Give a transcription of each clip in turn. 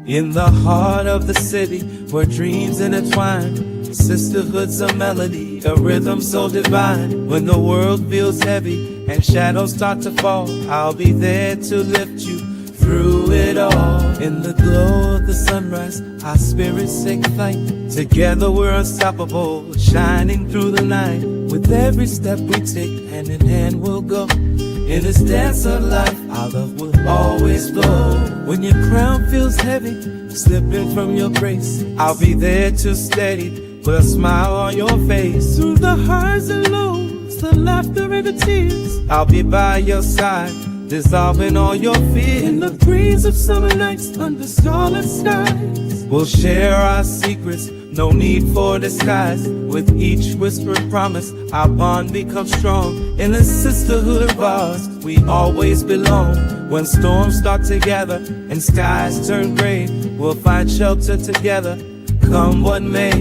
In the heart of the city, where dreams intertwine, sisterhood's a melody, a rhythm so divine. When the world feels heavy and shadows start to fall, I'll be there to lift you through it all. In the glow of the sunrise, our spirits take flight. Together we're unstoppable, shining through the night. With every step we take, hand in hand we'll go. In this dance of life, our love will always flow. When your crown feels heavy, slipping from your grace, I'll be there to steady, put a smile on your face. Through the highs and lows, the laughter and the tears, I'll be by your side, dissolving all your fears. In the breeze of summer nights, under starlit skies, we'll share our secrets, no need for disguise. With each whispered promise, our bond becomes strong. In the sisterhood of ours, we always belong. When storms start to gather and skies turn gray, we'll find shelter together, come what may.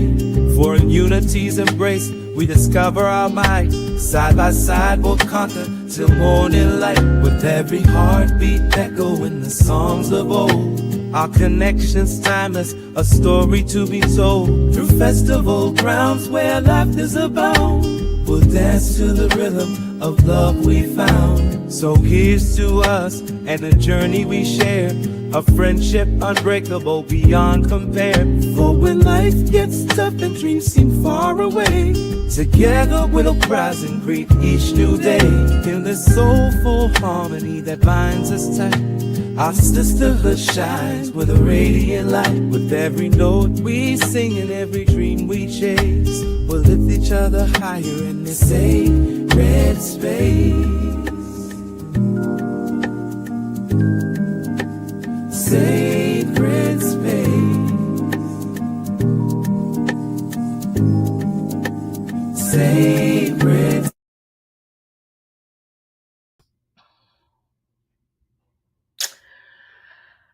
For in unity's embrace, we discover our might. Side by side we'll conquer till morning light. With every heartbeat echoing the songs of old, our connection's timeless, a story to be told. Through festival grounds where laughter's abound, we'll dance to the rhythm of love we found. So here's to us and the journey we share, a friendship unbreakable beyond compare. For when life gets tough and dreams seem far away, together we'll rise and greet each new day. In this soulful harmony that binds us tight, our sisterhood shines with a radiant light. With every note we sing and every dream we chase, we'll lift each other higher in this sacred space. Sacred space. Sacred.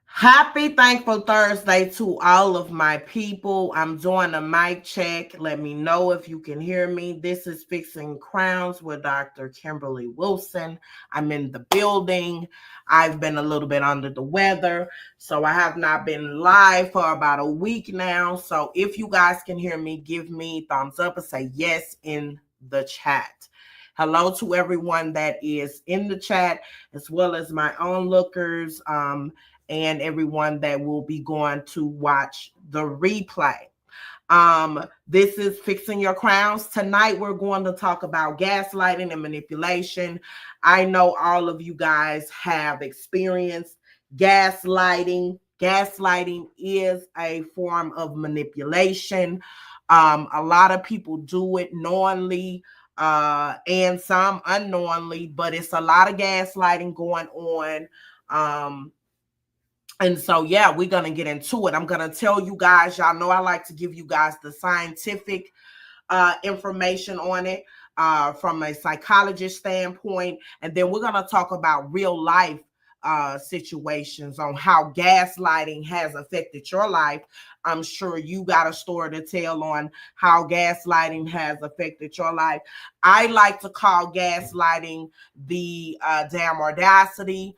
Happy Thankful Thursday to all of my people. I'm doing a mic check. Let me know if you can hear me. This is Fixing Crowns with Dr. Kimberly Wilson. I'm in the building. I've been a little bit under the weather, so I have not been live for about a week now. So if you guys can hear me, give me thumbs up and say yes in the chat. Hello to everyone that is in the chat, as well as my onlookers, and everyone that will be going to watch the replay. This is Fixing Your Crowns. Tonight, we're going to talk about gaslighting and manipulation. I know all of you guys have experienced gaslighting. Gaslighting is a form of manipulation. A lot of people do it knowingly, and some unknowingly, but it's a lot of gaslighting going on. And so, yeah, we're going to get into it. I'm going to tell you guys, y'all know I like to give you guys the scientific information on it from a psychologist standpoint. And then we're going to talk about real life situations on how gaslighting has affected your life. I'm sure you got a story to tell on how gaslighting has affected your life. I like to call gaslighting the damn audacity,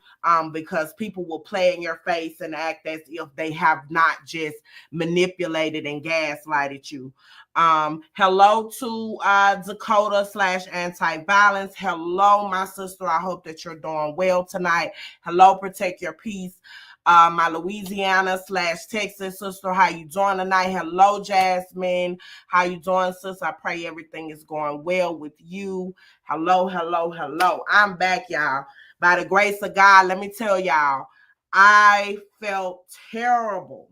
because people will play in your face and act as if they have not just manipulated and gaslighted you. Hello to Dakota / anti-violence. Hello, my sister. I hope that you're doing well tonight. Hello, Protect Your Peace. My Louisiana / Texas sister, how you doing tonight? Hello, Jasmine. How you doing, sis? I pray everything is going well with you. Hello, hello, hello. I'm back, y'all. By the grace of God, let me tell y'all, I felt terrible.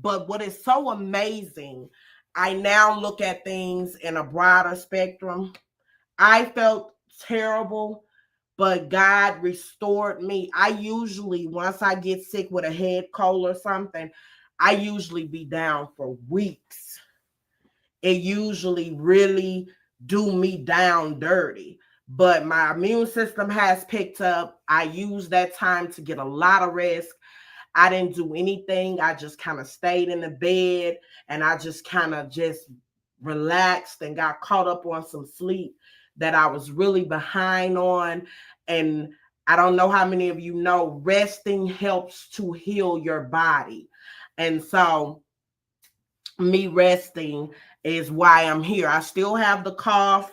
But what is so amazing, I now look at things in a broader spectrum. I felt terrible, but God restored me. I usually, once I get sick with a head cold or something, I usually be down for weeks. It usually really do me down dirty. But my immune system has picked up. I used that time to get a lot of rest. I didn't do anything. I just kind of stayed in the bed and I just kind of just relaxed and got caught up on some sleep that I was really behind on. And I don't know how many of you know resting helps to heal your body. And so me resting is why I'm here. I still have the cough.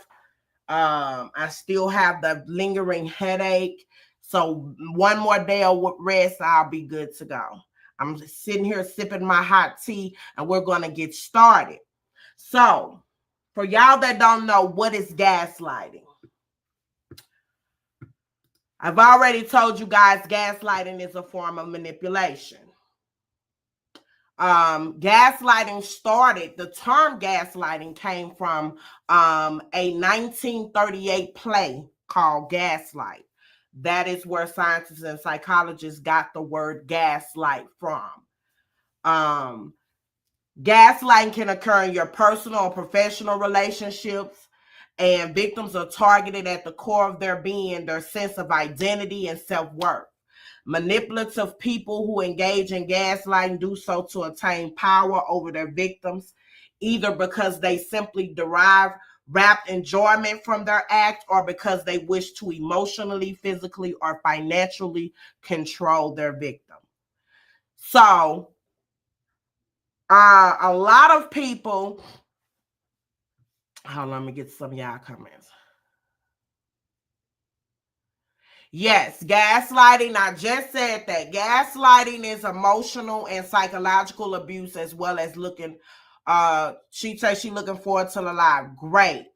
I still have the lingering headache. So one more day of rest, I'll be good to go. I'm just sitting here sipping my hot tea and we're going to get started. So for y'all that don't know, what is gaslighting? I've already told you guys gaslighting is a form of manipulation. The term gaslighting came from a 1938 play called Gaslight. That is where scientists and psychologists got the word gaslight from. Gaslighting can occur in your personal or professional relationships, and victims are targeted at the core of their being, their sense of identity and self-worth. Manipulative people who engage in gaslighting do so to attain power over their victims, either because they simply derive rapt enjoyment from their act or because they wish to emotionally, physically, or financially control their victim. So, a lot of people, hold on, let me get some of y'all comments. Yes, gaslighting. I just said that. Gaslighting is emotional and psychological abuse as well as looking. She says she's looking forward to the live. Great.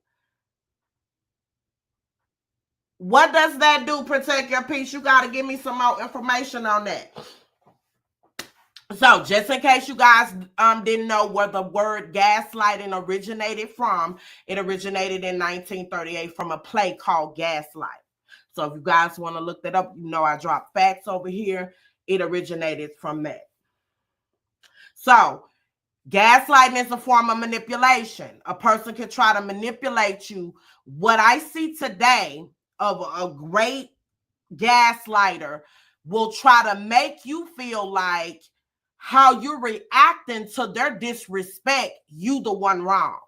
What does that do? Protect your peace. You got to give me some more information on that. So, just in case you guys didn't know where the word gaslighting originated from, it originated in 1938 from a play called Gaslight. So if you guys want to look that up, you know I drop facts over here. It originated from that. So gaslighting is a form of manipulation. A person can try to manipulate you. What I see today of a great gaslighter will try to make you feel like how you're reacting to their disrespect, you the one wrong.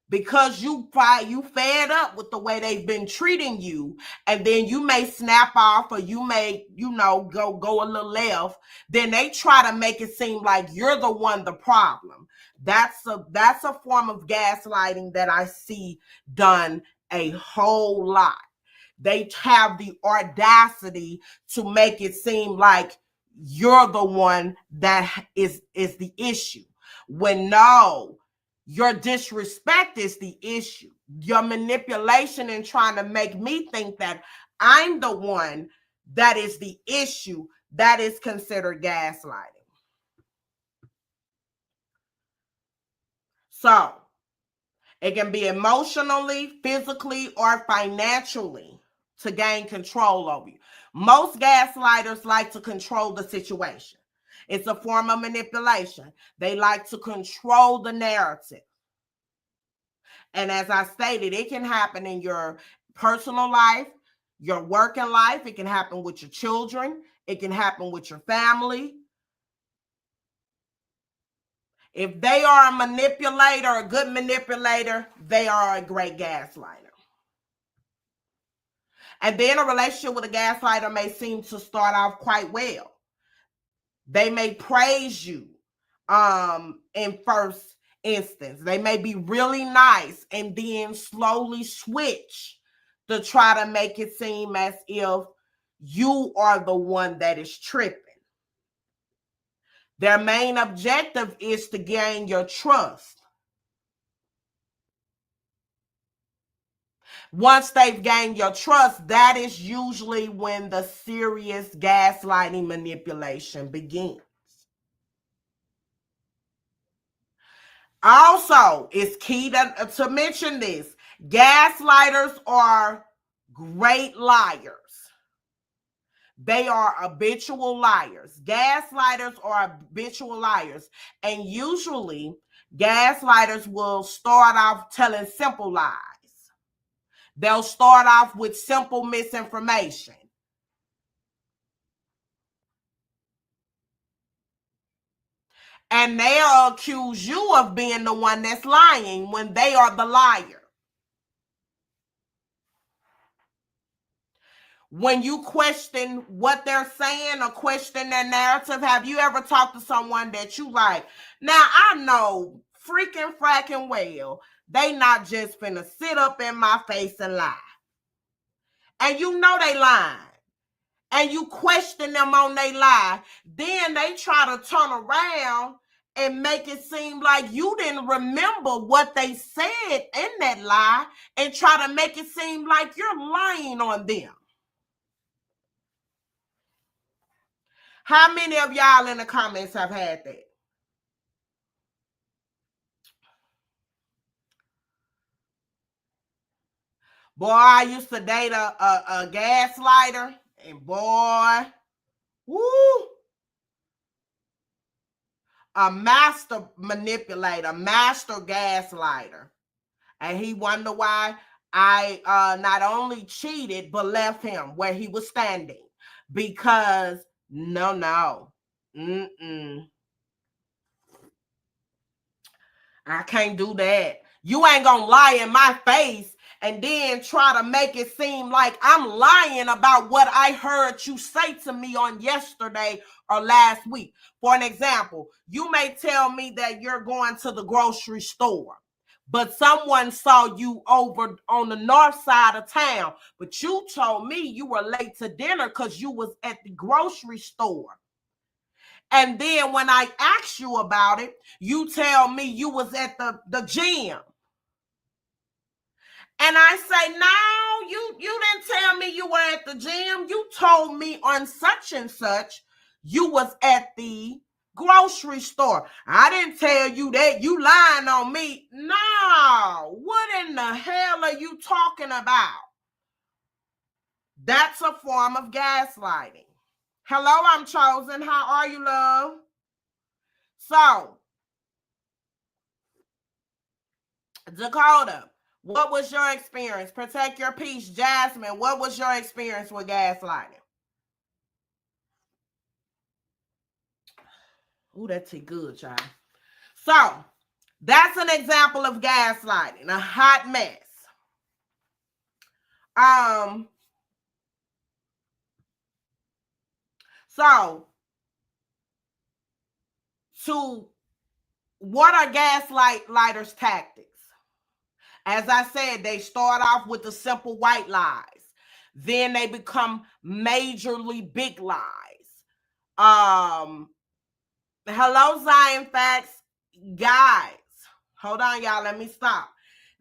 Because you fed up with the way they've been treating you, and then you may snap off or you may, go a little left, then they try to make it seem like you're the one the problem. That's a form of gaslighting that I see done a whole lot. They have the audacity to make it seem like you're the one that is the issue, when no, your disrespect is the issue. Your manipulation and trying to make me think that I'm the one that is the issue, that is considered gaslighting. So it can be emotionally, physically, or financially to gain control over you. Most gaslighters like to control the situation. It's a form of manipulation. They like to control the narrative. And as I stated, it can happen in your personal life, your working life. It can happen with your children. It can happen with your family. If they are a manipulator, a good manipulator, they are a great gaslighter. And then a relationship with a gaslighter may seem to start off quite well. They may praise you in first instance. They may be really nice and then slowly switch to try to make it seem as if you are the one that is tripping. Their main objective is to gain your trust. Once they've gained your trust, that is usually when the serious gaslighting manipulation begins. Also, it's key to mention this. Gaslighters are great liars. They are habitual liars. Gaslighters are habitual liars. And usually, gaslighters will start off telling simple lies. They'll start off with simple misinformation. And they'll accuse you of being the one that's lying when they are the liar. when you question what they're saying or question their narrative? Have you ever talked to someone that you like, now I know freaking fracking well they not just finna sit up in my face and lie, and you know they lying, and you question them on they lie, then they try to turn around and make it seem like you didn't remember what they said in that lie and try to make it seem like you're lying on them. How many of y'all in the comments have had that? Boy, I used to date a gaslighter, and boy, woo, a master manipulator, master gaslighter. And he wondered why I not only cheated, but left him where he was standing. Because, no. I can't do that. You ain't gonna lie in my face and then try to make it seem like I'm lying about what I heard you say to me on yesterday or last week. For an example, you may tell me that you're going to the grocery store, but someone saw you over on the north side of town, but you told me you were late to dinner because you was at the grocery store. And then when I ask you about it, you tell me you was at the gym. And I say, no, you didn't tell me you were at the gym. You told me on such and such you was at the grocery store. I didn't tell you that. You lying on me. No, what in the hell are you talking about? That's a form of gaslighting. Hello, I'm Chosen. How are you, love? So, Dakota, what was your experience? Protect your peace. Jasmine, what was your experience with gaslighting? Ooh, that's good, y'all. So, that's an example of gaslighting, a hot mess. So, what are gaslighters' tactics? As I said, they start off with the simple white lies. Then they become majorly big lies. Hello, Zion Facts. Guys, hold on, y'all. Let me stop.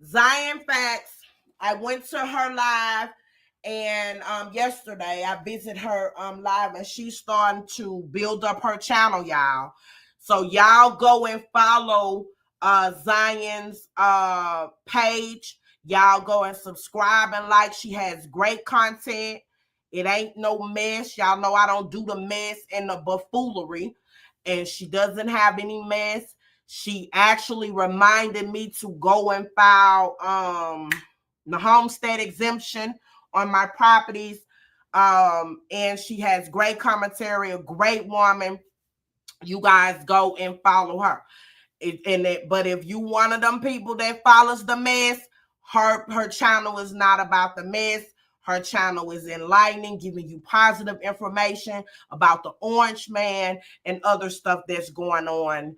Zion Facts, I went to her live, and yesterday I visited her live, and she's starting to build up her channel, y'all. So y'all go and follow Zion's page. Y'all go and subscribe and like. She has great content. It ain't no mess. Y'all know I don't do the mess and the buffoonery, and she doesn't have any mess. She actually reminded me to go and file the homestead exemption on my properties. And she has great commentary, a great woman. You guys go and follow her. But if you one of them people that follows the mess, her channel is not about the mess. Her channel is enlightening, giving you positive information about the orange man and other stuff that's going on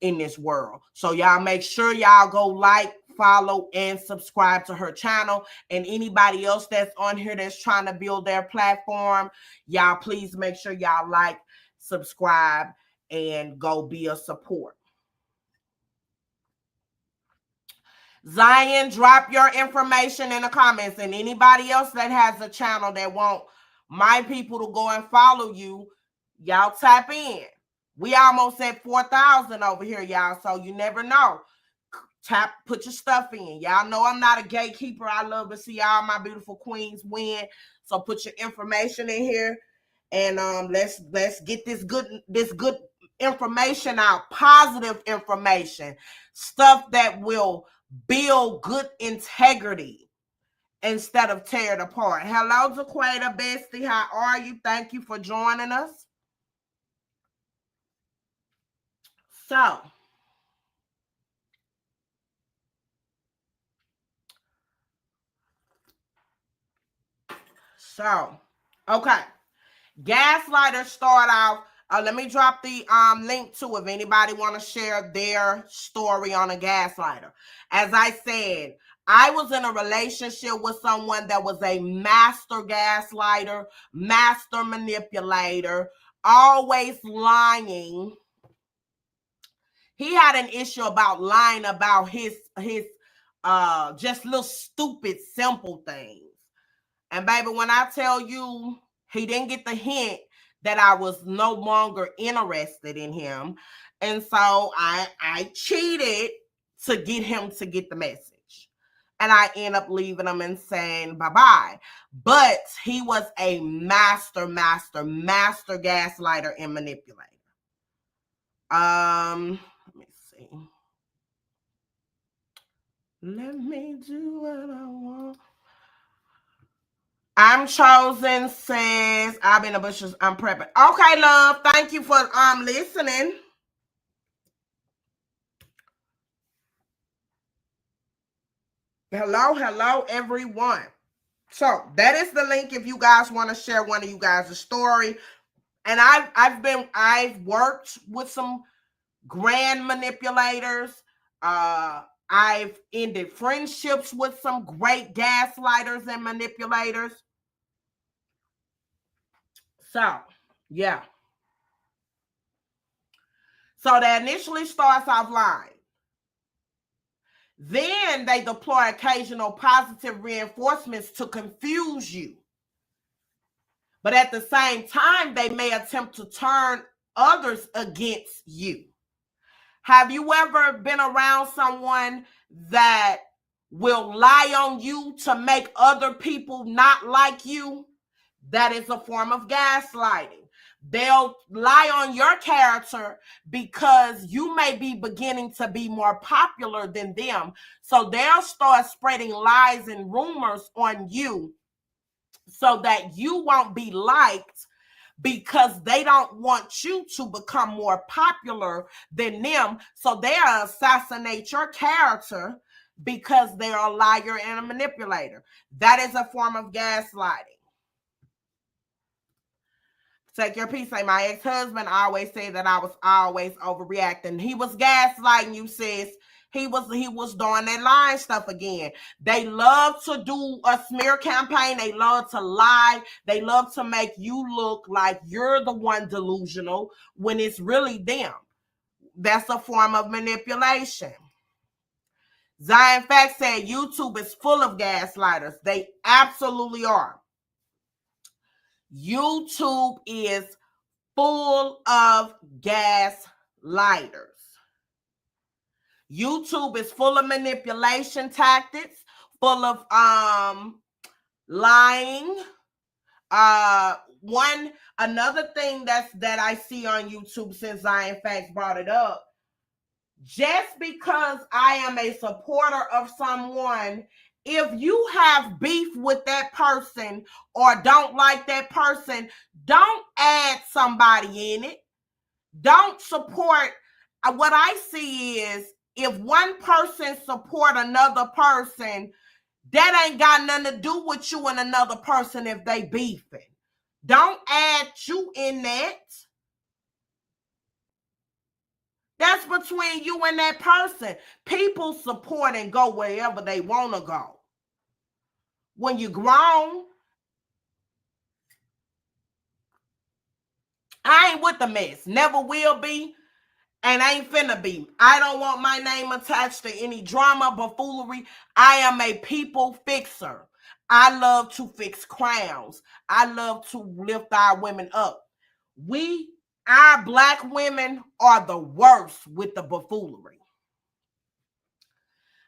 in this world. So y'all make sure y'all go like, follow, and subscribe to her channel. And anybody else that's on here that's trying to build their platform, y'all please make sure y'all like, subscribe, and go be a support. Zion, drop your information in the comments, and anybody else that has a channel that want my people to go and follow you, y'all tap in. We almost at 4,000 over here, y'all, so you never know. Put your stuff in. Y'all know I'm not a gatekeeper. I love to see all my beautiful queens win, so put your information in here, and let's get this good information out, positive information, stuff that will build good integrity instead of tear it apart. Hello, Jaquita, bestie. How are you? Thank you for joining us. So, So, okay. Gaslighters start off. Let me drop the link to if anybody want to share their story on a gaslighter. As I said, I was in a relationship with someone that was a master gaslighter, master manipulator, always lying. He had an issue about lying about his just little stupid simple things. And baby, when I tell you he didn't get the hint that I was no longer interested in him. And so I cheated to get him to get the message. And I end up leaving him and saying bye-bye. But he was a master gaslighter and manipulator. Let me see. Let me do what I want. I'm chosen says, I've been in the bushes, I'm prepping. Okay, love. Thank you for listening. Hello, everyone. So that is the link if you guys want to share one of you guys' story. And I've worked with some grand manipulators. I've ended friendships with some great gaslighters and manipulators. So, yeah. So that initially starts off lying. Then they deploy occasional positive reinforcements to confuse you. But at the same time, they may attempt to turn others against you. Have you ever been around someone that will lie on you to make other people not like you? That is a form of gaslighting. They'll lie on your character because you may be beginning to be more popular than them. So they'll start spreading lies and rumors on you so that you won't be liked because they don't want you to become more popular than them. So they'll assassinate your character because they're a liar and a manipulator. That is a form of gaslighting. Take your piece. Say, my ex-husband always said that I was always overreacting. He was gaslighting you, sis. He was doing that lying stuff again. They love to do a smear campaign. They love to lie. They love to make you look like you're the one delusional when it's really them. That's a form of manipulation. Zion Fact said YouTube is full of gaslighters. They absolutely are. YouTube is full of gaslighters. YouTube is full of manipulation tactics, full of lying. Another thing that I see on YouTube since Zion Facts brought it up, just because I am a supporter of someone, if you have beef with that person or don't like that person, don't add somebody in it. Don't support. What I see is if one person support another person, that ain't got nothing to do with you and another person if they beefing. Don't add you in that. That's between you and that person. People support and go wherever they want to go. When you're grown, I ain't with the mess. Never will be. And ain't finna be. I don't want my name attached to any drama, buffoonery. I am a people fixer. I love to fix crowns. I love to lift our women up. Our black women are the worst with the buffoonery.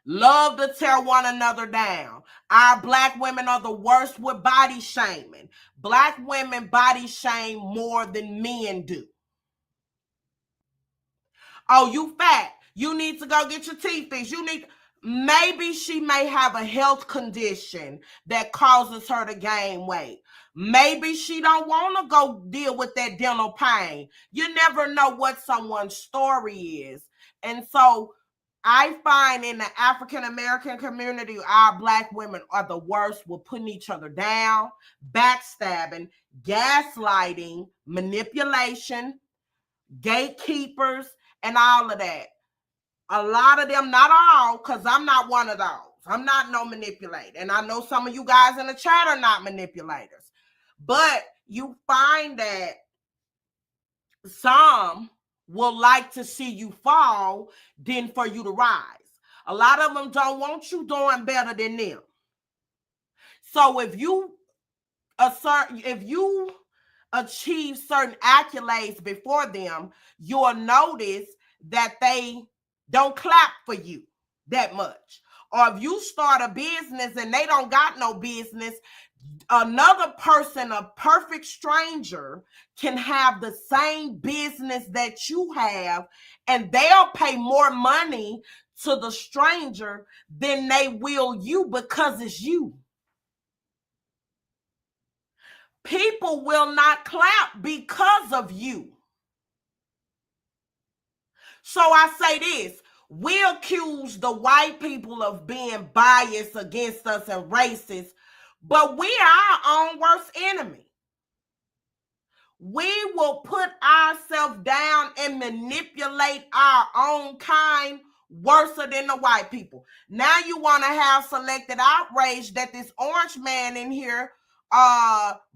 Love to tear one another down. Our black women are the worst with body shaming. Black women body shame more than men do. Oh, you fat. You need to go get your teeth fixed. Maybe she may have a health condition that causes her to gain weight. Maybe she don't want to go deal with that dental pain. You never know what someone's story is. And so I find in the African American community, our Black women are the worst with putting each other down, backstabbing, gaslighting, manipulation, gatekeepers, and all of that. A lot of them, not all, because I'm not one of those. I'm not no manipulator. And I know some of you guys in the chat are not manipulators. But you find that some will like to see you fall than for you to rise. A lot of them don't want you doing better than them. So if you achieve certain accolades before them, you'll notice that they don't clap for you that much. Or if you start a business and they don't got no business, another person, a perfect stranger, can have the same business that you have, and they'll pay more money to the stranger than they will you because it's you. People will not clap because of you. So I say this, we accuse the white people of being biased against us and racist, but we are our own worst enemy. We will put ourselves down and manipulate our own kind worse than the white people. Now you want to have selected outrage that this orange man in here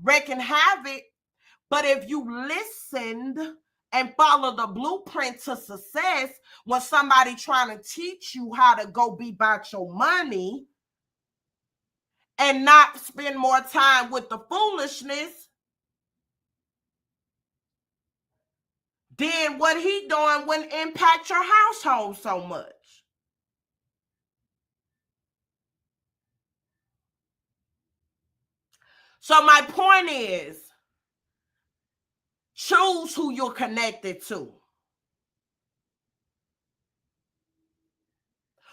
wreaking havoc. But if you listened and follow the blueprint to success, when somebody trying to teach you how to go be about your money and not spend more time with the foolishness, then what he doing wouldn't impact your household so much. So my point is, choose who you're connected to.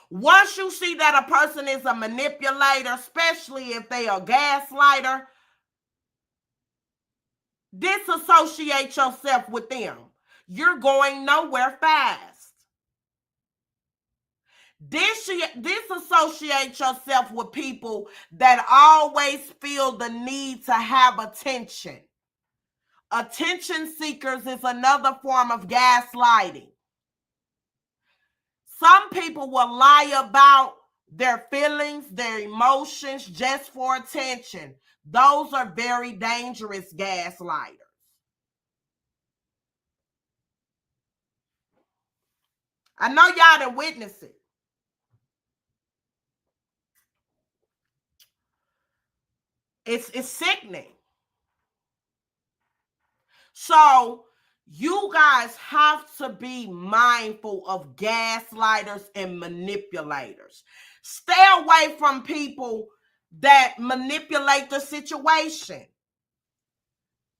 Once you see that a person is a manipulator, especially if they are a gaslighter, disassociate yourself with them. You're going nowhere fast. Disassociate yourself with people that always feel the need to have attention. Attention seekers is another form of gaslighting. Some people will lie about their feelings, their emotions, just for attention. Those are very dangerous gaslighters. I know y'all done witnessed it. It's sickening. So you guys have to be mindful of gaslighters and manipulators. Stay away from people that manipulate the situation.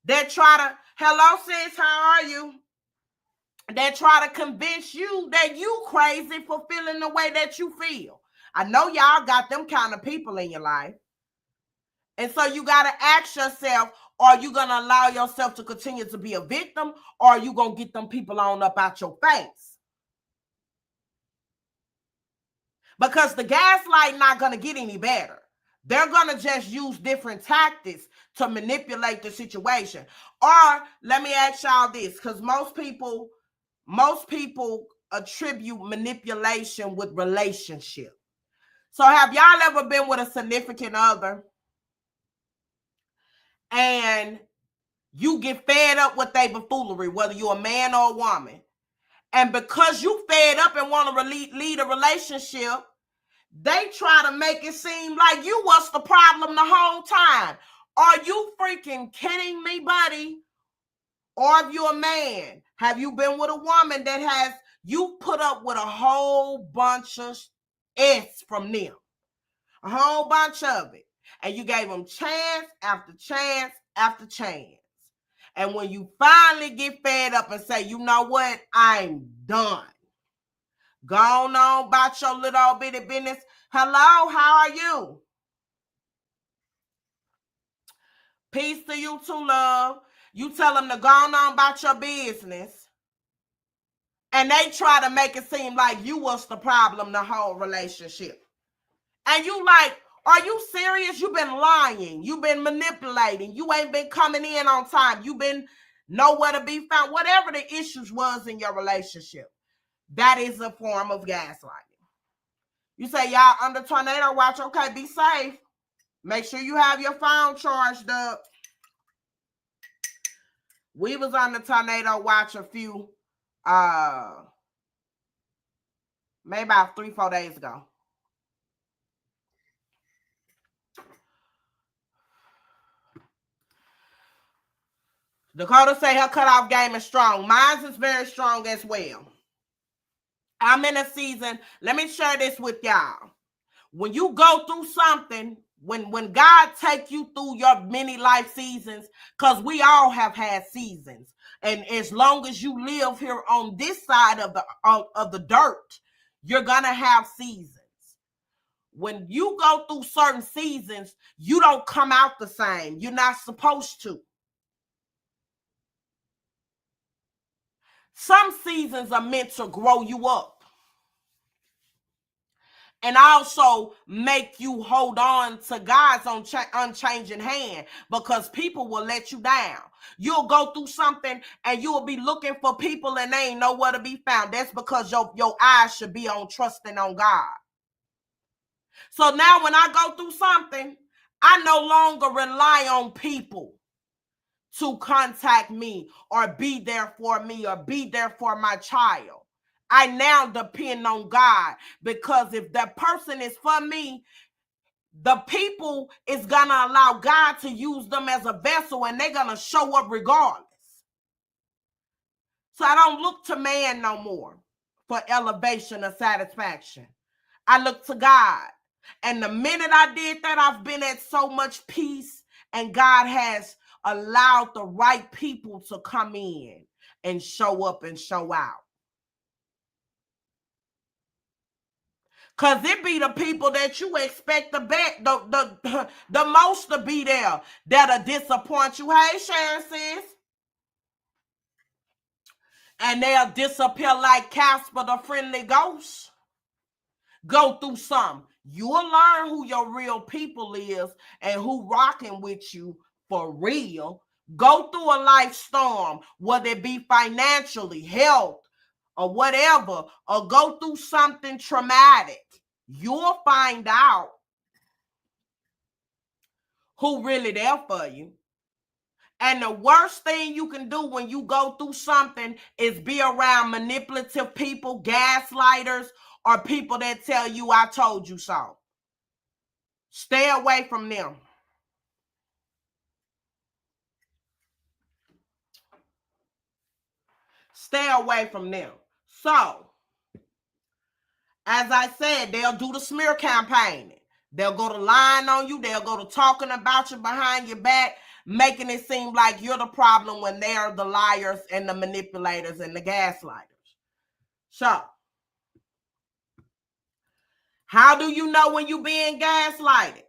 That try to, hello sis, how are you? That try to convince you that you crazy for feeling the way that you feel. I know y'all got them kind of people in your life. And so you got to ask yourself, are you going to allow yourself to continue to be a victim, or are you going to get them people on up out your face? Because the gaslight not going to get any better. They're going to just use different tactics to manipulate the situation. Or let me ask y'all this, because most people attribute manipulation with relationship. So have y'all ever been with a significant other and you get fed up with their buffoonery, whether you're a man or a woman, and because you fed up and want to lead a relationship, they try to make it seem like you was the problem the whole time. Are you freaking kidding me, buddy? Or if you're a man, have you been with a woman that has you put up with a whole bunch of S from them? A whole bunch of it. And you gave them chance after chance after chance. And when you finally get fed up and say, you know what, I'm done. Go on about your little bitty business. Hello, how are you? Peace to you too, love. You tell them to go on about your business. And they try to make it seem like you was the problem the whole relationship. And you like, are you serious? You've been lying. You've been manipulating. You ain't been coming in on time. You've been nowhere to be found. Whatever the issues was in your relationship, that is a form of gaslighting. You say, y'all under tornado watch. Okay, be safe. Make sure you have your phone charged up. We was on the tornado watch a few, maybe about 3-4 days ago. Dakota say her cutoff game is strong. Mine is very strong as well. I'm in a season. Let me share this with y'all. When you go through something, when God take you through your many life seasons, because we all have had seasons, and as long as you live here on this side of the dirt, you're gonna have seasons. When you go through certain seasons, you don't come out the same. You're not supposed to. Some seasons are meant to grow you up and also make you hold on to God's unchanging hand, because people will let you down. You'll go through something and you'll be looking for people and they ain't nowhere to be found. That's because your eyes should be on trusting on God. So now when I go through something, I no longer rely on people to contact me or be there for me or be there for my child. I now depend on God, because if that person is for me, the people is going to allow God to use them as a vessel, and they're going to show up regardless. So I don't look to man no more for elevation or satisfaction. I look to God. And the minute I did that, I've been at so much peace, and God has allowed the right people to come in and show up and show out. Because it be the people that you expect the most to be there that'll disappoint you. Hey, Sharon, sis. And they'll disappear like Casper the Friendly Ghost. Go through some. You'll learn who your real people is and who rocking with you for real. Go through a life storm, whether it be financially, health, or whatever, or go through something traumatic. You'll find out who really there for you. And the worst thing you can do when you go through something is be around manipulative people, gaslighters, or people that tell you I told you so. Stay away from them. Stay away from them. So, as I said, they'll do the smear campaigning. They'll go to lying on you. They'll go to talking about you behind your back, making it seem like you're the problem when they are the liars and the manipulators and the gaslighters. So, how do you know when you're being gaslighted?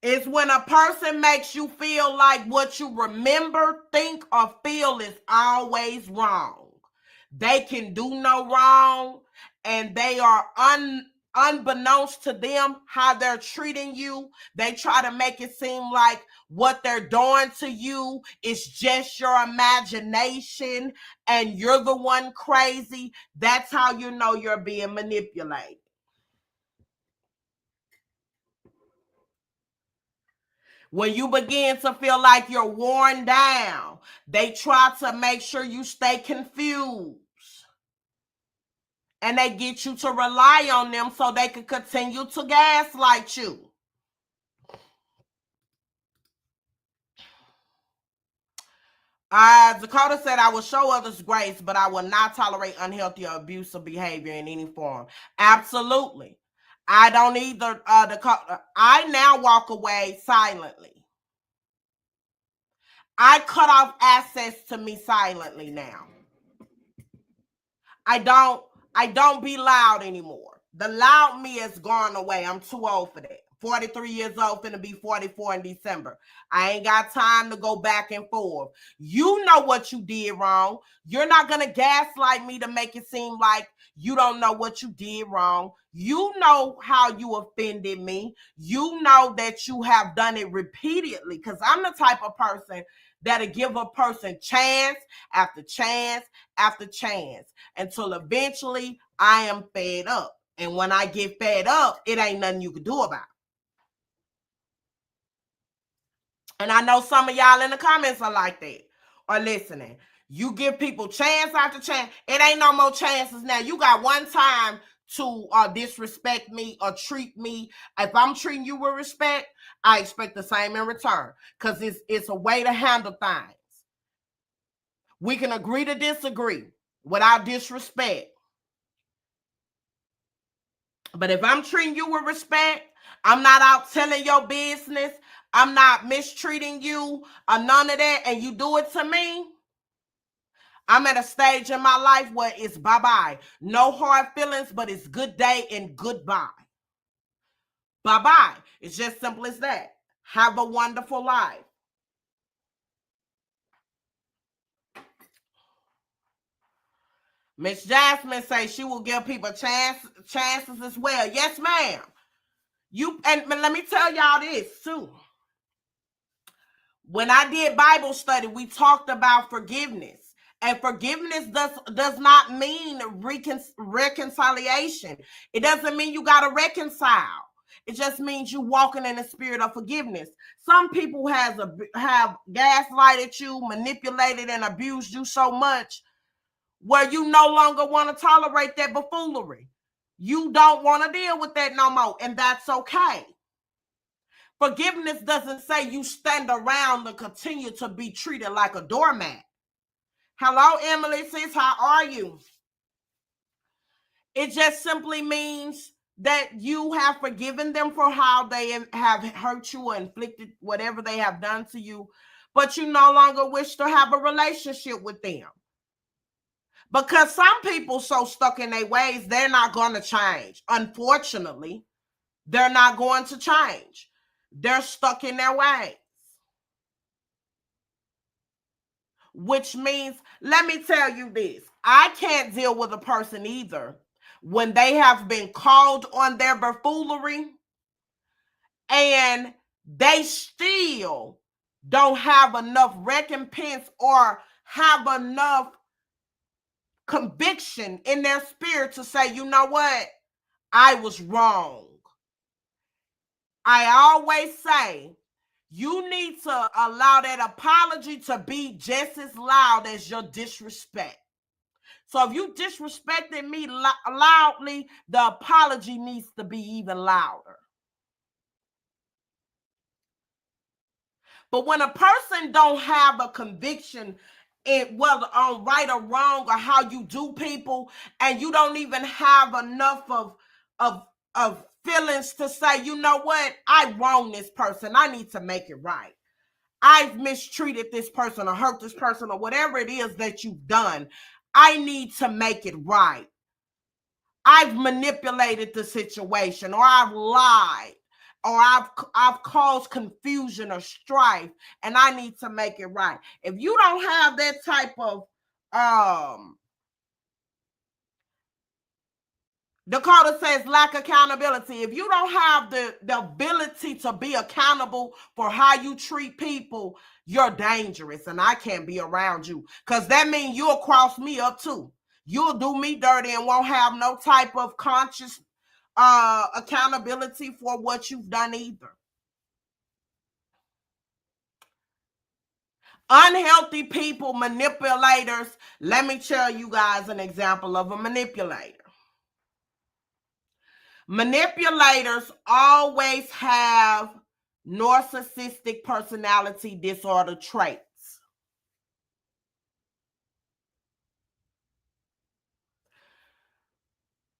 It's when a person makes you feel like what you remember, think, or feel is always wrong. They can do no wrong, and they are unbeknownst to them how they're treating you. They try to make it seem like what they're doing to you is just your imagination and you're the one crazy. That's how you know you're being manipulated. When you begin to feel like you're worn down, they try to make sure you stay confused. And they get you to rely on them so they can continue to gaslight you. Dakota said, I will show others grace, but I will not tolerate unhealthy or abusive behavior in any form. Absolutely. I don't either. Dakota, I now walk away silently. I cut off access to me silently now. I don't be loud anymore. The loud me has gone away. I'm too old for that. 43 years old, finna be 44 in December. I ain't got time to go back and forth. You know what you did wrong. You're not gonna gaslight me to make it seem like you don't know what you did wrong. You know how you offended me. You know that you have done it repeatedly, because I'm the type of person that'll give a person chance after chance after chance until eventually I am fed up. And when I get fed up, it ain't nothing you can do about it. And I know some of y'all in the comments are like that or listening. You give people chance after chance. It ain't no more chances now. You got one time to disrespect me or treat me. If I'm treating you with respect, I expect the same in return, because it's a way to handle things. We can agree to disagree without disrespect. But if I'm treating you with respect, I'm not out telling your business, I'm not mistreating you or none of that, and you do it to me, I'm at a stage in my life where it's bye-bye. No hard feelings, but it's good day and goodbye. Bye-bye. It's just simple as that. Have a wonderful life. Miss Jasmine says she will give people chances as well. Yes, ma'am. And let me tell y'all this too. When I did Bible study, we talked about forgiveness. And forgiveness does not mean reconciliation. It doesn't mean you got to reconcile. It just means you walking in the spirit of forgiveness. Some people have gaslighted you, manipulated, and abused you so much where you no longer want to tolerate that buffoonery. You don't want to deal with that no more, and that's okay. Forgiveness doesn't say you stand around and continue to be treated like a doormat. Hello, Emily, sis, how are you? It just simply means that you have forgiven them for how they have hurt you or inflicted whatever they have done to you, but you no longer wish to have a relationship with them. Because some people so stuck in their ways, they're not going to change. Unfortunately, they're not going to change. They're stuck in their ways. Which means, let me tell you this, I can't deal with a person either when they have been called on their buffoonery and they still don't have enough recompense or have enough conviction in their spirit to say, you know what, I was wrong. I always say, you need to allow that apology to be just as loud as your disrespect. So if you disrespected me loudly, the apology needs to be even louder. But when a person don't have a conviction whether on right or wrong or how you do people, and you don't even have enough of feelings to say, you know what, I wronged this person, I need to make it right. I've mistreated this person or hurt this person or whatever it is that you've done. I need to make it right. I've manipulated the situation, or I've lied, or I've caused confusion or strife, and I need to make it right. If you don't have that type of Dakota says lack accountability. If you don't have the ability to be accountable for how you treat people, you're dangerous, and I can't be around you, because that means you'll cross me up too. You'll do me dirty and won't have no type of conscious accountability for what you've done either. Unhealthy people, manipulators. Let me tell you guys an example of a manipulator. Manipulators always have narcissistic personality disorder traits.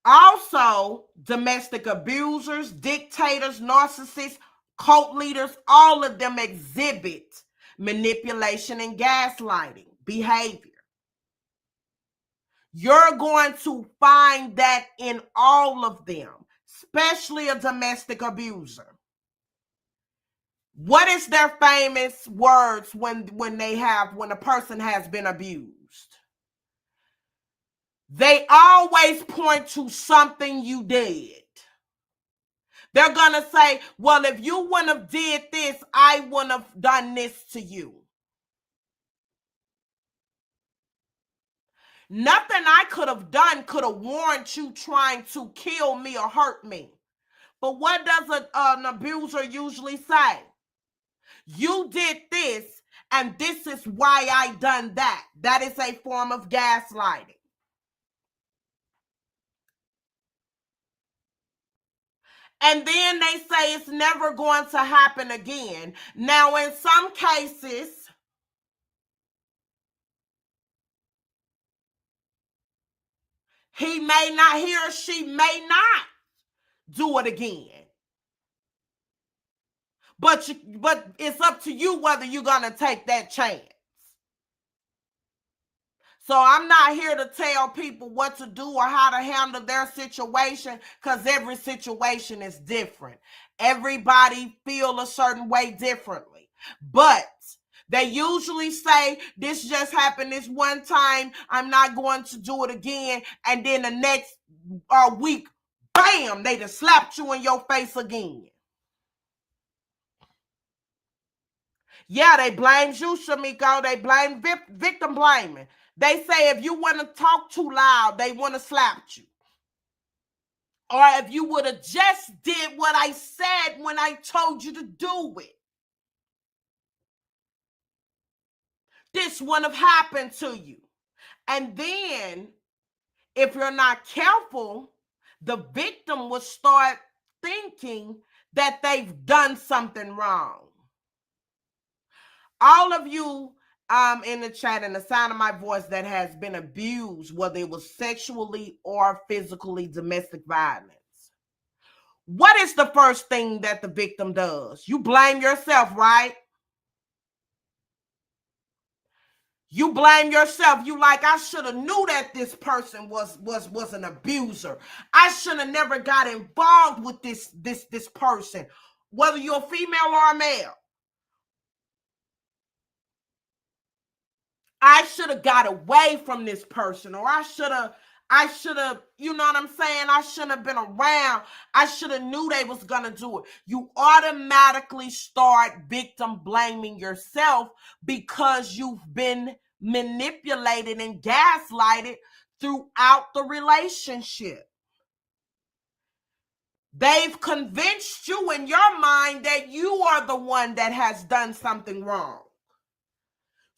Also, domestic abusers, dictators, narcissists, cult leaders, all of them exhibit manipulation and gaslighting behavior. You're going to find that in all of them, especially a domestic abuser. What is their famous words when a person has been abused? They always point to something you did. They're going to say, well, if you wouldn't have did this, I wouldn't have done this to you. Nothing I could have done could have warranted you trying to kill me or hurt me. But what does an abuser usually say? You did this, and this is why I done that. That is a form of gaslighting. And then they say it's never going to happen again. Now, in some cases, he or she may not do it again. But it's up to you whether you're going to take that chance. So I'm not here to tell people what to do or how to handle their situation, because every situation is different. Everybody feel a certain way differently. But they usually say, this just happened this one time, I'm not going to do it again. And then the next week, bam, they just slapped you in your face again. Yeah, they blame you, Shamiko. They blame victim blaming. They say if you want to talk too loud, they want to slap you. Or if you would have just did what I said when I told you to do it, this wouldn't have happened to you. And then, if you're not careful, the victim will start thinking that they've done something wrong. All of you in the chat and the sound of my voice that has been abused, whether it was sexually or physically, domestic violence. What is the first thing that the victim does? You blame yourself, right? You blame yourself. You like, I should have knew that this person was an abuser. I should have never got involved with this person, whether you're a female or a male. I should have got away from this person, or I should have, you know what I'm saying? I shouldn't have been around. I should have knew they was going to do it. You automatically start victim blaming yourself because you've been manipulated and gaslighted throughout the relationship. They've convinced you in your mind that you are the one that has done something wrong.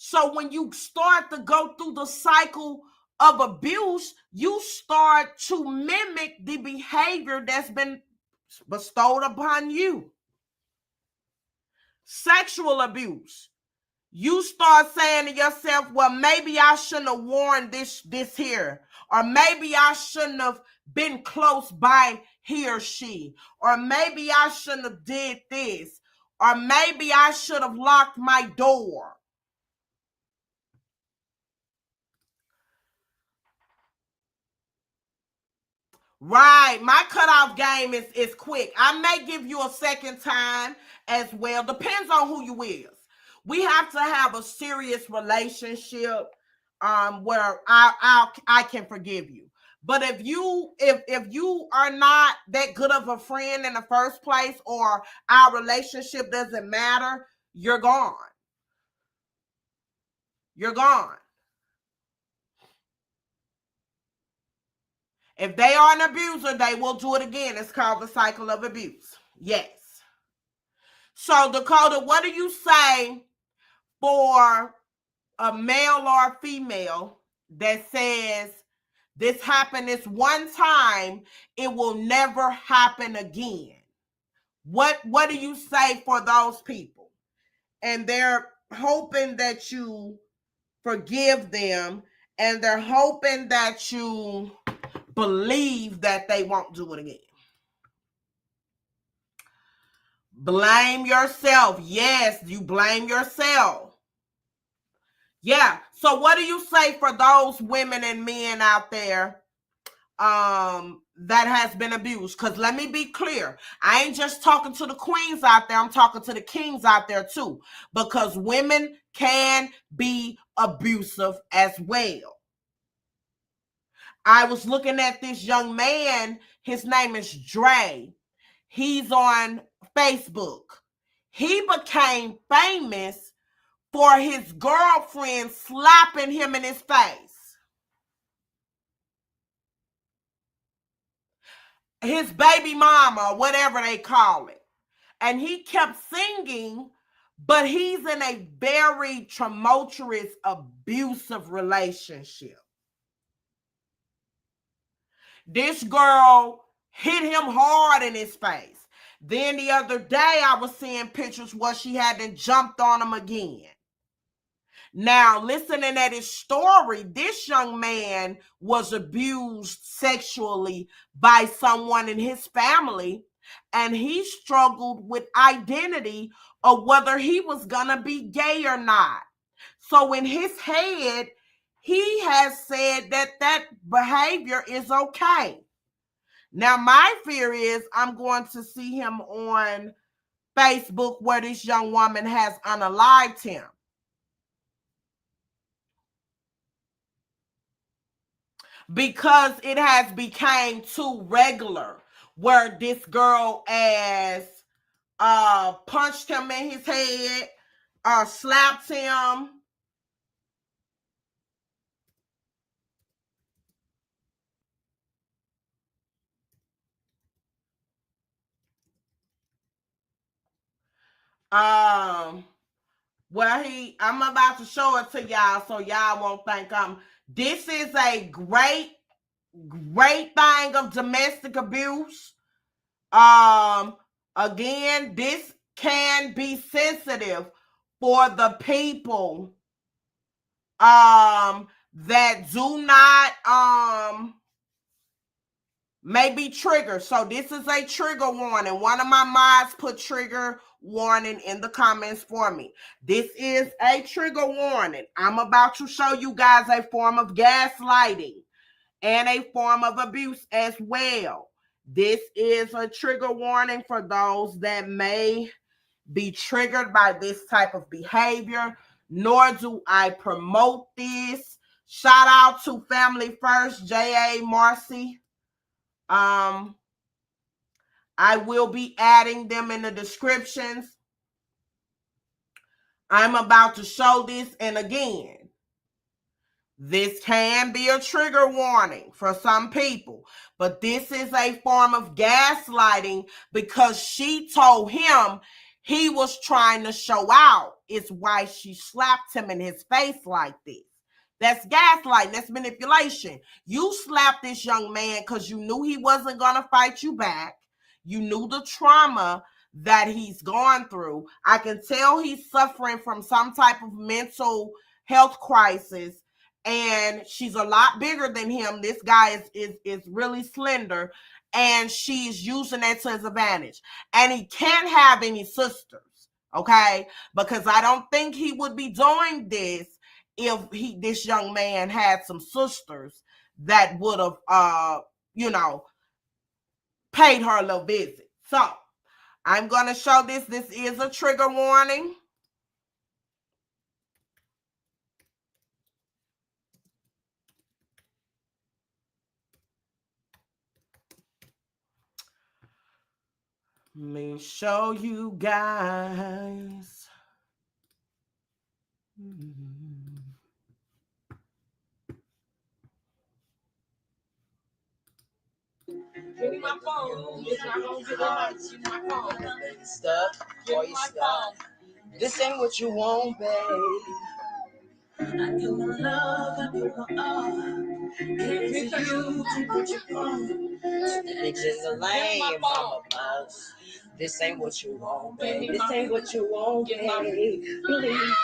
So when you start to go through the cycle of abuse, you start to mimic the behavior that's been bestowed upon you. Sexual abuse. You start saying to yourself, well, maybe I shouldn't have worn this here. Or maybe I shouldn't have been close by he or she. Or maybe I shouldn't have did this. Or maybe I should have locked my door. Right. My cutoff game is quick. I may give you a second time as well. Depends on who you is. We have to have a serious relationship where I can forgive you. But if you are not that good of a friend in the first place, or our relationship doesn't matter, you're gone. You're gone. If they are an abuser, they will do it again. It's called the cycle of abuse. Yes. So, Dakota, what do you say for a male or a female that says this happened this one time, it will never happen again? What do you say for those people? And they're hoping that you forgive them, and they're hoping that you believe that they won't do it again. Blame yourself. Yes, you blame yourself. Yeah. So what do you say for those women and men out there that has been abused. Because let me be clear, I ain't just talking to the queens out there, I'm talking to the kings out there too. Because women can be abusive as well. I was looking at this young man, his name is Dre. He's on Facebook. He became famous for his girlfriend slapping him in his face. His baby mama, whatever they call it. And he kept singing, but he's in a very tumultuous, abusive relationship. This girl hit him hard in his face. Then the other day, I was seeing pictures where she hadn't jumped on him again. Now, listening at his story, this young man was abused sexually by someone in his family, and he struggled with identity of whether he was going to be gay or not. So in his head, he has said that that behavior is okay. Now, my fear is I'm going to see him on Facebook where this young woman has unalived him. Because it has become too regular where this girl has punched him in his head, slapped him. Well, I'm about to show it to y'all so y'all won't think this is a great thing of domestic abuse. Again, this can be sensitive for the people that do not may be triggered. So this is a trigger warning. One of my mods put trigger warning in the comments for me. This is a trigger warning. I'm about to show you guys a form of gaslighting and a form of abuse as well. This is a trigger warning for those that may be triggered by this type of behavior, nor do I promote this. Shout out to Family First, J.A. Marcy. I will be adding them in the descriptions. I'm about to show this, and again, this can be a trigger warning for some people, but this is a form of gaslighting because she told him he was trying to show out. It's why she slapped him in his face like this. That's gaslighting. That's manipulation. You slapped this young man because you knew he wasn't going to fight you back. You knew the trauma that he's gone through. I can tell he's suffering from some type of mental health crisis, and she's a lot bigger than him. This guy is really slender, and she's using that to his advantage. And he can't have any sisters, okay? Because I don't think he would be doing this if this young man had some sisters that would have paid her a little visit. So I'm going to show this. This is a trigger warning. Let me show you guys. Give me my phone. It's not gonna get hard. Give me my phone. Stuck. Boy, you stuck. This ain't what you want, babe. I need my love, I need my all. Give it to you, take what you want. Bitches are lame, I'm a boss. This ain't what you want, babe. This ain't what you want, babe. Please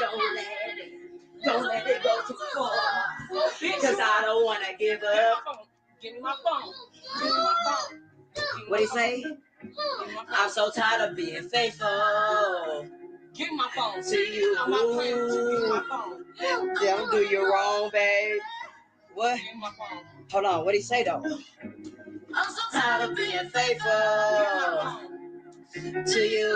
don't let it go too far. Cause I don't wanna give up. Give me my phone. Give me my phone. What he say? I'm so tired of being faithful. Give me my phone. To you. I'm not playing with you. Give me my phone. Don't do you wrong, babe. What? Give me my phone. Hold on. What he say though? I'm so tired of being faithful to you.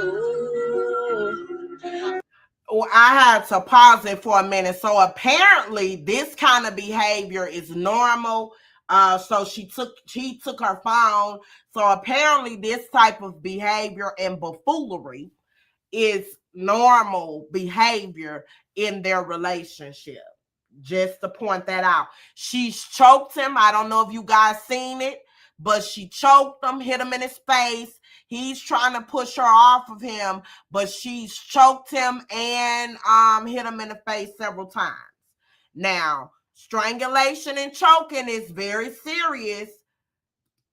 I had to pause it for a minute. So apparently this kind of behavior is normal. So he took her phone. So apparently this type of behavior and buffoonery is normal behavior in their relationship. Just to point that out. She's choked him. I don't know if you guys seen it, but she choked him, hit him in his face. He's trying to push her off of him, but she's choked him and hit him in the face several times. Now, strangulation and choking is very serious.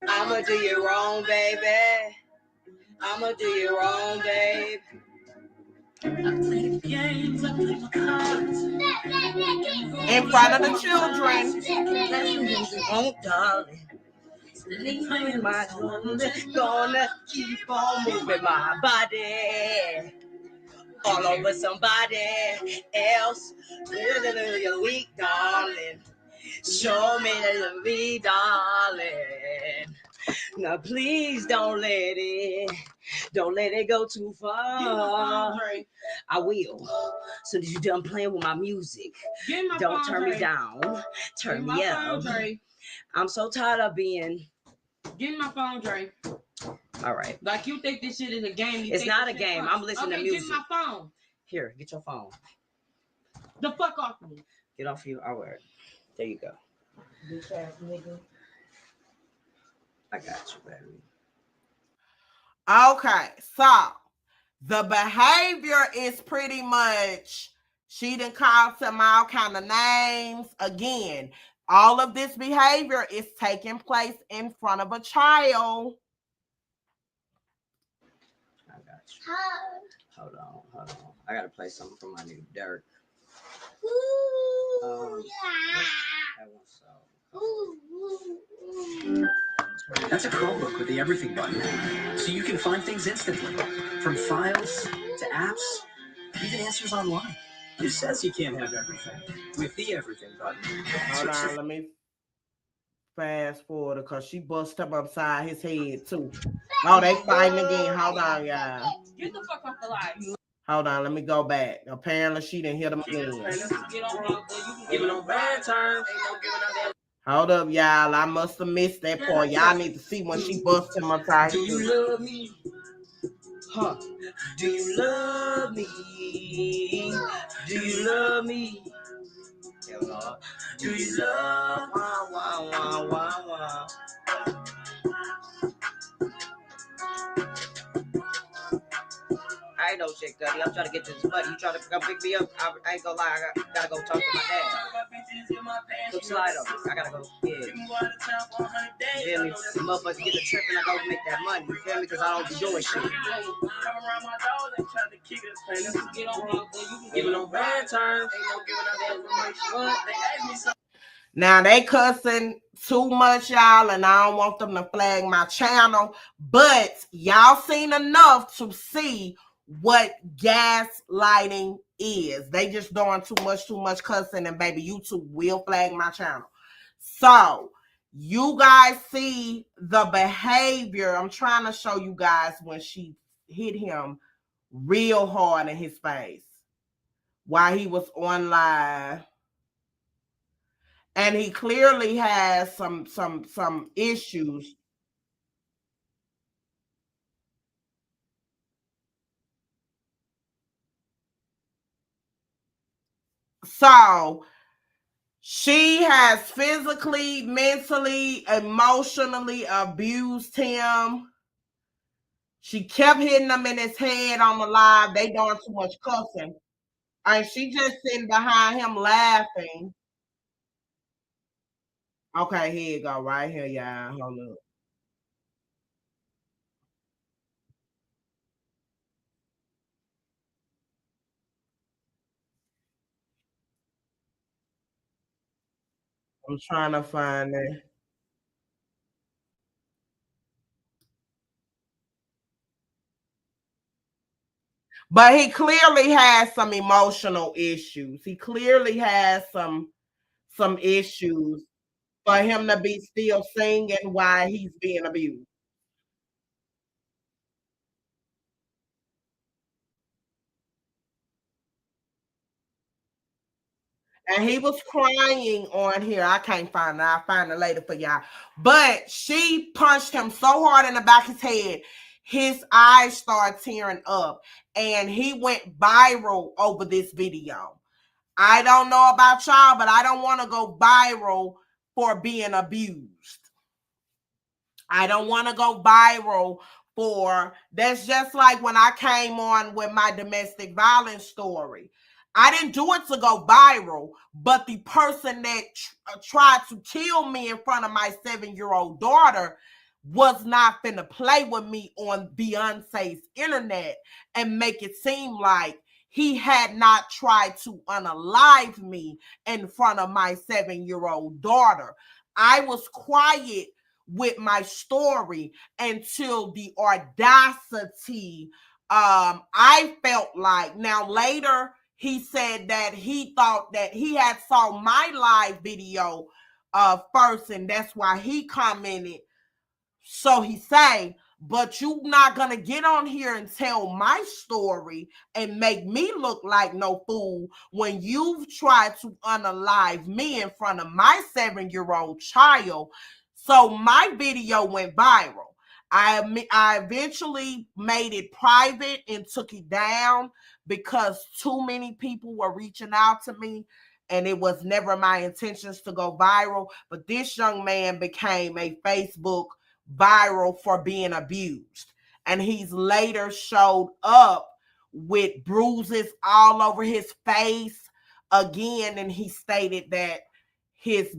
I'ma do you wrong, baby. I'ma do you wrong, babe. I play the games, I play my cards. In front of the children. Oh, darling. Leaving my home, gonna keep on moving my body all over somebody else. You're weak, darling. Show me that you're weak, darling. Now please don't let it go too far. I will. So that you done playing with my music. Don't turn me down. Turn me up. I'm so tired of being. Give me my phone, Dre. All right. Like you think this shit is a game. It's not a game. I'm listening to music. Give me my phone. Here, get your phone. The fuck off me. Get off you. All right. There you go. Bitch ass nigga. I got you, baby. Okay, so the behavior is pretty much she done called him all kind of names. Again, all of this behavior is taking place in front of a child. I got you. Hold on. I gotta play something from my new Dirk. That's a Chromebook with the everything button, so you can find things instantly, from files to apps, even answers online. It says you can't have everything with the everything button. Hold on, let me fast forward because she bust him upside his head too. Oh, they fighting again. Hold on, y'all. Get the fuck off the live. Hold on, let me go back. Apparently, she didn't hit him again. Get on my boy. You can Giving no bad terms. Hold up, y'all. I must have missed that part. Y'all need to see when she bust him upside Do his you head. love me? Huh? Do you love me? Do you love me? Hell no. Do you love? Wow. I ain't no shit, Cuddy. I'm trying to get this money. You trying to come pick me up? I ain't gonna lie. I gotta go talk to my dad. Put slide on me. I gotta go. Yeah. You feel me? The motherfuckers get the trip and I go make that money. You feel me? Because I don't be doing shit. get on my boy. You can Giving no bad terms. Now they cussing too much, y'all, and I don't want them to flag my channel. But y'all seen enough to see what gaslighting is. They just doing too much cussing, and baby, YouTube will flag my channel. So you guys see the behavior. I'm trying to show you guys when she hit him real hard in his face while he was on live. And he clearly has some issues. So she has physically, mentally, emotionally abused him. She kept hitting him in his head on the live. They doing too much cussing. And she just sitting behind him laughing. Okay, here you go, right here, y'all. Hold up. I'm trying to find it. But he clearly has some emotional issues. He clearly has some issues. for him to be still singing while he's being abused. And he was crying on here. I can't find it. I'll find it later for y'all. But she punched him so hard in the back of his head, his eyes started tearing up. And he went viral over this video. I don't know about y'all, but I don't want to go viral for being abused. I don't want to go viral for that's just like when I came on with my domestic violence story. I didn't do it to go viral, but the person that tried to kill me in front of my 7-year-old daughter was not finna play with me on Beyonce's internet and make it seem like he had not tried to unalive me in front of my 7-year-old daughter. I was quiet with my story until the audacity. I felt like now later he said that he thought that he had saw my live video first, and that's why he commented. So he say, but you not gonna get on here and tell my story and make me look like no fool when you've tried to unalive me in front of my 7-year-old child. So my video went viral. I eventually made it private and took it down because too many people were reaching out to me, and it was never my intentions to go viral. But this young man became a Facebook viral for being abused. And he's later showed up with bruises all over his face again. And he stated that his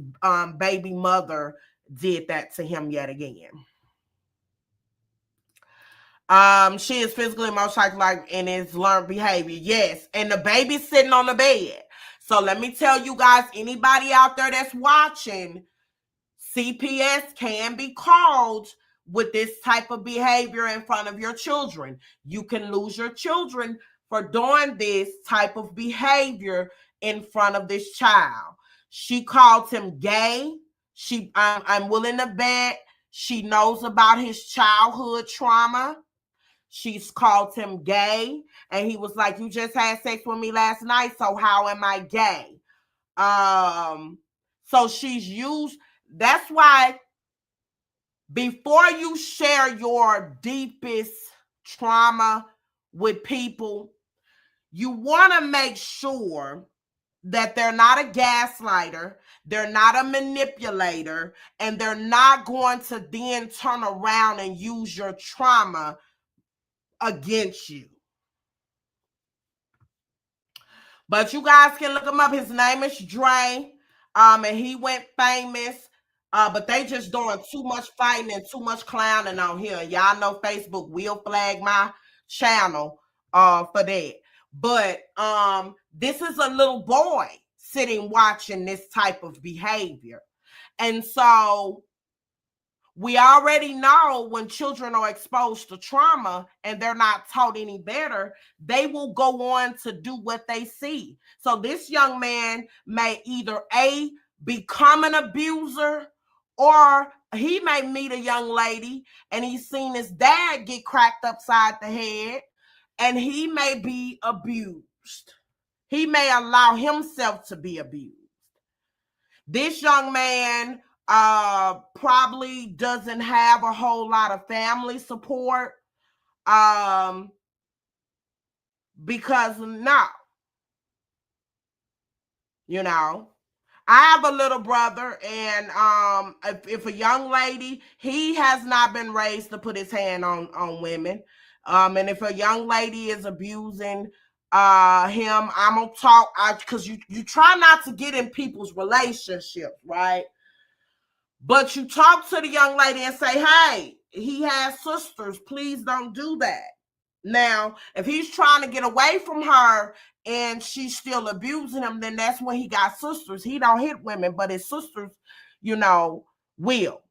baby mother did that to him yet again. She is physically, emotionally, like, and is learned behavior. Yes. And the baby's sitting on the bed. So let me tell you guys, anybody out there that's watching, CPS can be called with this type of behavior in front of your children. You can lose your children for doing this type of behavior in front of this child. She called him gay. I'm willing to bet she knows about his childhood trauma. She's called him gay, and he was like, "You just had sex with me last night, so how am I gay?" So she's used. That's why before you share your deepest trauma with people, you want to make sure that they're not a gaslighter, they're not a manipulator, and they're not going to then turn around and use your trauma against you. But you guys can look him up. His name is Dre. And he went famous. But they just doing too much fighting and too much clowning on here. Y'all know Facebook will flag my channel for that. But this is a little boy sitting watching this type of behavior. And so we already know when children are exposed to trauma and they're not taught any better, they will go on to do what they see. So this young man may either A, become an abuser, or he may meet a young lady and he's seen his dad get cracked upside the head and he may be abused. He may allow himself to be abused. This young man probably doesn't have a whole lot of family support because no, you know, I have a little brother, and if a young lady, he has not been raised to put his hand on women, and if a young lady is abusing him, I'm gonna talk because you try not to get in people's relationships, right? But you talk to the young lady and say, hey, he has sisters. Please don't do that. Now, if he's trying to get away from her and she's still abusing him, then that's when he got sisters. He don't hit women, but his sisters, will.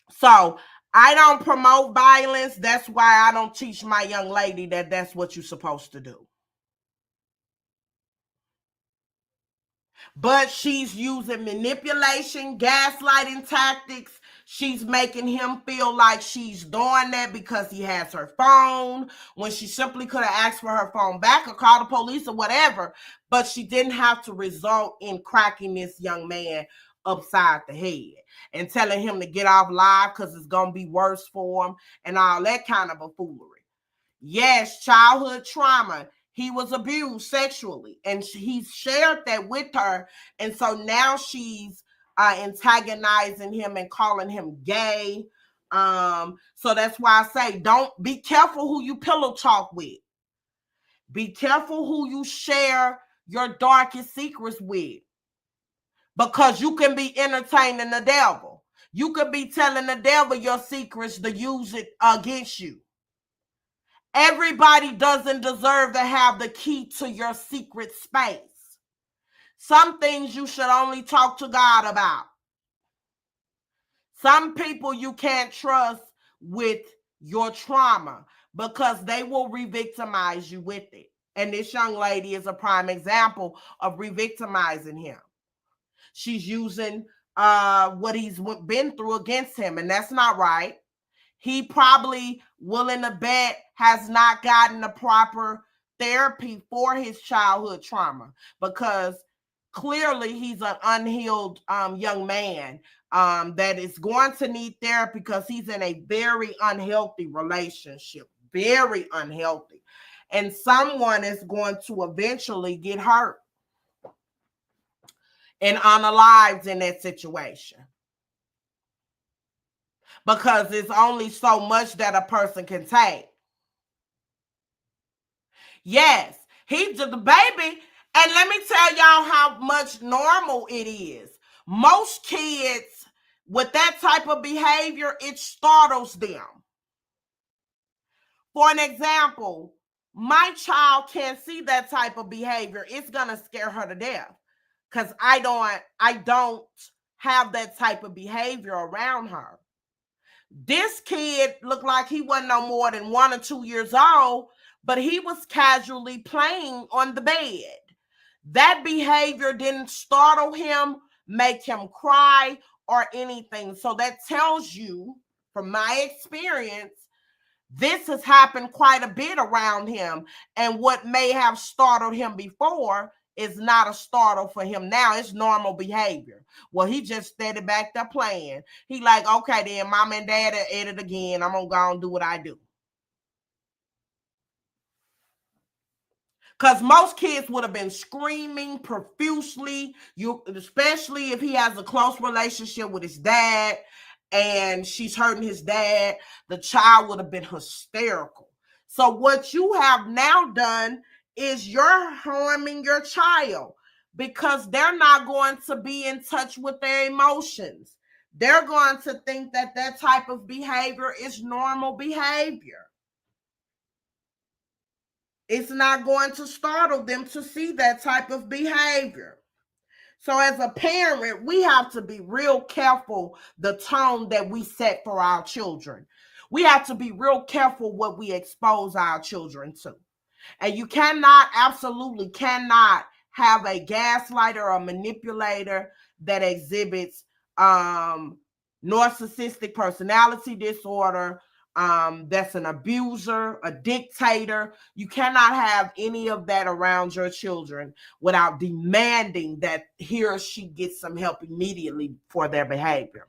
So I don't promote violence. That's why I don't teach my young lady that that's what you're supposed to do. But she's using manipulation, gaslighting tactics. She's making him feel like she's doing that because he has her phone, when she simply could have asked for her phone back or called the police or whatever. But she didn't have to result in cracking this young man upside the head and telling him to get off live because it's going to be worse for him and all that kind of a foolery. Yes, childhood trauma. He was abused sexually, and he's shared that with her. And so now she's antagonizing him and calling him gay. So that's why I say, don't be careful who you pillow talk with. Be careful who you share your darkest secrets with, because you can be entertaining the devil. You could be telling the devil your secrets to use it against you. Everybody doesn't deserve to have the key to your secret space. Some things you should only talk to God about. Some people you can't trust with your trauma because they will re-victimize you with it. And this young lady is a prime example of re-victimizing him. She's using what he's been through against him, and that's not right. He probably, willing to bet, has not gotten the proper therapy for his childhood trauma, because clearly he's an unhealed young man that is going to need therapy because he's in a very unhealthy relationship, very unhealthy. And someone is going to eventually get hurt and unalived in that situation, because it's only so much that a person can take. Yes, he's the baby. And let me tell y'all how much normal it is. Most kids with that type of behavior, it startles them. For an example, my child can't see that type of behavior. It's going to scare her to death because I don't have that type of behavior around her. This kid looked like he wasn't no more than 1 or 2 years old, but he was casually playing on the bed. That behavior didn't startle him, make him cry, or anything. So that tells you, from my experience, this has happened quite a bit around him. And what may have startled him before is not a startle for him now. It's normal behavior. Well, he just steady back there playing. He like, okay, then mom and dad are at it again. I'm going to go and do what I do. Because most kids would have been screaming profusely, especially if he has a close relationship with his dad and she's hurting his dad. The child would have been hysterical. So what you have now done is you're harming your child, because they're not going to be in touch with their emotions. They're going to think that that type of behavior is normal behavior. It's not going to startle them to see that type of behavior. So as a parent, we have to be real careful the tone that we set for our children. We have to be real careful what we expose our children to. And you absolutely cannot have a gaslighter or manipulator that exhibits narcissistic personality disorder, that's an abuser, a dictator. You cannot have any of that around your children without demanding that he or she gets some help immediately for their behavior.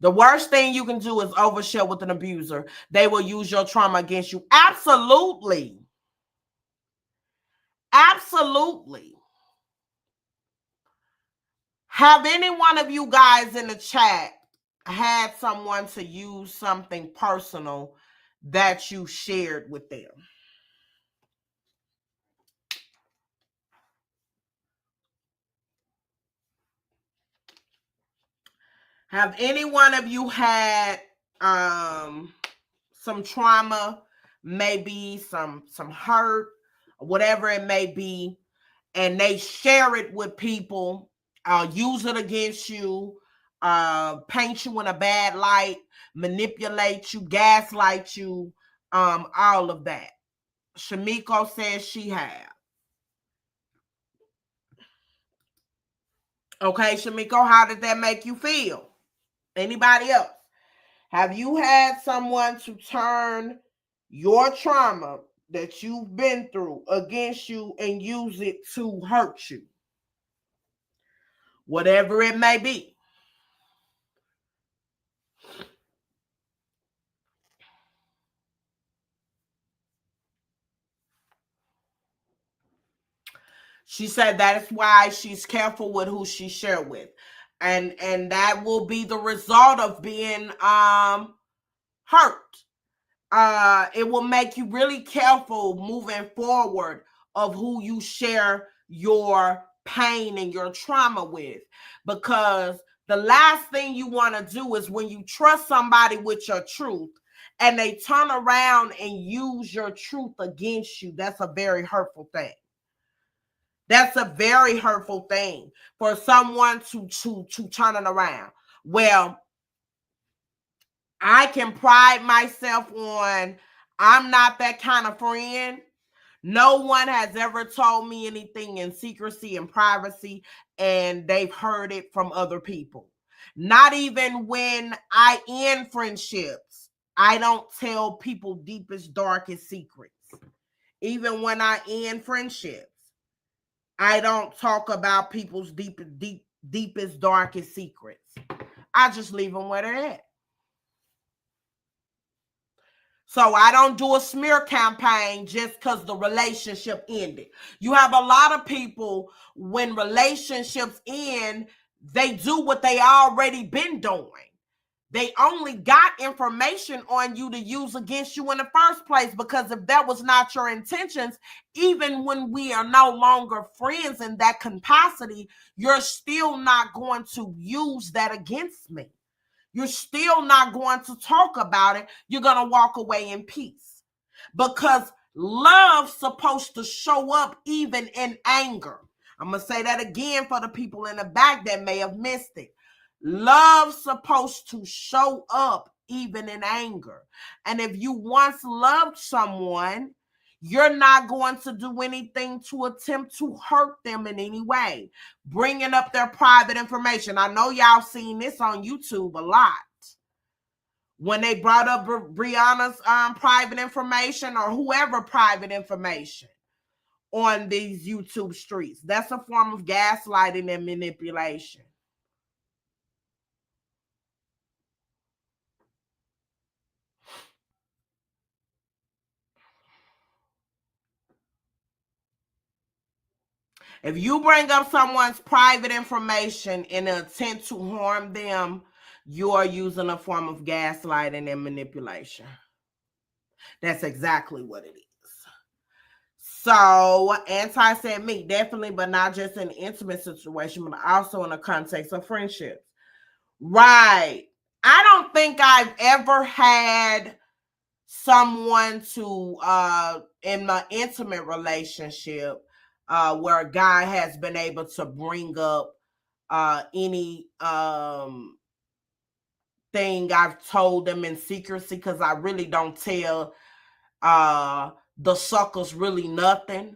The worst thing you can do is overshare with an abuser. They will use your trauma against you. Absolutely. Absolutely. Have any one of you guys in the chat had someone to use something personal that you shared with them? Have any one of you had some trauma, maybe some hurt, whatever it may be, and they share it with people, use it against you, paint you in a bad light, manipulate you, gaslight you, all of that? Shamiko says she has. Okay, Shamiko, how did that make you feel? Anybody else? Have you had someone to turn your trauma that you've been through against you and use it to hurt you? Whatever it may be. She said that's why she's careful with who she share with. And that will be the result of being hurt. It will make you really careful moving forward of who you share your pain and your trauma with, because the last thing you want to do is when you trust somebody with your truth and they turn around and use your truth against you. That's a very hurtful thing. That's a very hurtful thing for someone to turn it around. Well, I can pride myself on I'm not that kind of friend. No one has ever told me anything in secrecy and privacy, and they've heard it from other people. Not even when I end friendships, I don't tell people deepest, darkest secrets. Even when I end friendships, I don't talk about people's deepest, darkest secrets. I just leave them where they're at. So I don't do a smear campaign just because the relationship ended. You have a lot of people, when relationships end, they do what they already been doing. They only got information on you to use against you in the first place, because if that was not your intentions, even when we are no longer friends in that capacity, you're still not going to use that against me. You're still not going to talk about it. You're going to walk away in peace, because love's supposed to show up even in anger. I'm going to say that again for the people in the back that may have missed it. Love's supposed to show up even in anger. And if you once loved someone, you're not going to do anything to attempt to hurt them in any way. Bringing up their private information. I know y'all seen this on YouTube a lot. When they brought up Brianna's private information, or whoever private information on these YouTube streets. That's a form of gaslighting and manipulation. If you bring up someone's private information in an attempt to harm them, you are using a form of gaslighting and manipulation. That's exactly what it is. So, anti-said me, definitely, but not just in an intimate situation, but also in the context of friendships. Right. I don't think I've ever had someone to in my intimate relationship where a guy has been able to bring up any thing I've told them in secrecy, because I really don't tell the suckers really nothing.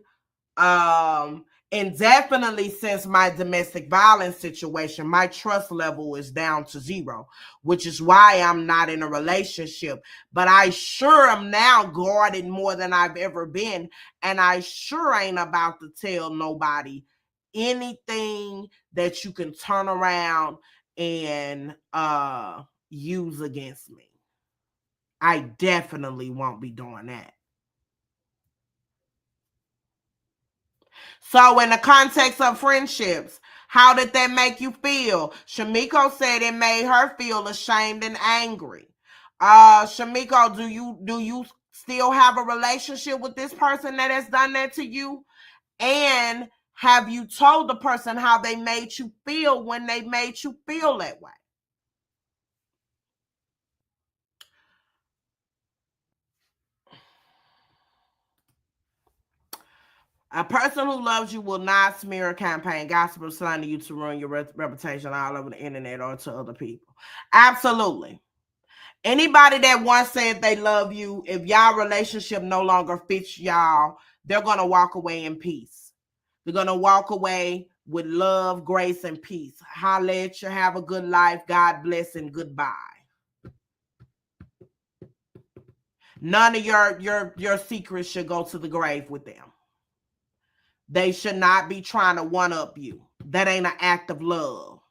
And definitely since my domestic violence situation, my trust level is down to 0, which is why I'm not in a relationship. But I sure am now guarded more than I've ever been. And I sure ain't about to tell nobody anything that you can turn around and use against me. I definitely won't be doing that. So in the context of friendships, how did that make you feel? Shamiko said it made her feel ashamed and angry. Shamiko, do you still have a relationship with this person that has done that to you? And have you told the person how they made you feel when they made you feel that way? A person who loves you will not smear a campaign, gossip, or slander you to ruin your reputation all over the internet or to other people. Absolutely. Anybody that once said they love you, if y'all relationship no longer fits y'all, they're going to walk away in peace. They're going to walk away with love, grace, and peace. Holla at you. Have a good life. God bless and goodbye. None of your secrets should go to the grave with them. They should not be trying to one-up you. That ain't an act of love.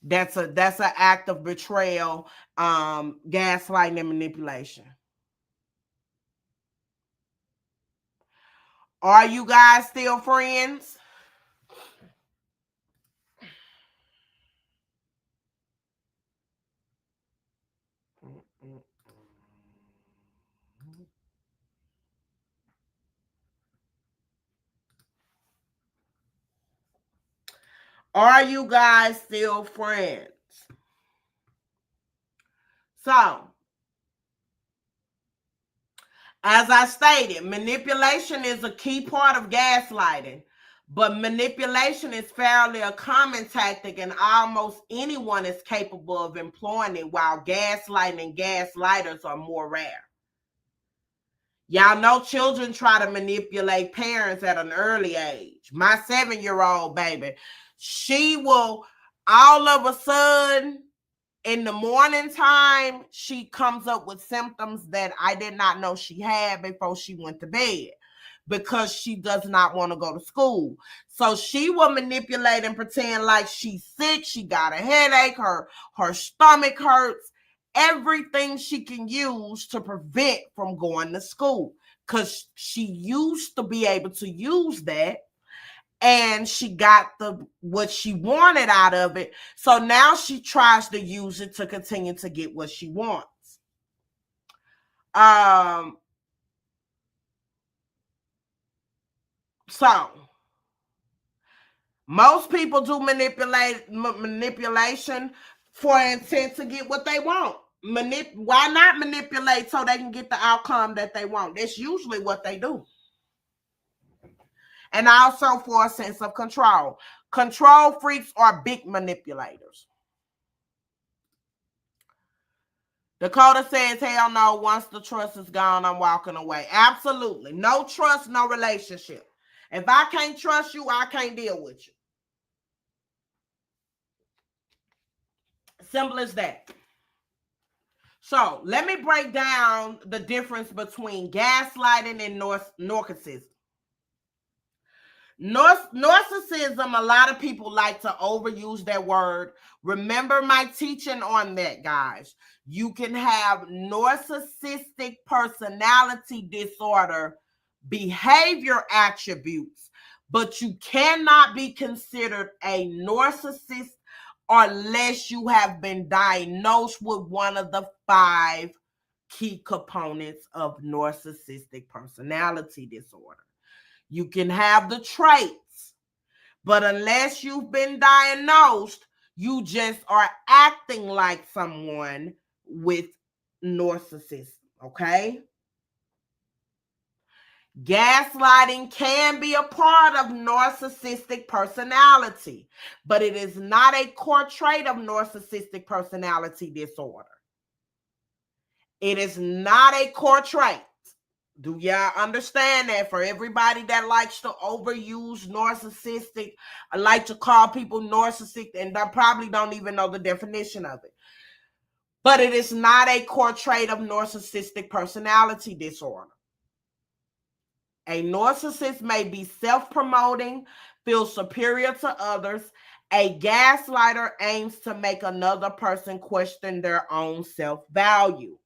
That's an act of betrayal, gaslighting, and manipulation. Are you guys still friends? Are you guys still friends? So, as I stated, manipulation is a key part of gaslighting, but manipulation is fairly a common tactic and almost anyone is capable of employing it, while gaslighting and gaslighters are more rare. Y'all know children try to manipulate parents at an early age. My 7-year-old baby, she will all of a sudden in the morning time, she comes up with symptoms that I did not know she had before she went to bed because she does not want to go to school. So she will manipulate and pretend like she's sick. She got a headache. Her stomach hurts. Everything she can use to prevent from going to school because she used to be able to use that. And she got what she wanted out of it. So now she tries to use it to continue to get what she wants. So most people do manipulation for intent to get what they want. Why not manipulate so they can get the outcome that they want? That's usually what they do. And also for a sense of control. Control freaks are big manipulators. Dakota says, hell no, once the trust is gone, I'm walking away. Absolutely. No trust, no relationship. If I can't trust you, I can't deal with you. Simple as that. So let me break down the difference between gaslighting and narcissism. Narcissism, a lot of people like to overuse that word. Remember my teaching on that, guys. You can have narcissistic personality disorder behavior attributes, but you cannot be considered a narcissist unless you have been diagnosed with one of the 5 key components of narcissistic personality disorder. You can have the traits, but unless you've been diagnosed, you just are acting like someone with narcissism, okay? Gaslighting can be a part of narcissistic personality, but it is not a core trait of narcissistic personality disorder. It is not a core trait. Do y'all understand that? For everybody that likes to overuse narcissistic, I like to call people narcissistic, and they probably don't even know the definition of it. But it is not a core trait of narcissistic personality disorder. A narcissist may be self-promoting, feel superior to others. A gaslighter aims to make another person question their own self-value.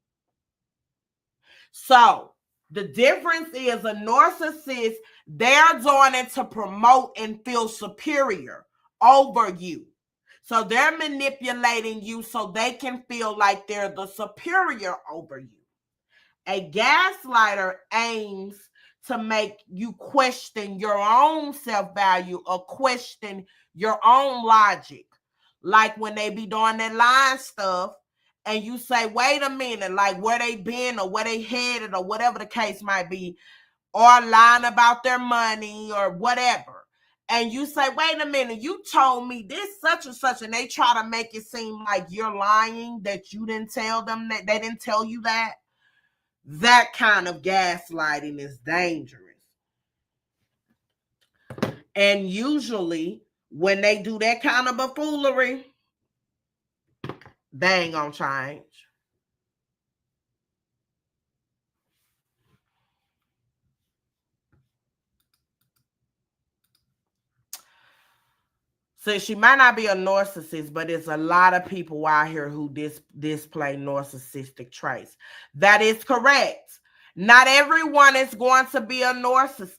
So, the difference is a narcissist, they're doing it to promote and feel superior over you. So they're manipulating you so they can feel like they're the superior over you. A gaslighter aims to make you question your own self-value or question your own logic. Like when they be doing that lying stuff, and you say, wait a minute, like where they been or where they headed or whatever the case might be, or lying about their money or whatever. And you say, wait a minute, you told me this such and such, and they try to make it seem like you're lying, that you didn't tell them, that they didn't tell you that. That kind of gaslighting is dangerous. And usually when they do that kind of buffoonery, they ain't gonna change. So she might not be a narcissist, but there's a lot of people out here who display narcissistic traits. That is correct. Not everyone is going to be a narcissist.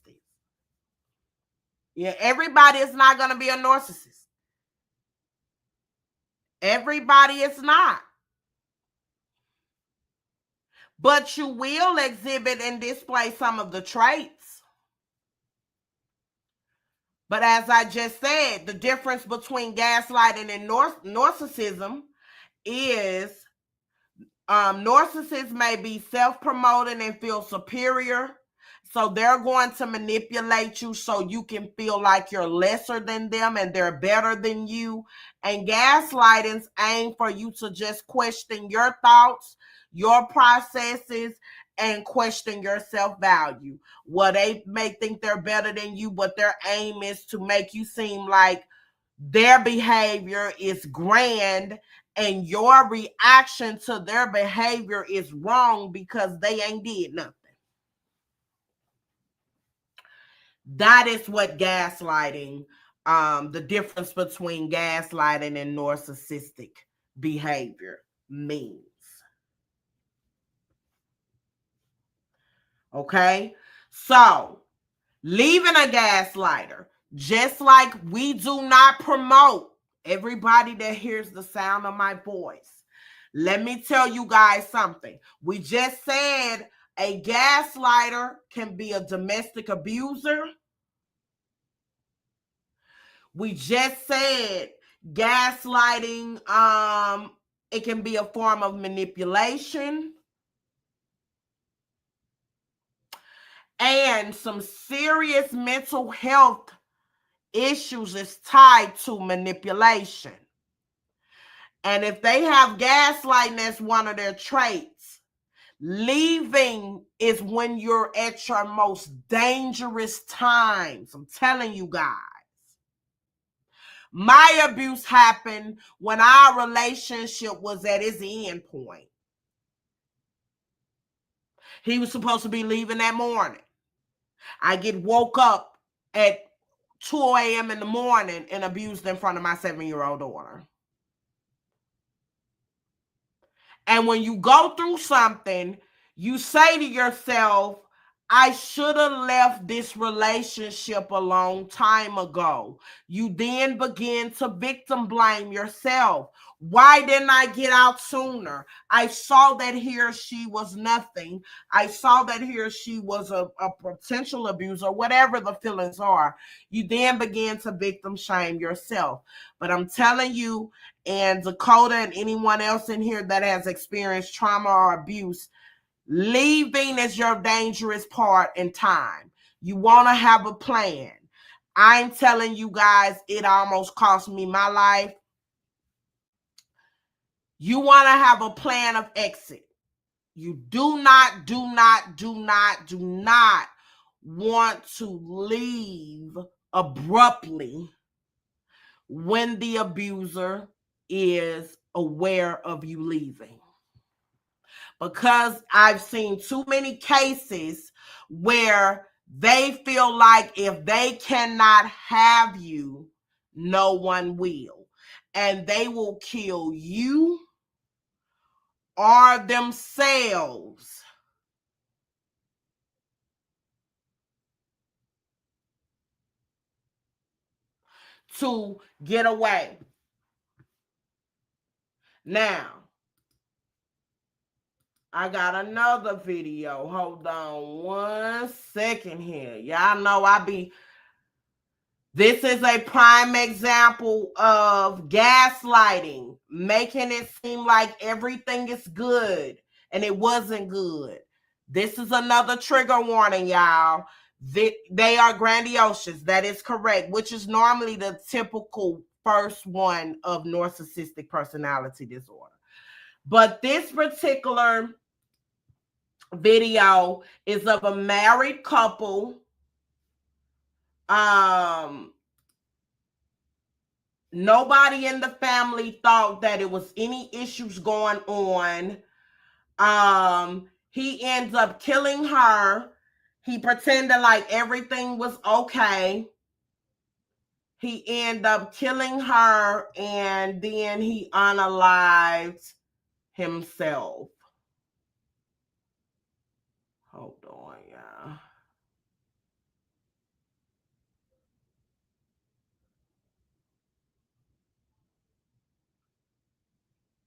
Yeah, everybody is not going to be a narcissist. Everybody is not. But you will exhibit and display some of the traits. But as I just said, the difference between gaslighting and narcissism is narcissists may be self-promoting and feel superior. So they're going to manipulate you so you can feel like you're lesser than them and they're better than you. And gaslightings aim for you to just question your thoughts, your processes, and question your self-value. Well, they may think they're better than you, but their aim is to make you seem like their behavior is grand and your reaction to their behavior is wrong because they ain't did nothing. That is what gaslighting, the difference between gaslighting and narcissistic behavior means. Okay? So, leaving a gaslighter, just like we do not promote everybody that hears the sound of my voice. Let me tell you guys something. We just said a gaslighter can be a domestic abuser. We just said gaslighting, it can be a form of manipulation. And some serious mental health issues is tied to manipulation. And if they have gaslighting as one of their traits, leaving is when you're at your most dangerous times. I'm telling you guys. My abuse happened when our relationship was at its end point. He was supposed to be leaving that morning. I get woke up at 2 a.m. in the morning and abused in front of my 7-year-old daughter. And when you go through something, you say to yourself, I should have left this relationship a long time ago. You then begin to victim blame yourself. Why didn't I get out sooner? I saw that he or she was nothing. I saw that he or she was a potential abuser, whatever the feelings are. You then begin to victim shame yourself. But I'm telling you, and Dakota and anyone else in here that has experienced trauma or abuse, leaving is your dangerous part in time. You want to have a plan. I'm telling you guys, it almost cost me my life. You want to have a plan of exit. You do not want to leave abruptly when the abuser is aware of you leaving. Because I've seen too many cases where they feel like if they cannot have you, no one will. And they will kill you or themselves to get away. Now, I got another video. Hold on 1 second here. Y'all know this is a prime example of gaslighting, making it seem like everything is good, and it wasn't good. This is another trigger warning, y'all. They are grandiose. That is correct, which is normally the typical first one of narcissistic personality disorder. But this particular video is of a married couple. Nobody in the family thought that it was any issues going on. He ends up killing her. He pretended like everything was okay. He ended up killing her, and then he unalived himself. Hold on, y'all.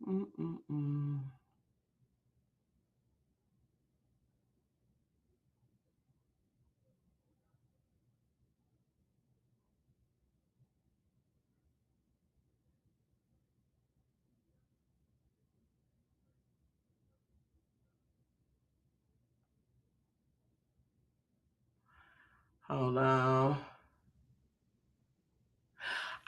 Mm-mm-mm. Hold on.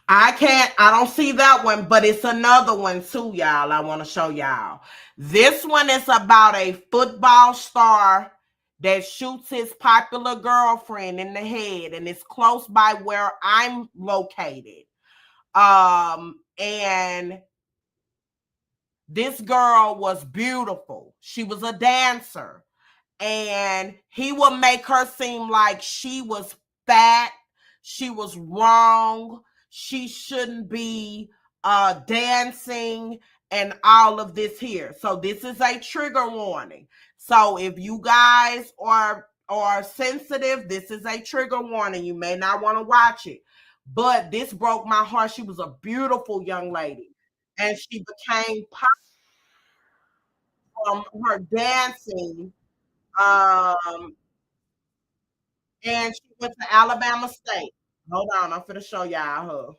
I don't see that one, but it's another one too, y'all. I want to show y'all. This one is about a football star that shoots his popular girlfriend in the head, and it's close by where I'm located. And this girl was beautiful. She was a dancer, and he would make her seem like she was fat, she was wrong, she shouldn't be dancing, and all of this here. So this is a trigger warning. So if you guys are sensitive, this is a trigger warning. You may not want to watch it, but this broke my heart. She was a beautiful young lady, and she became popular from her dancing. um and she went to Alabama State. Hold on, I'm finna show y'all her.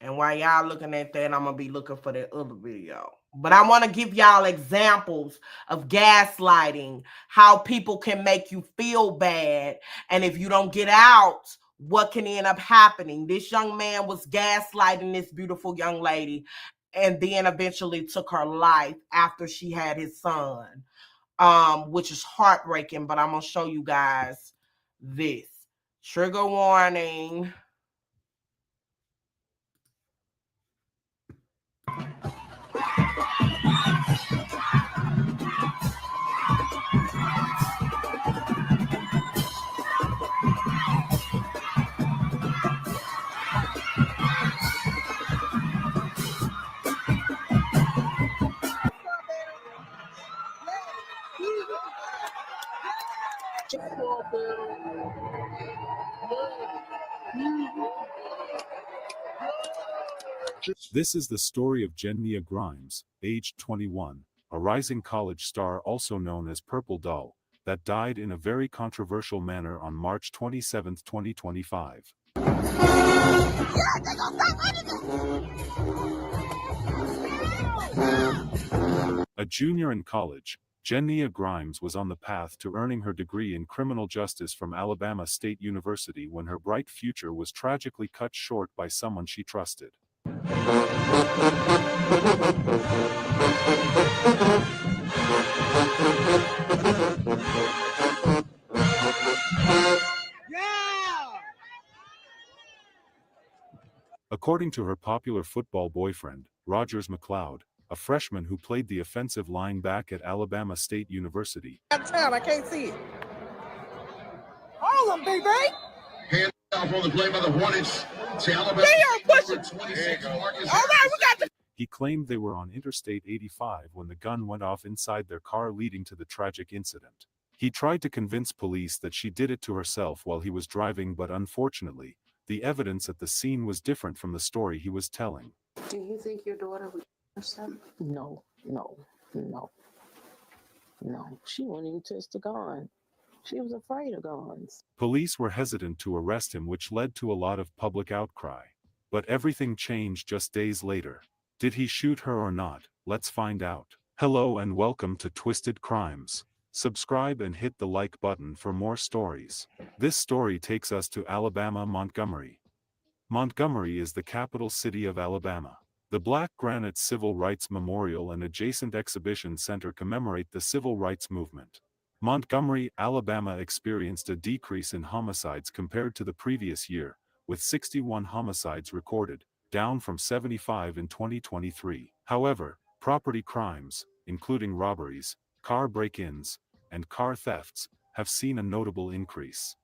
And while y'all looking at that, I'm gonna be looking for that other video. But I want to give y'all examples of gaslighting, how people can make you feel bad, and if you don't get out, what can end up happening. This young man was gaslighting this beautiful young lady, and then eventually took her life after she had his son. Which is heartbreaking, but I'm gonna show you guys this. Trigger warning. This is the story of Jenia Grimes, aged 21, a rising college star also known as Purple Doll, that died in a very controversial manner on March 27, 2025. A junior in college, Jenia Grimes was on the path to earning her degree in criminal justice from Alabama State University when her bright future was tragically cut short by someone she trusted. According to her popular football boyfriend, Rogers McLeod, a freshman who played the offensive line back at Alabama State University. I can't see it. Hold on, baby. Hand off on the play by the Hornets. To Alabama. He claimed they were on Interstate 85 when the gun went off inside their car, leading to the tragic incident. He tried to convince police that she did it to herself while he was driving, but unfortunately, the evidence at the scene was different from the story he was telling. Do you think your daughter would or something? No. She wouldn't even touch the gun. She was afraid of guns. Police were hesitant to arrest him, which led to a lot of public outcry. But everything changed just days later. Did he shoot her or not? Let's find out. Hello and welcome to Twisted Crimes. Subscribe and hit the like button for more stories. This story takes us to Alabama, Montgomery. Montgomery is the capital city of Alabama. The Black Granite Civil Rights Memorial and adjacent exhibition center commemorate the civil rights movement. Montgomery, Alabama experienced a decrease in homicides compared to the previous year, with 61 homicides recorded, down from 75 in 2023. However, property crimes, including robberies, car break-ins, and car thefts, have seen a notable increase.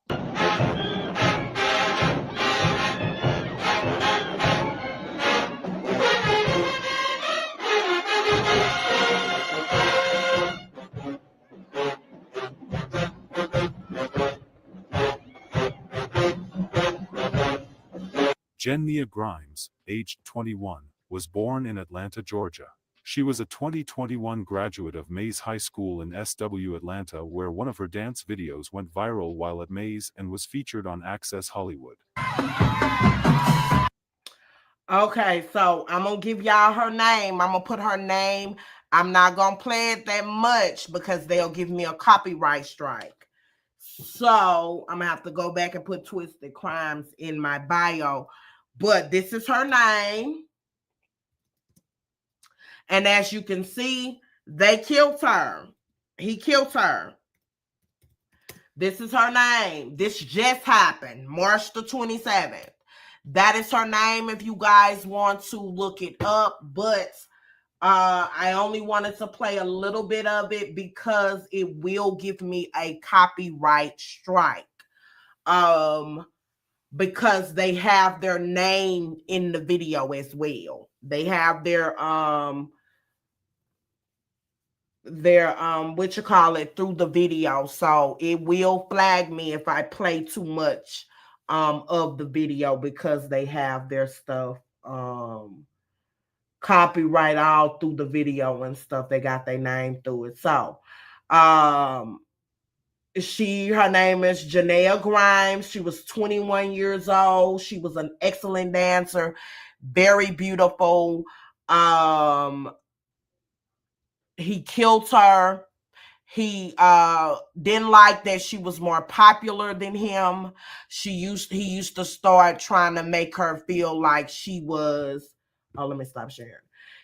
Jenia Grimes, aged 21, was born in Atlanta, Georgia. She was a 2021 graduate of Mays High School in SW Atlanta, where one of her dance videos went viral while at Mays and was featured on Access Hollywood. Okay, so I'm going to give y'all her name. I'm going to put her name. I'm not going to play it that much because they'll give me a copyright strike. So I'm going to have to go back and put Twisted Crimes in my bio. But this is her name. And as you can see, they killed her. He killed her. This is her name. This just happened, March the 27th. That is her name if you guys want to look it up. But I only wanted to play a little bit of it because it will give me a copyright strike. Because they have their name in the video as well. They have their what you call it, through the video. So it will flag me if I play too much of the video because they have their stuff copyright all through the video and stuff. They got their name through it. So her name is Jenia Grimes. She was 21 years old. She was an excellent dancer, very beautiful. He killed her. He didn't like that she was more popular than him. He used to start trying to make her feel like she was. Oh, let me stop sharing.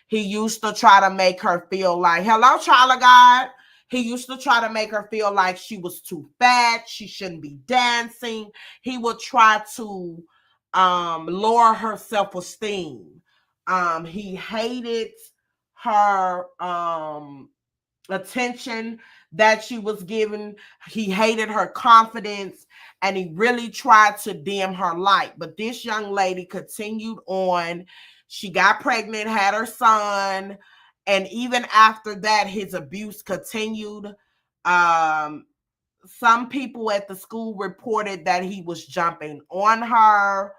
He used to try to make her feel like, hello, child of God. He used to try to make her feel like she was too fat. She shouldn't be dancing. He would try to lower her self-esteem. He hated her attention that she was given. He hated her confidence, and he really tried to dim her light. But this young lady continued on. She got pregnant, had her son, and even after that, his abuse continued. Some people at the school reported that he was jumping on her,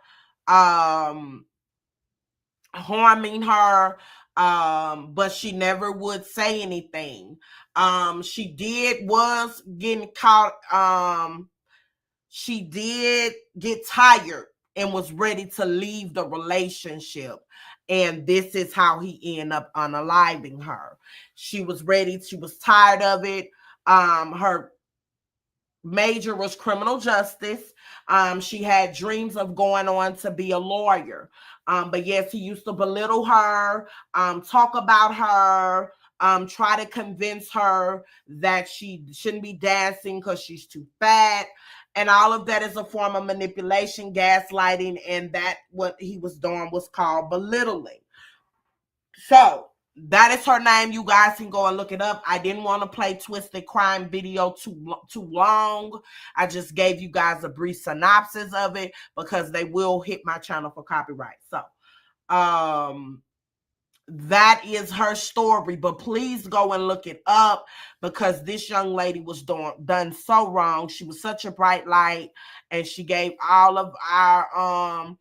harming her, but she never would say anything. Was getting caught. She did get tired and was ready to leave the relationship. And this is how he ended up unaliving her. She was ready. She was tired of it. Her major was criminal justice. She had dreams of going on to be a lawyer. But yes, he used to belittle her, talk about her, try to convince her that she shouldn't be dancing because she's too fat. And all of that is a form of manipulation, gaslighting, and that what he was doing was called belittling. So that is her name. You guys can go and look it up. I didn't want to play Twisted Crime video too long. I just gave you guys a brief synopsis of it because they will hit my channel for copyright. So that is her story, but please go and look it up because this young lady was done so wrong. She was such a bright light, and she gave all of our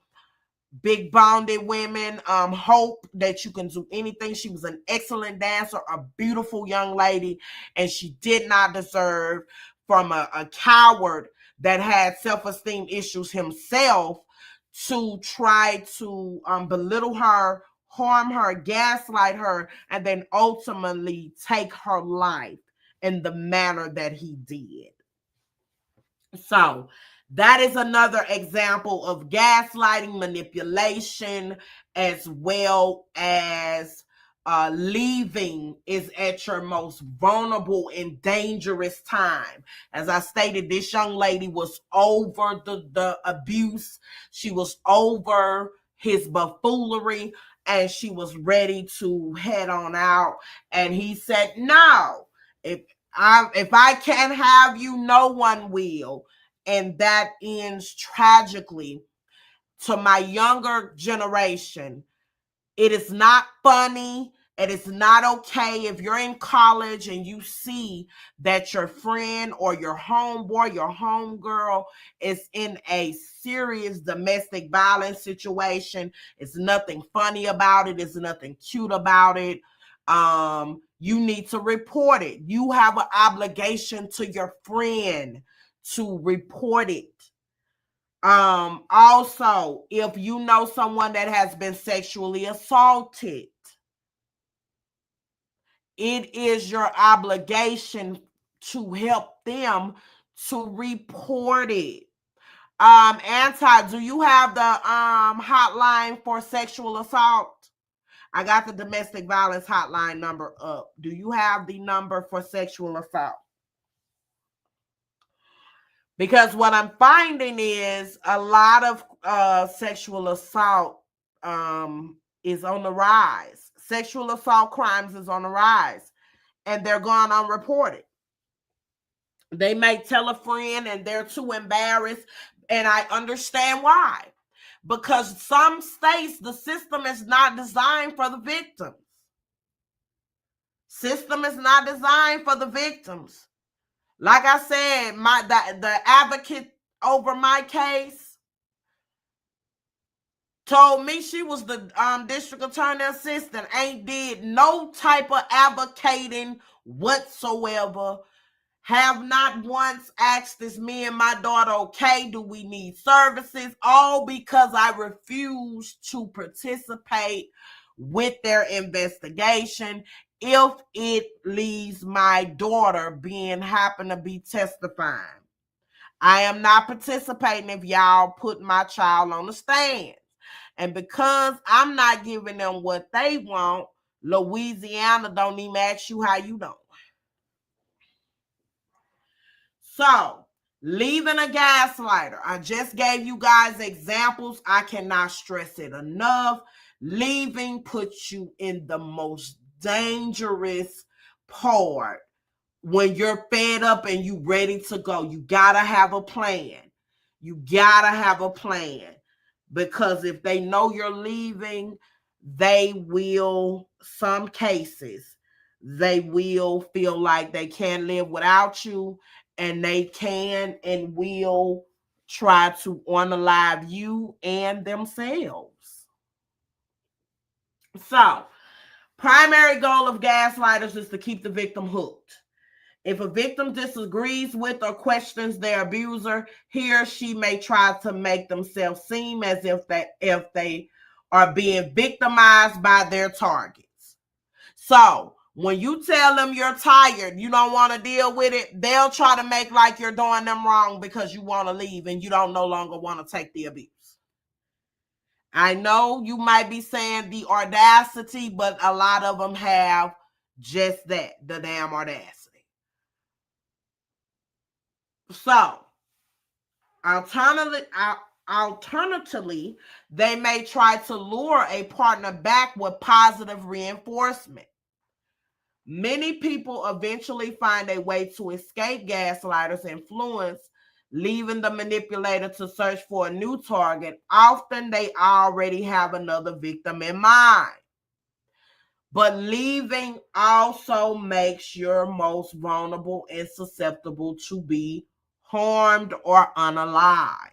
big bonded women hope that you can do anything. She was an excellent dancer, a beautiful young lady, and she did not deserve from a coward that had self-esteem issues himself to try to belittle her, harm her, gaslight her, and then ultimately take her life in the manner that he did. So that is another example of gaslighting, manipulation, as well as leaving is at your most vulnerable and dangerous time. As I stated, this young lady was over the abuse. She was over his buffoonery, and she was ready to head on out. And he said, no, if I can't have you, no one will. And that ends tragically. To my younger generation, it is not funny. It is not okay if you're in college and you see that your friend or your homeboy, your homegirl is in a serious domestic violence situation. It's nothing funny about it. It's nothing cute about it. You need to report it. You have an obligation to your friend to report it. Also, if you know someone that has been sexually assaulted, it is your obligation to help them to report it. Anti, do you have the hotline for sexual assault? I got the domestic violence hotline number up. Do you have the number for sexual assault? Because what I'm finding is a lot of sexual assault is on the rise. Sexual assault crimes is on the rise, and they're gone unreported. They may tell a friend and they're too embarrassed, and I understand why. Because some states, the system is not designed for the victims. System is not designed for the victims. Like I said, the advocate over my case told me she was the district attorney assistant, ain't did no type of advocating whatsoever. Have not once asked, is me and my daughter okay? Do we need services? All because I refuse to participate with their investigation if it leaves my daughter happen to be testifying. I am not participating if y'all put my child on the stand. And because I'm not giving them what they want, Louisiana don't even ask you how you doing. So, leaving a gaslighter. I just gave you guys examples. I cannot stress it enough. Leaving puts you in the most dangerous part. When you're fed up and you ready to go, you gotta have a plan. You gotta have a plan. Because if they know you're leaving, they will, some cases, they will feel like they can't live without you, and they can and will try to unalive you and themselves. So, primary goal of gaslighters is to keep the victim hooked. If a victim disagrees with or questions their abuser, he or she may try to make themselves seem as if they are being victimized by their targets. So when you tell them you're tired, you don't want to deal with it, they'll try to make like you're doing them wrong because you want to leave and you don't no longer want to take the abuse. I know you might be saying the audacity, but a lot of them have just that, the damn audacity. So, alternatively, they may try to lure a partner back with positive reinforcement. Many people eventually find a way to escape gaslighters' influence, leaving the manipulator to search for a new target. Often they already have another victim in mind. But leaving also makes you most vulnerable and susceptible to be harmed or unalived.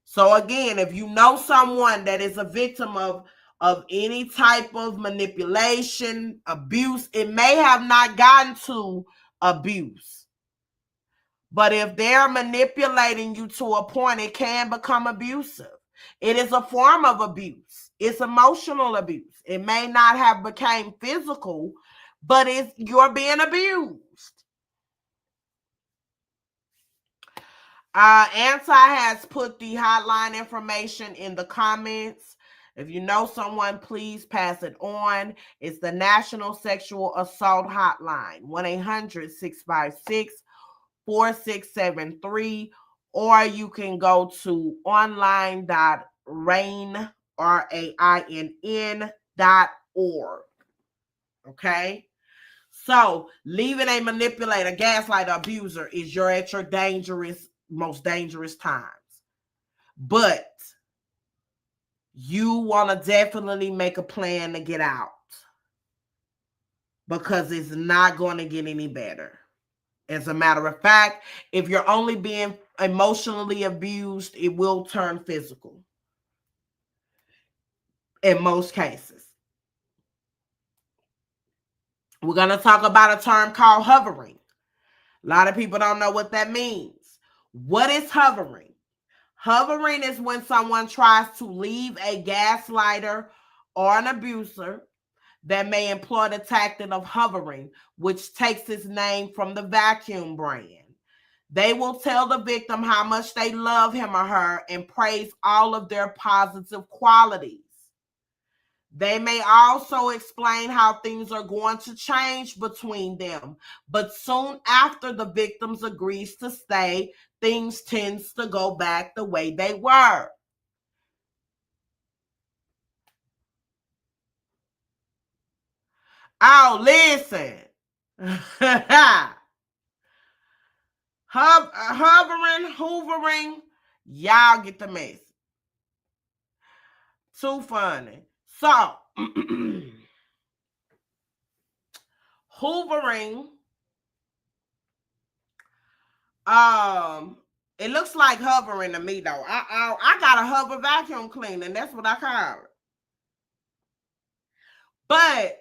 So again, if you know someone that is a victim of any type of manipulation, abuse, it may have not gotten to abuse. But if they're manipulating you to a point, it can become abusive. It is a form of abuse. It's emotional abuse. It may not have become physical, but you're being abused. Anti has put the hotline information in the comments. If you know someone, please pass it on. It's the National Sexual Assault Hotline, 1-800-656-4673, or you can go to online.rainn, RAINN.org. Okay? So, leaving a manipulator, gaslighter, abuser is you're at your most dangerous times. But you want to definitely make a plan to get out, because it's not going to get any better. As a matter of fact, if you're only being emotionally abused, it will turn physical in most cases. We're going to talk about a term called hovering. A lot of people don't know what that means. What is hovering? Hovering is when someone tries to leave a gaslighter or an abuser that may employ the tactic of hovering, which takes its name from the vacuum brand. They will tell the victim how much they love him or her and praise all of their positive qualities. They may also explain how things are going to change between them, but soon after the victim agrees to stay, things tends to go back the way they were. Oh, listen. Hovering, hoovering, y'all get the message. Too funny. So, hoovering, it looks like hovering to me though. I got a hover vacuum cleaner, and that's what I call it. But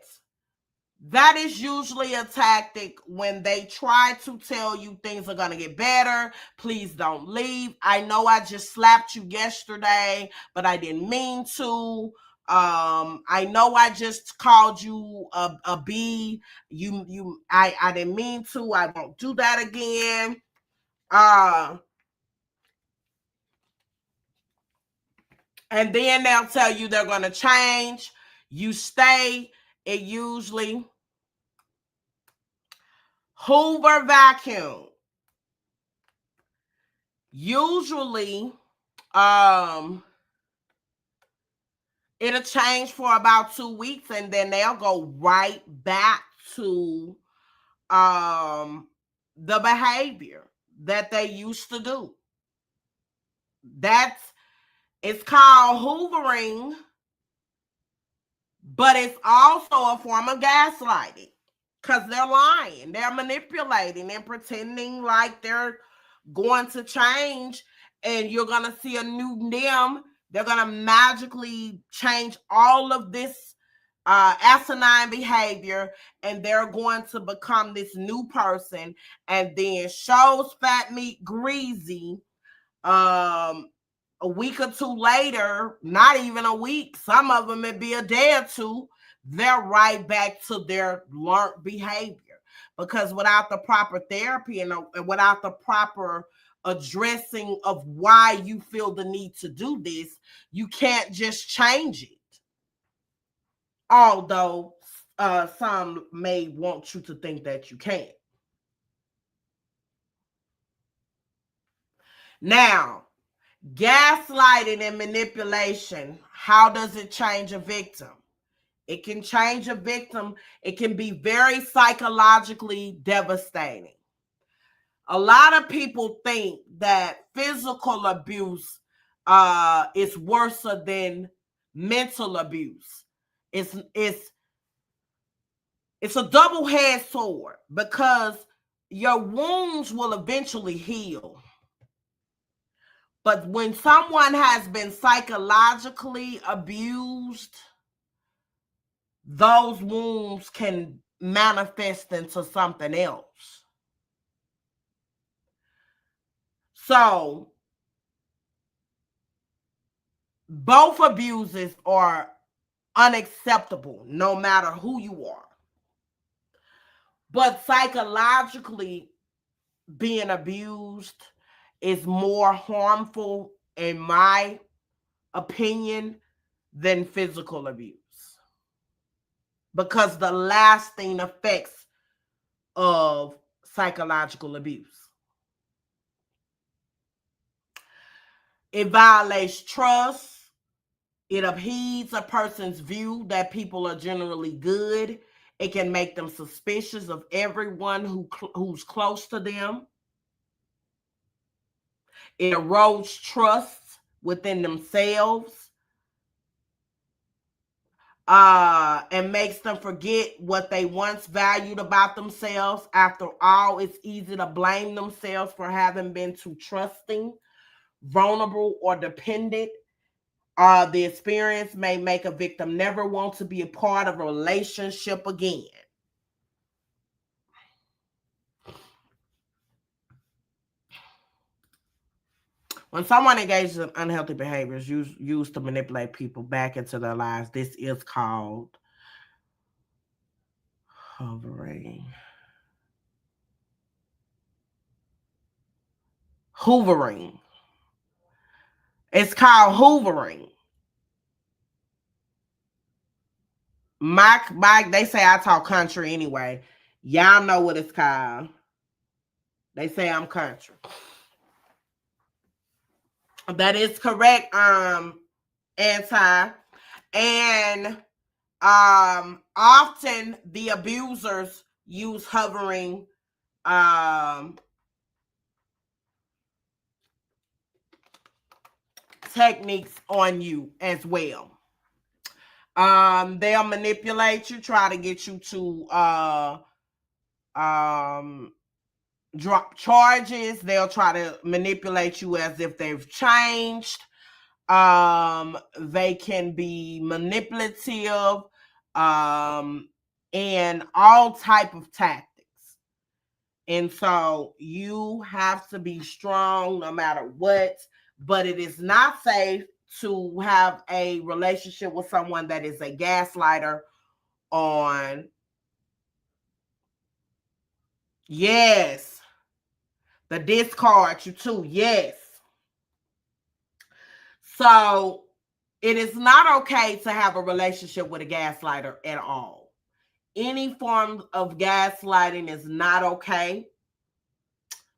that is usually a tactic when they try to tell you things are going to get better. Please don't leave. I know I just slapped you yesterday, but I didn't mean to. I know I just called you a B. I didn't mean to. I won't do that again. And then they'll tell you they're going to change. You stay. It usually Hoover vacuum. Usually, it'll change for about 2 weeks, and then they'll go right back to the behavior that they used to do. It's called hoovering, but it's also a form of gaslighting, because they're lying, they're manipulating and pretending like they're going to change, and you're going to see a new them. They're going to magically change all of this asinine behavior, and they're going to become this new person, and then shows fat meat greasy. A week or two later, not even a week, some of them may be a day or two, they're right back to their learned behavior. Because without the proper therapy and without the proper addressing of why you feel the need to do this, you can't just change it. Although some may want you to think that you can. Now, gaslighting and manipulation, how does it change a victim? It can change a victim. It can be very psychologically devastating. A lot of people think that physical abuse is worse than mental abuse. It's a double-edged sword, because your wounds will eventually heal. But when someone has been psychologically abused, those wounds can manifest into something else. So, both abuses are unacceptable, no matter who you are. But psychologically being abused is more harmful, in my opinion, than physical abuse, because the lasting effects of psychological abuse. It violates trust. It upheaves a person's view that people are generally good. It can make them suspicious of everyone who's close to them. It erodes trust within themselves, and makes them forget what they once valued about themselves. After all, it's easy to blame themselves for having been too trusting, vulnerable, or dependent. The experience may make a victim never want to be a part of a relationship again. When someone engages in unhealthy behaviors used to manipulate people back into their lives, this is called hovering. Hoovering. It's called hoovering. Mike, they say I talk country anyway. Y'all know what it's called. They say I'm country. That is correct, anti. And often the abusers use hovering techniques on you as well. They'll manipulate you, try to get you to drop charges. They'll try to manipulate you as if they've changed. They can be manipulative, and all type of tactics. And so you have to be strong no matter what, but it is not safe to have a relationship with someone that is a gaslighter on. Yes. The discard you too. Yes. So it is not okay to have a relationship with a gaslighter at all. Any form of gaslighting is not okay.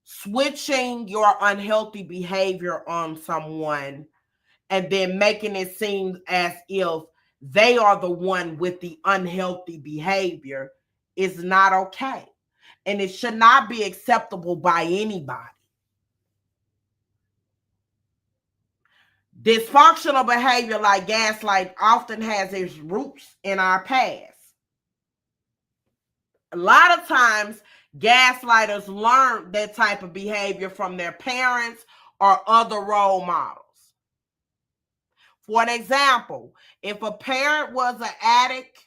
Switching your unhealthy behavior on someone and then making it seem as if they are the one with the unhealthy behavior is not okay. And it should not be acceptable by anybody. Dysfunctional behavior like gaslight often has its roots in our past. A lot of times, gaslighters learn that type of behavior from their parents or other role models. For an example, if a parent was an addict,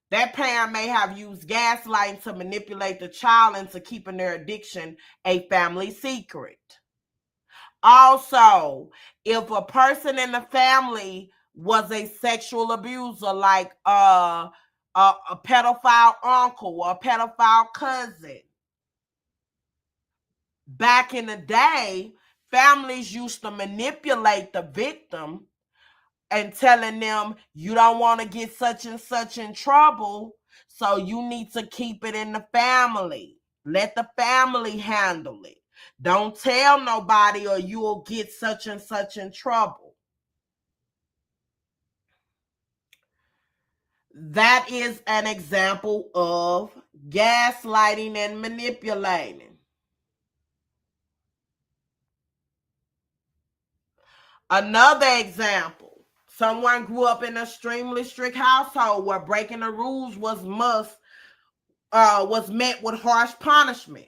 that parent may have used gaslighting to manipulate the child into keeping their addiction a family secret. Also, if a person in the family was a sexual abuser, like a pedophile uncle or a pedophile cousin, back in the day, families used to manipulate the victim and telling them, you don't want to get such and such in trouble, so you need to keep it in the family. Let the family handle it. Don't tell nobody or you'll get such and such in trouble. That is an example of gaslighting and manipulating. Another example, someone grew up in an extremely strict household where breaking the rules was met with harsh punishment.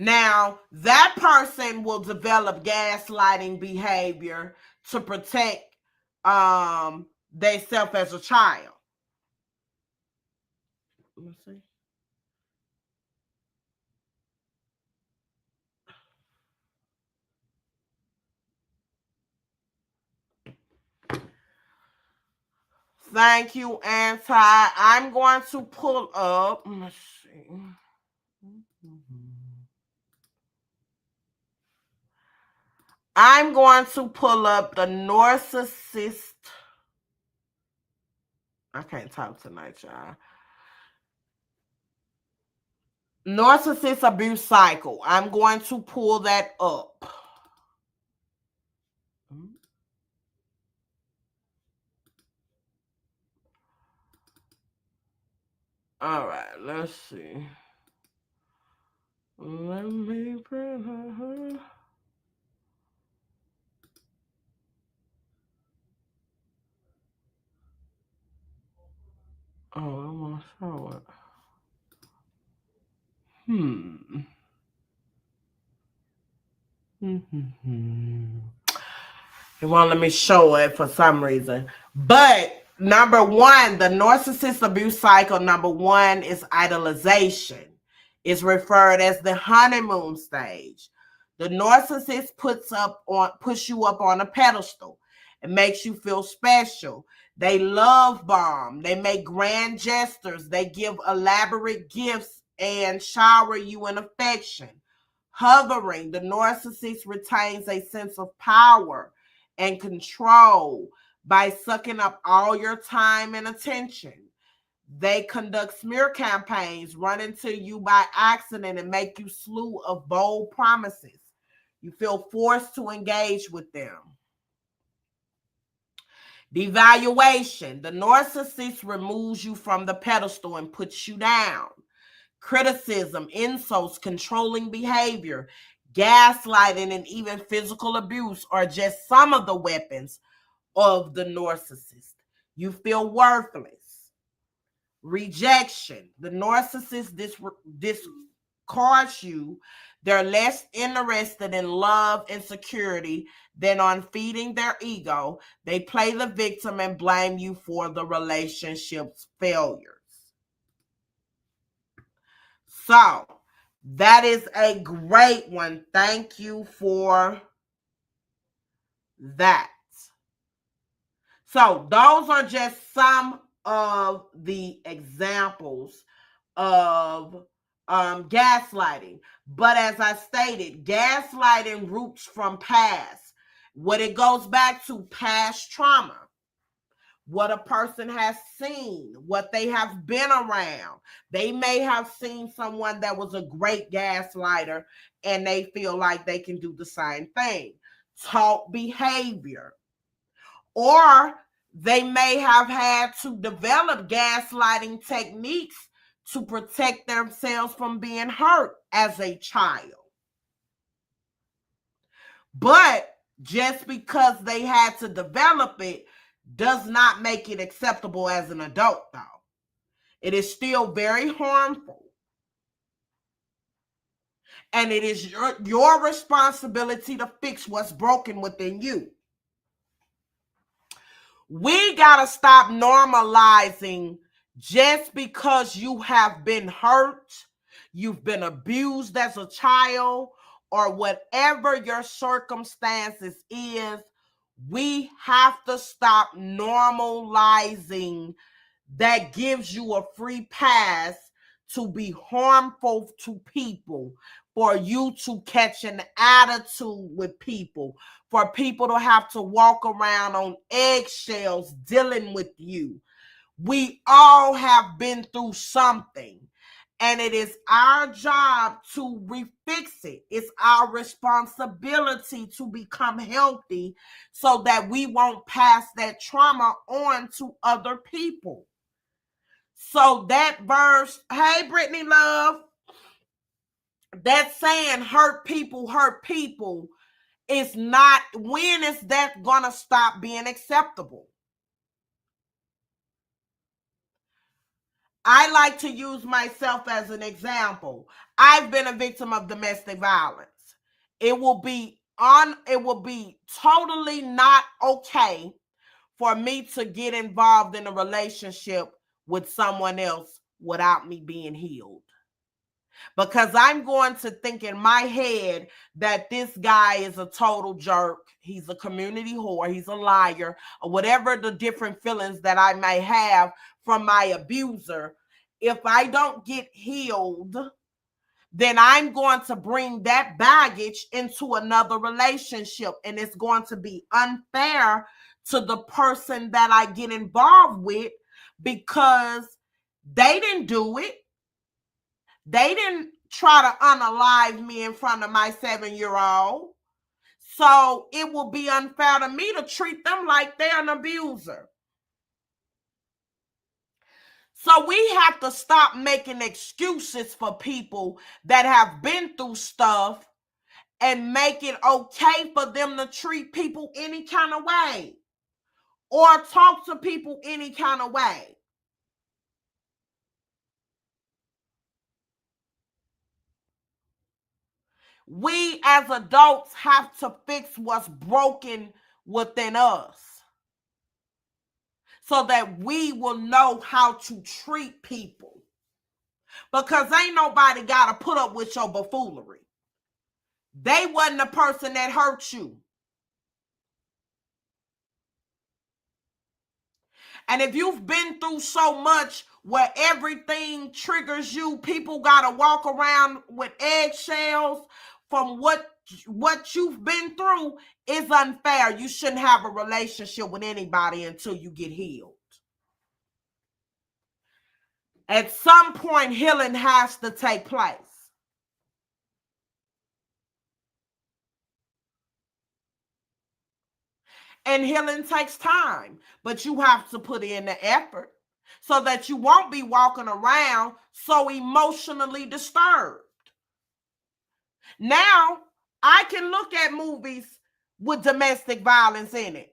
Now, that person will develop gaslighting behavior to protect themselves as a child. Let's see. Thank you, Anti. I'm going to pull up. Let's see. I'm going to pull up the narcissist. I can't talk tonight, y'all. Narcissist abuse cycle. I'm going to pull that up. All right, let's see. Let me bring her. Oh, I want to show it. It won't let me show it for some reason. But number one, the narcissist abuse cycle, number one is idolization. It's referred as the honeymoon stage. The narcissist puts you up on a pedestal. It makes you feel special. They love bomb. They make grand gestures. They give elaborate gifts and shower you in affection. Hovering, the narcissist retains a sense of power and control by sucking up all your time and attention. They conduct smear campaigns, run into you by accident, and make you slew of bold promises. You feel forced to engage with them. Devaluation. The narcissist removes you from the pedestal and puts you down. Criticism, insults, controlling behavior, gaslighting, and even physical abuse are just some of the weapons of the narcissist. You feel worthless. Rejection. The narcissist discards you. They're less interested in love and security than on feeding their ego. They play the victim and blame you for the relationship's failures. So, that is a great one. Thank you for that. So, those are just some of the examples of gaslighting. But as I stated, gaslighting roots from past. What it goes back to past trauma. What a person has seen, what they have been around. They may have seen someone that was a great gaslighter and they feel like they can do the same thing. Taught behavior. Or they may have had to develop gaslighting techniques to protect themselves from being hurt as a child. But just because they had to develop it does not make it acceptable as an adult, though. It is still very harmful. And it is your responsibility to fix what's broken within you. We got to stop normalizing just because you have been hurt, you've been abused as a child, or whatever your circumstances is. We have to stop normalizing that gives you a free pass to be harmful to people, for you to catch an attitude with people, for people to have to walk around on eggshells dealing with you. We all have been through something. And it is our job to refix it. It's our responsibility to become healthy so that we won't pass that trauma on to other people. So that verse, hey, Brittany Love, that saying hurt people is not, when is that going to stop being acceptable? I like to use myself as an example. I've been a victim of domestic violence. It will be totally not okay for me to get involved in a relationship with someone else without me being healed. Because I'm going to think in my head that this guy is a total jerk. He's a community whore. He's a liar, or whatever the different feelings that I may have from my abuser. If I don't get healed, then I'm going to bring that baggage into another relationship, and it's going to be unfair to the person that I get involved with because they didn't do it. They didn't try to unalive me in front of my 7-year-old. So it will be unfair to me to treat them like they're an abuser. So we have to stop making excuses for people that have been through stuff and make it okay for them to treat people any kind of way or talk to people any kind of way. We as adults have to fix what's broken within us so that we will know how to treat people. Because ain't nobody got to put up with your buffoonery. They wasn't the person that hurt you. And if you've been through so much where everything triggers you, people got to walk around with eggshells from what you've been through, is unfair. You shouldn't have a relationship with anybody until you get healed. At some point, healing has to take place. And healing takes time, but you have to put in the effort so that you won't be walking around so emotionally disturbed. Now, I can look at movies with domestic violence in it.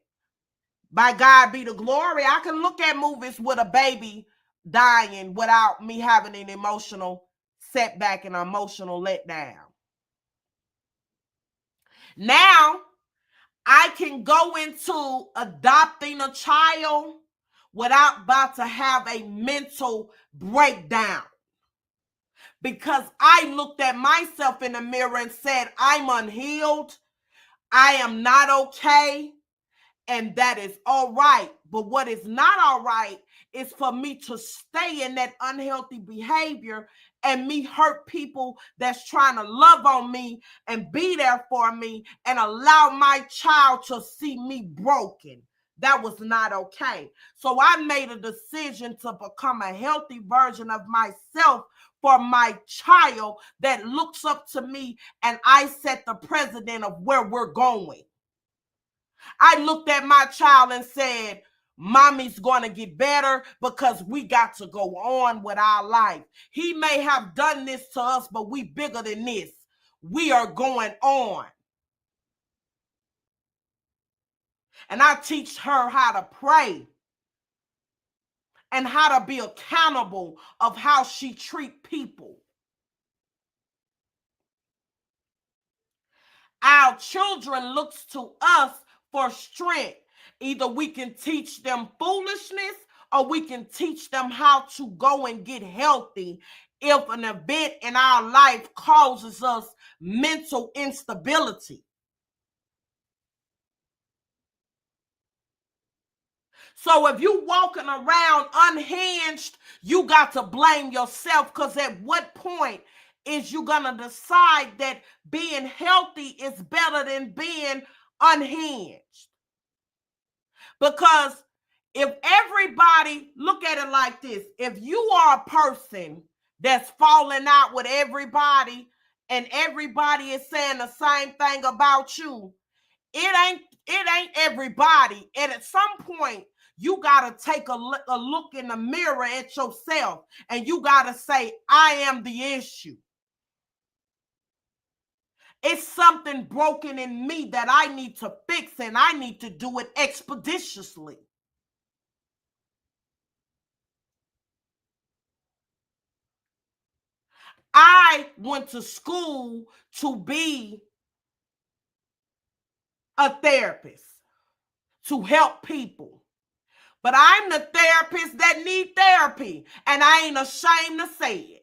By God be the glory. I can look at movies with a baby dying without me having an emotional setback and emotional letdown. Now, I can go into adopting a child without about to have a mental breakdown. Because I looked at myself in the mirror and said, I'm unhealed. I am not okay. And that is all right. But what is not all right is for me to stay in that unhealthy behavior and me hurt people that's trying to love on me and be there for me and allow my child to see me broken. That was not okay. So I made a decision to become a healthy version of myself for my child that looks up to me, and I set the precedent of where we're going. I looked at my child and said, Mommy's going to get better because we got to go on with our life. He may have done this to us, but we bigger than this. We are going on. And I teach her how to pray and how to be accountable of how she treat people. Our children looks to us for strength. Either we can teach them foolishness or we can teach them how to go and get healthy if an event in our life causes us mental instability. So if you walking around unhinged, you got to blame yourself, because at what point is you going to decide that being healthy is better than being unhinged? Because if everybody, look at it like this, if you are a person that's falling out with everybody and everybody is saying the same thing about you, it ain't everybody. And at some point, you got to take a look in the mirror at yourself and you got to say, I am the issue. It's something broken in me that I need to fix, and I need to do it expeditiously. I went to school to be a therapist, to help people. But I'm the therapist that need therapy, and I ain't ashamed to say it.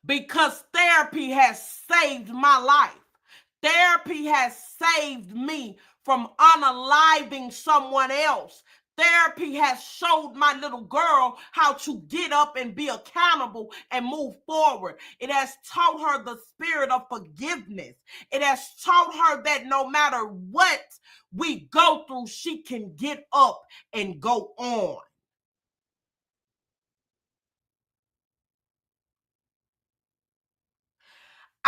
Because therapy has saved my life. Therapy has saved me from unaliving someone else. Therapy has showed my little girl how to get up and be accountable and move forward. It has taught her the spirit of forgiveness. It has taught her that no matter what we go through, she can get up and go on.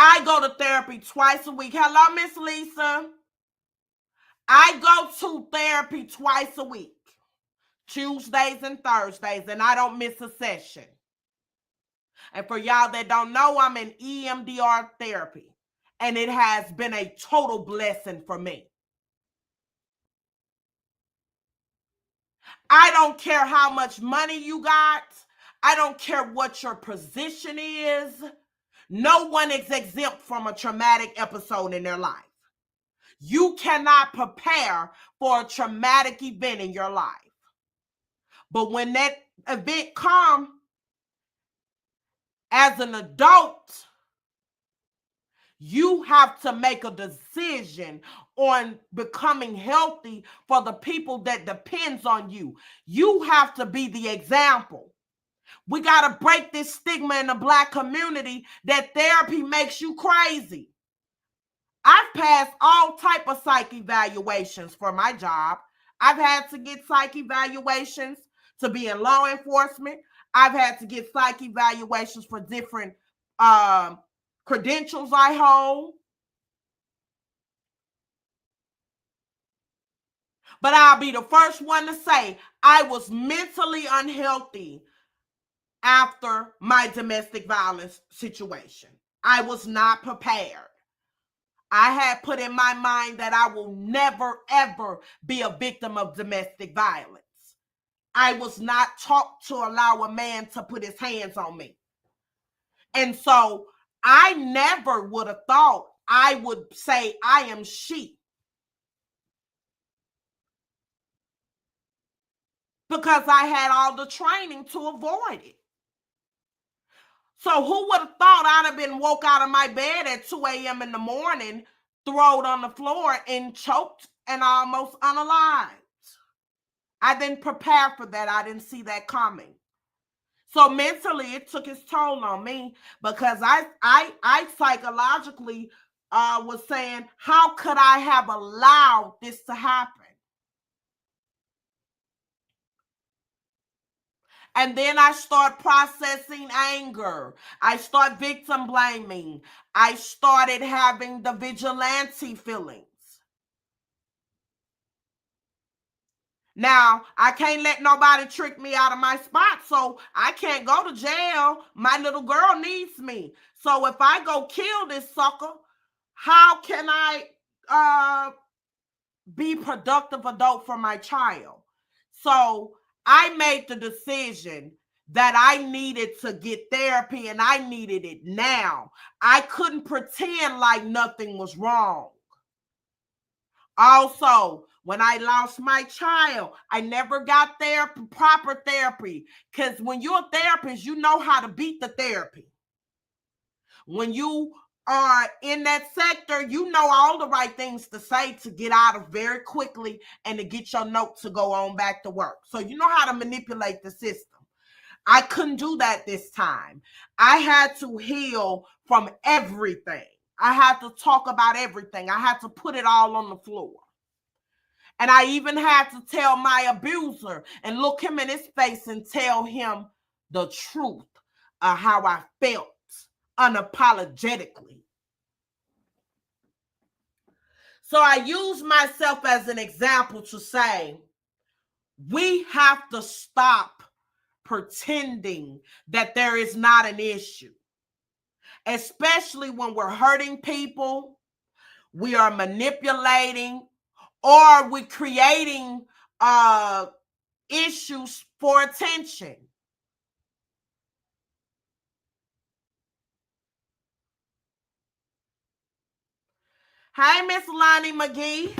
I go to therapy twice a week. Hello, Miss Lisa. I go to therapy twice a week, Tuesdays and Thursdays, and I don't miss a session. And for y'all that don't know, I'm in EMDR therapy, and it has been a total blessing for me. I don't care how much money you got. I don't care what your position is. No one is exempt from a traumatic episode in their life. You cannot prepare for a traumatic event in your life. But when that event comes, as an adult, you have to make a decision on becoming healthy for the people that depends on you. You have to be the example. We got to break this stigma in the Black community that therapy makes you crazy. I've passed all type of psych evaluations for my job. I've had to get psych evaluations to be in law enforcement. I've had to get psych evaluations for different credentials I hold. But I'll be the first one to say I was mentally unhealthy after my domestic violence situation. I was not prepared. I had put in my mind that I will never, ever be a victim of domestic violence. I was not taught to allow a man to put his hands on me. And so I never would have thought I would say I am she. Because I had all the training to avoid it. So who would have thought I'd have been woke out of my bed at 2 a.m. in the morning, thrown on the floor and choked and almost unalived? I didn't prepare for that. I didn't see that coming. So mentally, it took its toll on me because I psychologically was saying, how could I have allowed this to happen? And then I start processing anger. I start victim blaming. I started having the vigilante feelings. Now, I can't let nobody trick me out of my spot, so I can't go to jail. My little girl needs me. So if I go kill this sucker, how can I be productive adult for my child? So I made the decision that I needed to get therapy, and I needed it now. I couldn't pretend like nothing was wrong. Also, when I lost my child, I never got therapy, proper therapy, because when you're a therapist, you know how to beat the therapy. When you are in that sector, you know all the right things to say to get out of very quickly and to get your note to go on back to work. So you know how to manipulate the system. I couldn't do that this time. I had to heal from everything. I had to talk about everything. I had to put it all on the floor. And I even had to tell my abuser and look him in his face and tell him the truth of how I felt unapologetically. So I use myself as an example to say, we have to stop pretending that there is not an issue, especially when we're hurting people, we are manipulating, or we're creating issues for attention. Hey, Miss Lonnie McGee.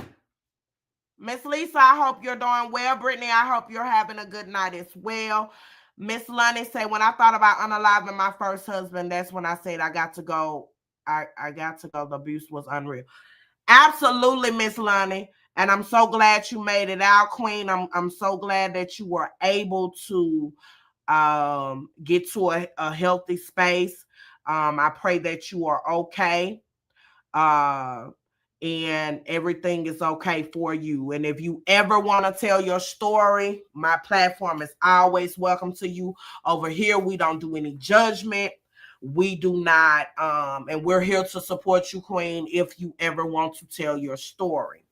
Miss Lisa, I hope you're doing well. Brittany, I hope you're having a good night as well. Miss Lonnie say, when I thought about unaliving my first husband, that's when I said I got to go. I got to go. The abuse was unreal. Absolutely, Miss Lonnie. And I'm so glad you made it out, Queen. I'm so glad that you were able to get to a healthy space. I pray that you are okay. And everything is okay for you. And if you ever want to tell your story, my platform is always welcome to you. Over here, we don't do any judgment. We do not, and we're here to support you, Queen, if you ever want to tell your story.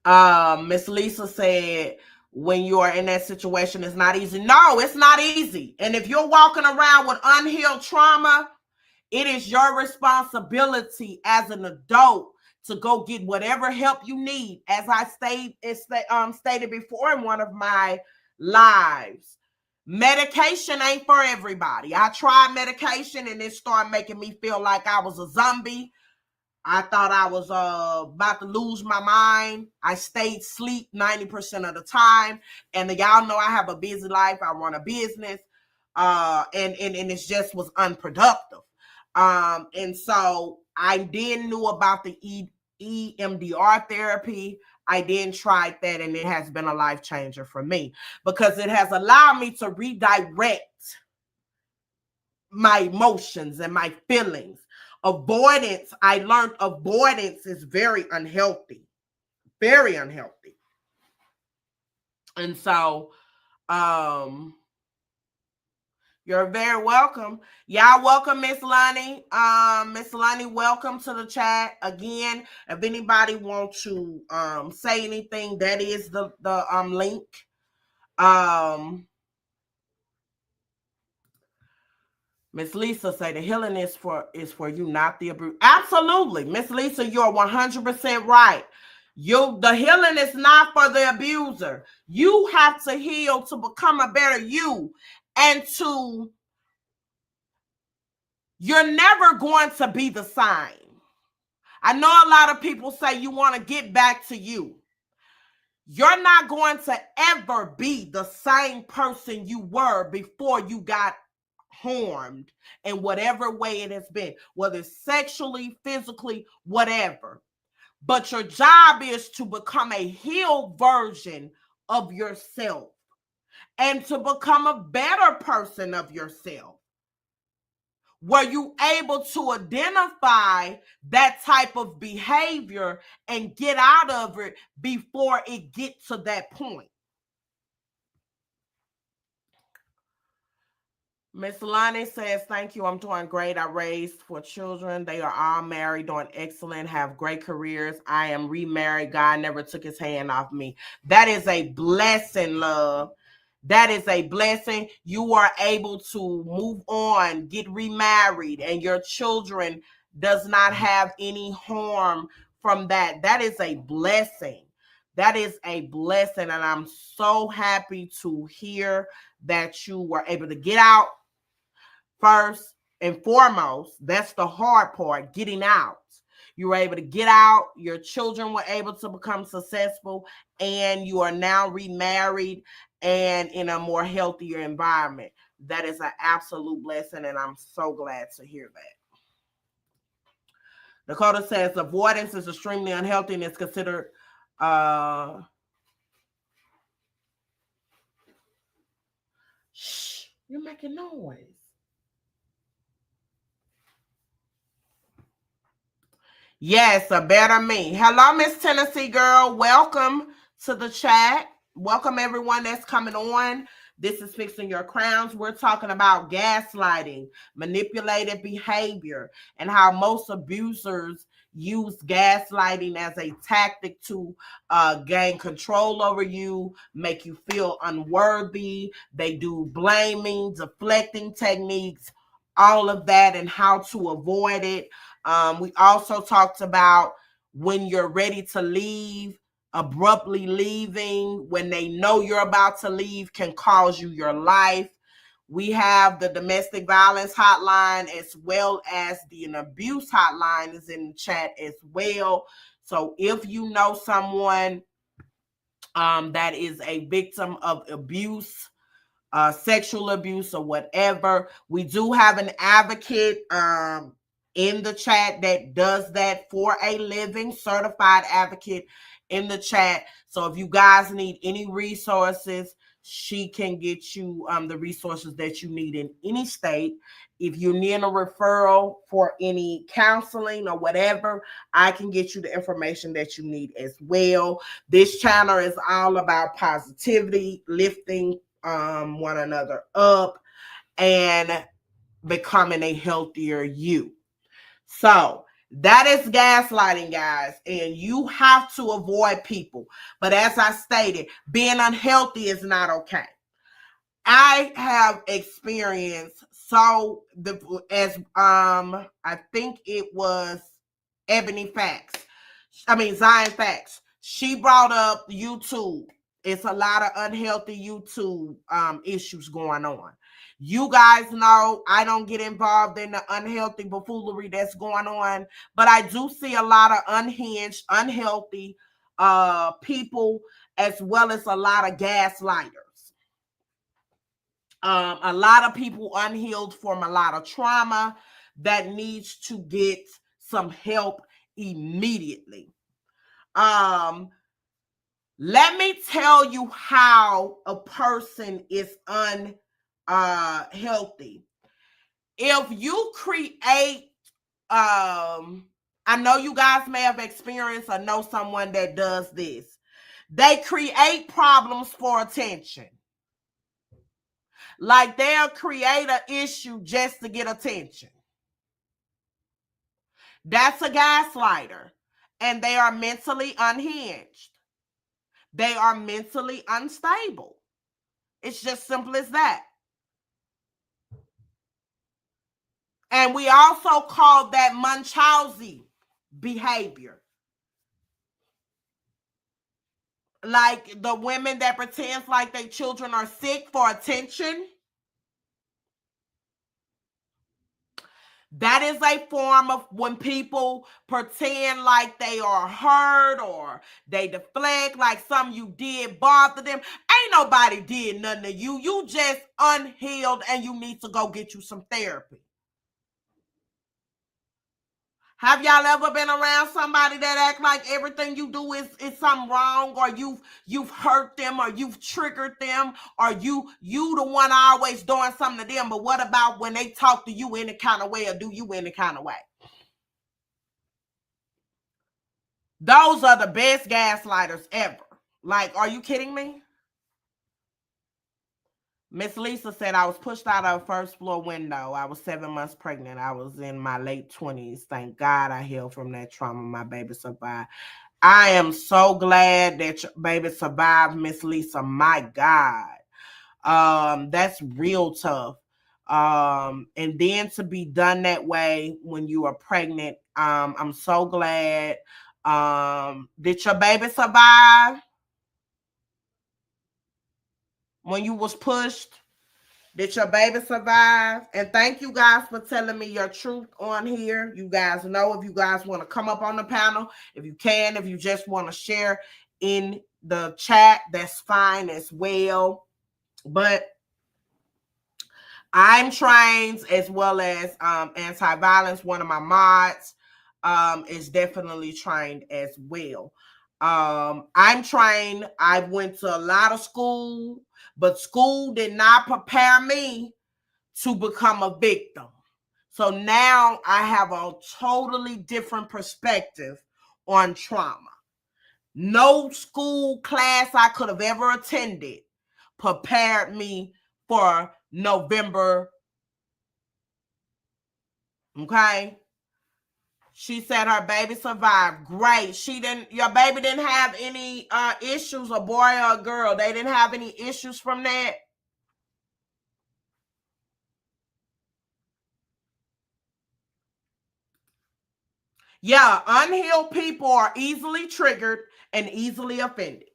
Miss Lisa said, when you are in that situation, it's not easy. No, it's not easy. And if you're walking around with unhealed trauma, it is your responsibility as an adult to go get whatever help you need. As I stated before in one of my lives, medication ain't for everybody. I tried medication and it started making me feel like I was a zombie. I thought I was about to lose my mind. I stayed asleep 90% of the time. And y'all know I have a busy life. I run a business. And it just was unproductive. And so I then knew about the EMDR therapy. I then tried that, and it has been a life changer for me because it has allowed me to redirect my emotions and my feelings. Avoidance, I learned avoidance is very unhealthy. Very unhealthy. And so, you're very welcome. Y'all welcome, Miss Lonnie. Miss Lonnie, welcome to the chat. Again, if anybody wants to say anything, that is the link. Miss Lisa say the healing is for you, not the abuse. Absolutely. Miss Lisa, you're 100% right. The healing is not for the abuser. You have to heal to become a better you, and you're never going to be the same. I know a lot of people say you want to get back to you. You're not going to ever be the same person you were before you got harmed in whatever way it has been, whether it's sexually, physically, whatever. But your job is to become a healed version of yourself and to become a better person of yourself. Were you able to identify that type of behavior and get out of it before it gets to that point? Miss Lonnie says, thank you. I'm doing great. I raised 4 children. They are all married, doing excellent, have great careers. I am remarried. God never took his hand off me. That is a blessing, love. That is a blessing. You are able to move on, get remarried, and your children does not have any harm from that. That is a blessing. That is a blessing. And I'm so happy to hear that you were able to get out. First and foremost, that's the hard part, getting out. You were able to get out. Your children were able to become successful, and you are now remarried and in a more healthier environment. That is an absolute blessing, and I'm so glad to hear that. Dakota says avoidance is extremely unhealthy and is considered shh, you're making noise. Yes, a better me. Hello, Miss Tennessee girl. Welcome to the chat. Welcome everyone that's coming on. This is Fixing Your Crowns. We're talking about gaslighting, manipulated behavior, and how most abusers use gaslighting as a tactic to gain control over you, make you feel unworthy. They do blaming, deflecting techniques, all of that, and how to avoid it. We also talked about when you're ready to leave, abruptly leaving, when they know you're about to leave, can cause you your life. We have the domestic violence hotline as well as the abuse hotline is in the chat as well. So if you know someone that is a victim of abuse, sexual abuse or whatever, we do have an advocate in the chat that does that for a living, certified advocate in the chat. So if you guys need any resources, she can get you the resources that you need in any state. If you need a referral for any counseling or whatever, I can get you the information that you need as well. This channel is all about positivity, lifting one another up, and becoming a healthier you. So that is gaslighting, guys, and you have to avoid people. But as I stated, being unhealthy is not okay. I have experienced I think it was Zion Facts. She brought up YouTube. It's a lot of unhealthy YouTube issues going on. You guys know I don't get involved in the unhealthy buffoonery that's going on, but I do see a lot of unhinged, unhealthy people, as well as a lot of gaslighters. A lot of people unhealed from a lot of trauma that needs to get some help immediately. Let me tell you how a person is unhealthy. If you create, I know you guys may have experienced or know someone that does this. They create problems for attention. Like they'll create an issue just to get attention. That's a gaslighter. And they are mentally unhinged. They are mentally unstable. It's just simple as that. And we also call that Munchausen behavior. Like the women that pretends like their children are sick for attention. That is a form of when people pretend like they are hurt or they deflect, like something you did bother them. Ain't nobody did nothing to you. You just unhealed and you need to go get you some therapy. Have y'all ever been around somebody that act like everything you do is something wrong, or you've hurt them, or you've triggered them, or you the one always doing something to them, but what about when they talk to you any kind of way or do you any kind of way? Those are the best gaslighters ever. Like, are you kidding me? Miss Lisa said, I was pushed out of a first floor window. I was 7 months pregnant. I was in my late 20s. Thank God I healed from that trauma. My baby survived. I am so glad that your baby survived, Miss Lisa. My God. That's real tough. And then to be done that way when you are pregnant, I'm so glad. Did your baby survive when you was pushed? Did your baby survive? And thank you guys for telling me your truth on here. You guys know if you guys want to come up on the panel, if you can, if you just want to share in the chat, that's fine as well. But I'm trained as well as anti-violence. One of my mods is definitely trained as well. I'm trained. I went to a lot of school, but school did not prepare me to become a victim. So now I have a totally different perspective on trauma. No school class I could have ever attended prepared me for November. Okay. She said her baby survived. Great. Your baby didn't have any issues, a boy or a girl. They didn't have any issues from that. Yeah, unhealed people are easily triggered and easily offended.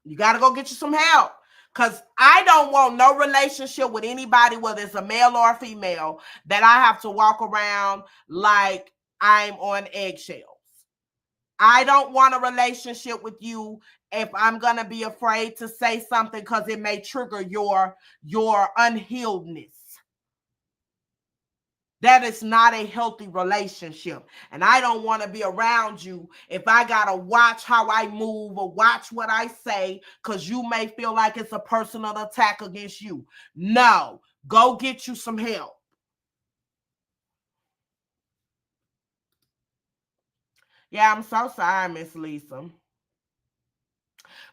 You got to go get you some help. Because I don't want no relationship with anybody, whether it's a male or a female, that I have to walk around like I'm on eggshells. I don't want a relationship with you if I'm going to be afraid to say something because it may trigger your unhealedness. That is not a healthy relationship. And I don't want to be around you if I got to watch how I move or watch what I say because you may feel like it's a personal attack against you. No, go get you some help. Yeah, I'm so sorry, Miss Lisa.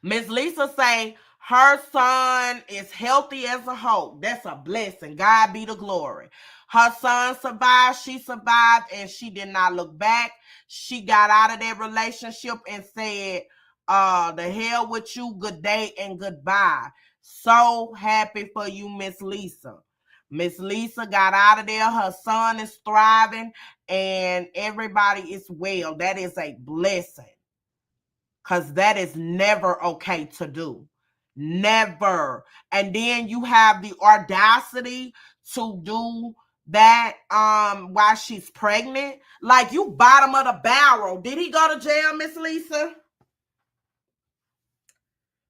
Miss Lisa say her son is healthy as a hoe. That's a blessing. God be the glory. Her son survived, she survived, and she did not look back. She got out of that relationship and said, the hell with you, good day and goodbye. So happy for you, Miss Lisa. Miss Lisa got out of there. Her son is thriving, and everybody is well. That is a blessing. Because that is never okay to do. Never. And then you have the audacity to do that while she's pregnant. Like, you bottom of the barrel. Did he go to jail, Miss Lisa?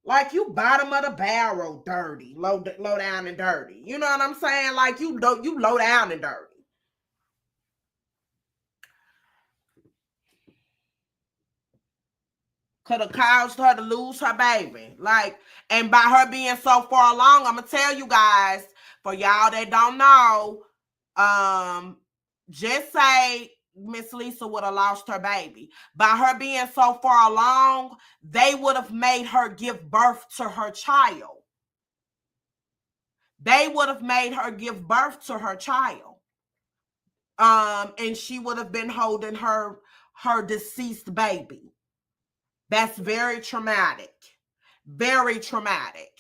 Like, you bottom of the barrel, dirty, low down and dirty. You know what I'm saying? Like, you low down and dirty. Could have caused her to lose her baby. Like, and by her being so far along, I'm gonna tell you guys, for y'all that don't know, just say Miss Lisa would have lost her baby. By her being so far along, they would have made her give birth to her child. They would have made her give birth to her child. And she would have been holding her deceased baby. That's very traumatic. Very traumatic.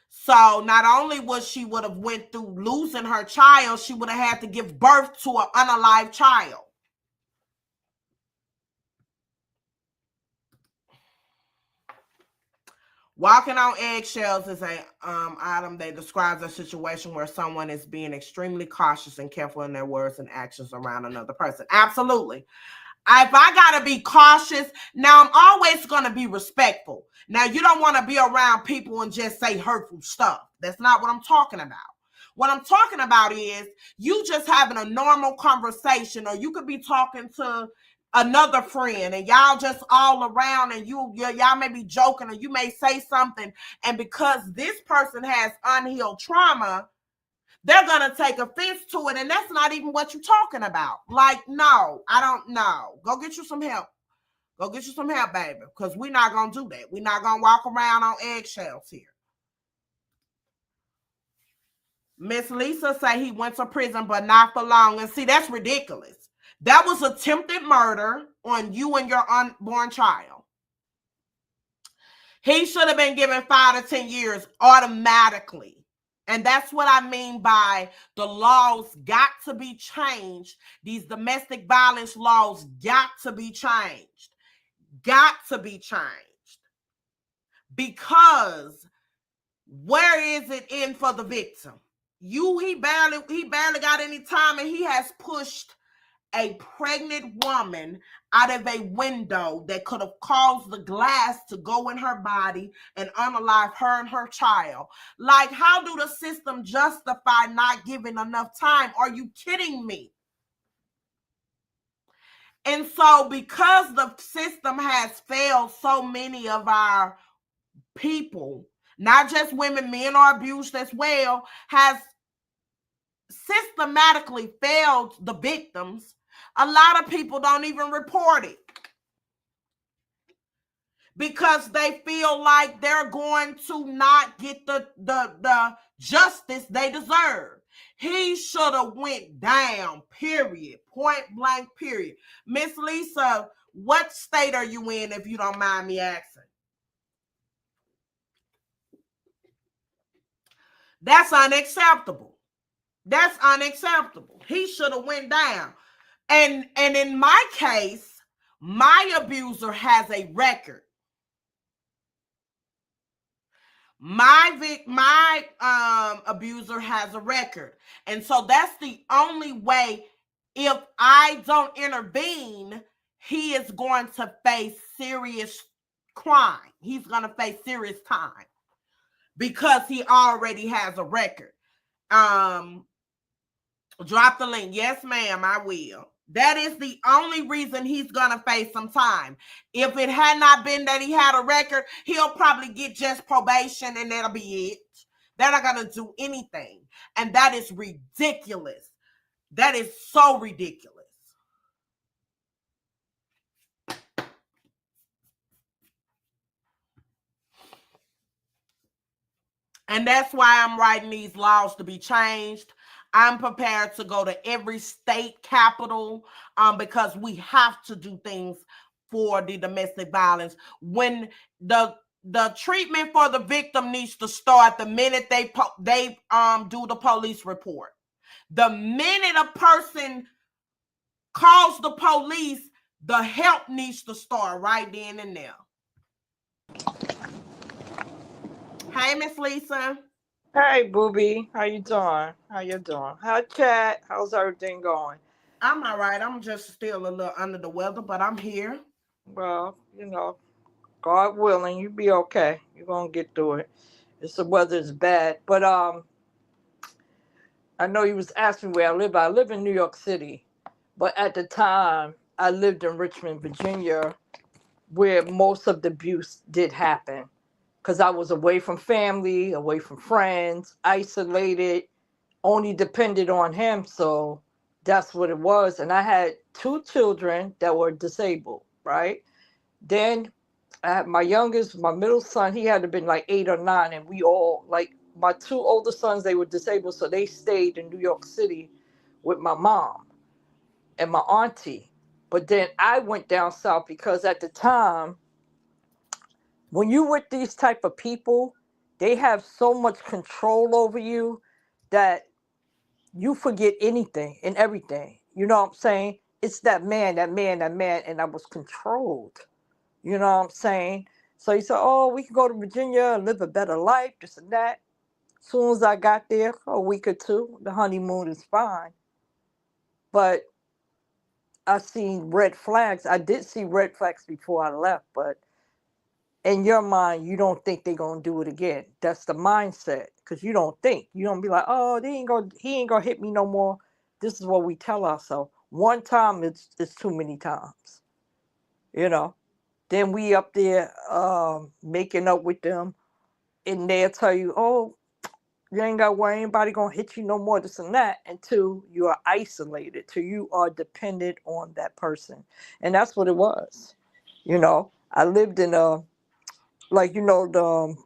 So not only she would have went through losing her child, she would have had to give birth to an unalive child. Walking on eggshells is a item that describes a situation where someone is being extremely cautious and careful in their words and actions around another person. Absolutely. If I got to be cautious, now I'm always going to be respectful. Now, you don't want to be around people and just say hurtful stuff. That's not what I'm talking about. What I'm talking about is you just having a normal conversation, or you could be talking to another friend and y'all just all around, and y'all may be joking, or you may say something, and because this person has unhealed trauma, they're going to take offense to it, and that's not even what you're talking about. Like, no, I don't know. Go get you some help. Go get you some help, baby, because we're not going to do that. We're not going to walk around on eggshells here. Miss Lisa say he went to prison, but not for long. And see, that's ridiculous. That was attempted murder on you and your unborn child. He should have been given 5 to 10 years automatically. And that's what I mean by the laws got to be changed. These domestic violence laws got to be changed. Got to be changed. Because where is it in for the victim? He barely got any time, and he has pushed a pregnant woman out of a window that could have caused the glass to go in her body and unalive her and her child. Like, how do the system justify not giving enough time? Are you kidding me? And so, because the system has failed so many of our people, not just women, men are abused as well, has systematically failed the victims. A lot of people don't even report it because they feel like they're going to not get the justice they deserve. He should have went down, period. Point blank, period. Miss Lisa, what state are you in, if you don't mind me asking? That's unacceptable. That's unacceptable. He should have went down. And in my case, my abuser has a record. My abuser has a record. And so that's the only way. If I don't intervene, he is going to face serious crime. He's going to face serious time because he already has a record. Drop the link. Yes, ma'am, I will. That is the only reason he's going to face some time. If it had not been that he had a record, he'll probably get just probation and that'll be it. They're not going to do anything. And that is ridiculous. That is so ridiculous. And that's why I'm writing these laws to be changed. I'm prepared to go to every state capital because we have to do things for the domestic violence. When the treatment for the victim needs to start the minute they do the police report. The minute a person calls the police, the help needs to start right then and there. Hey, Miss Lisa. Hey, booby, how you doing? How you doing? Hi, chat. How's everything going? I'm all right. I'm just still a little under the weather, but I'm here. Well, God willing, you be okay. You're gonna get through it. It's the weather's bad, but I know you was asking where I live. I live in New York City, but at the time I lived in Richmond, Virginia, where most of the abuse did happen. Because I was away from family, away from friends, isolated, only depended on him. So that's what it was. And I had two children that were disabled, right? Then I had my youngest, my middle son, he had to been like 8 or 9. And we all, like my two older sons, they were disabled. So they stayed in New York City with my mom and my auntie. But then I went down south because at the time, when you with these type of people, they have so much control over you that you forget anything and everything. You know what I'm saying? It's that man, that man, that man, and I was controlled. You know what I'm saying? So he said, "Oh, we can go to Virginia and live a better life, this and that." As soon as I got there, a week or two, the honeymoon is fine. But I seen red flags. I did see red flags before I left, but in your mind, you don't think they're gonna do it again. That's the mindset, because you don't think. You don't be like, "Oh, he ain't gonna hit me no more." This is what we tell ourselves. One time, it's too many times, you know. Then we up there making up with them, and they'll tell you, "Oh, you ain't got to worry, anybody gonna hit you no more, this and that," until you are isolated, till you are dependent on that person, and that's what it was. I lived in a like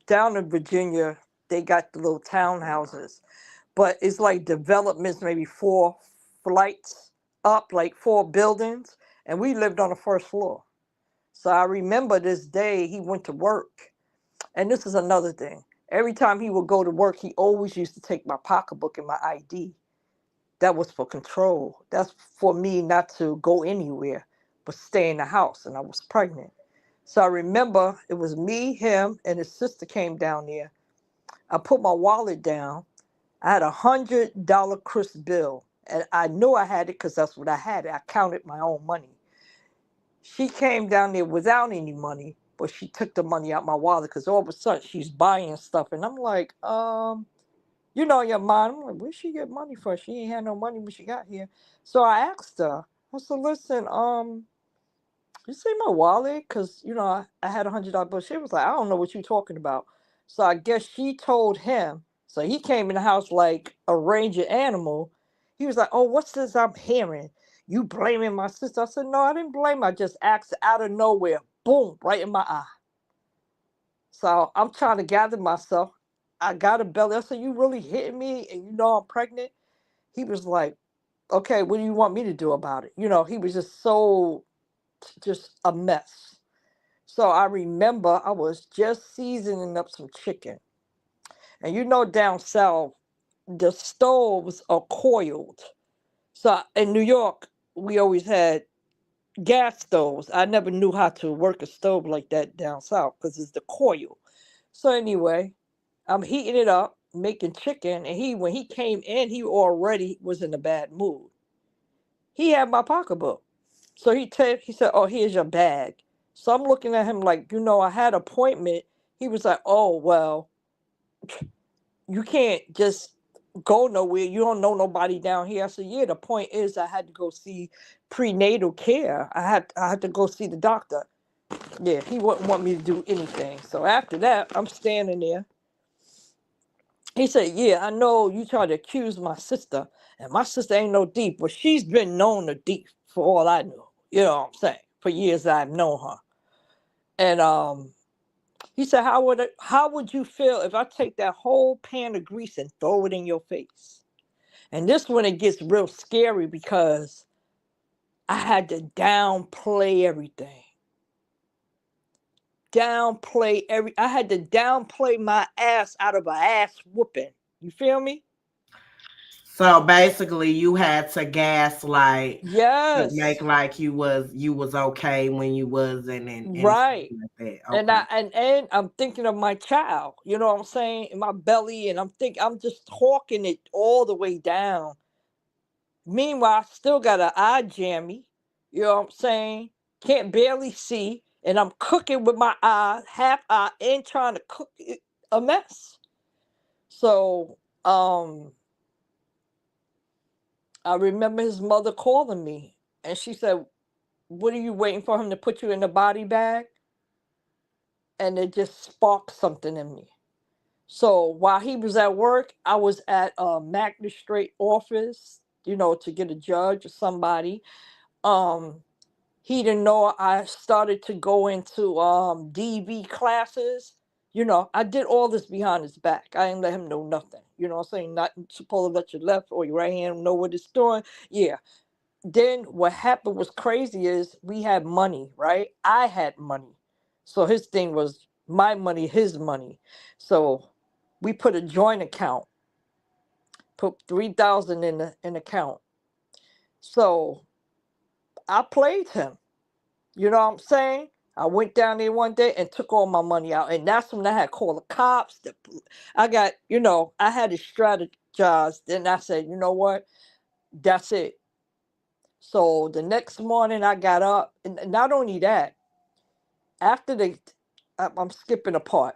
down in Virginia, they got the little townhouses, but it's like developments, maybe 4 flights up, like 4 buildings, and we lived on the first floor. So I remember this day he went to work, and this is another thing. Every time he would go to work, he always used to take my pocketbook and my ID. That was for control. That's for me not to go anywhere, but stay in the house, and I was pregnant. So I remember it was me, him, and his sister came down there. I put my wallet down. I had $100 crisp bill, and I knew I had it because that's what I had. I counted my own money. She came down there without any money, but she took the money out my wallet because all of a sudden she's buying stuff, and I'm like, in your mind, I'm like, where'd she get money for? She ain't had no money when she got here. So I asked her. I said, listen, you see my wallet? Because, I had $100 bill. She was like, I don't know what you're talking about. So I guess she told him. So he came in the house like a ranger animal. He was like, oh, what's this I'm hearing? You blaming my sister? I said, no, I didn't blame her. I just asked out of nowhere. Boom, right in my eye. So I'm trying to gather myself. I got a belly. I said, you really hitting me and you know I'm pregnant? He was like, okay, what do you want me to do about it? He was just a mess. So I remember I was just seasoning up some chicken. And down south, the stoves are coiled. So in New York, we always had gas stoves. I never knew how to work a stove like that down south because it's the coil. So anyway, I'm heating it up, making chicken, and when he came in, he already was in a bad mood. He had my pocketbook. So he said, oh, here's your bag. So I'm looking at him like, I had an appointment. He was like, oh, well, you can't just go nowhere. You don't know nobody down here. I said, yeah, the point is I had to go see prenatal care. I had to go see the doctor. Yeah, he wouldn't want me to do anything. So after that, I'm standing there. He said, yeah, I know you tried to accuse my sister, and my sister ain't no deep, but she's been known to deep for all I know. You know what I'm saying? For years I've known her. And he said, how would you feel if I take that whole pan of grease and throw it in your face? And this one it gets real scary because I had to downplay everything. I had to downplay my ass out of an ass whooping. You feel me? So basically, you had to gaslight to make Yes. like you was okay when you wasn't, and stuff Right. like that. And Okay. I'm thinking of my child, you know what I'm saying, in my belly, and I'm just talking it all the way down. Meanwhile, I still got an eye jammy, you know what I'm saying? Can't barely see, and I'm cooking with my eye, half eye, and trying to cook it, a mess. So, I remember his mother calling me, and she said, "What are you waiting for him to put you in the body bag?" And it just sparked something in me. So while he was at work, I was at a magistrate office, to get a judge or somebody. Um, he didn't know I started to go into DV classes. I did all this behind his back. I didn't let him know nothing. You know what I'm saying? Not supposed to let your left or your right hand know what it's doing. Yeah. Then what happened was crazy is we had money, right? I had money. So his thing was my money, his money. So we put a joint account, put 3,000 in the account. So I played him. You know what I'm saying? I went down there one day and took all my money out. And that's when I had called the cops. I got, I had to strategize. Then I said, you know what? That's it. So the next morning I got up, and not only that, after I'm skipping a part.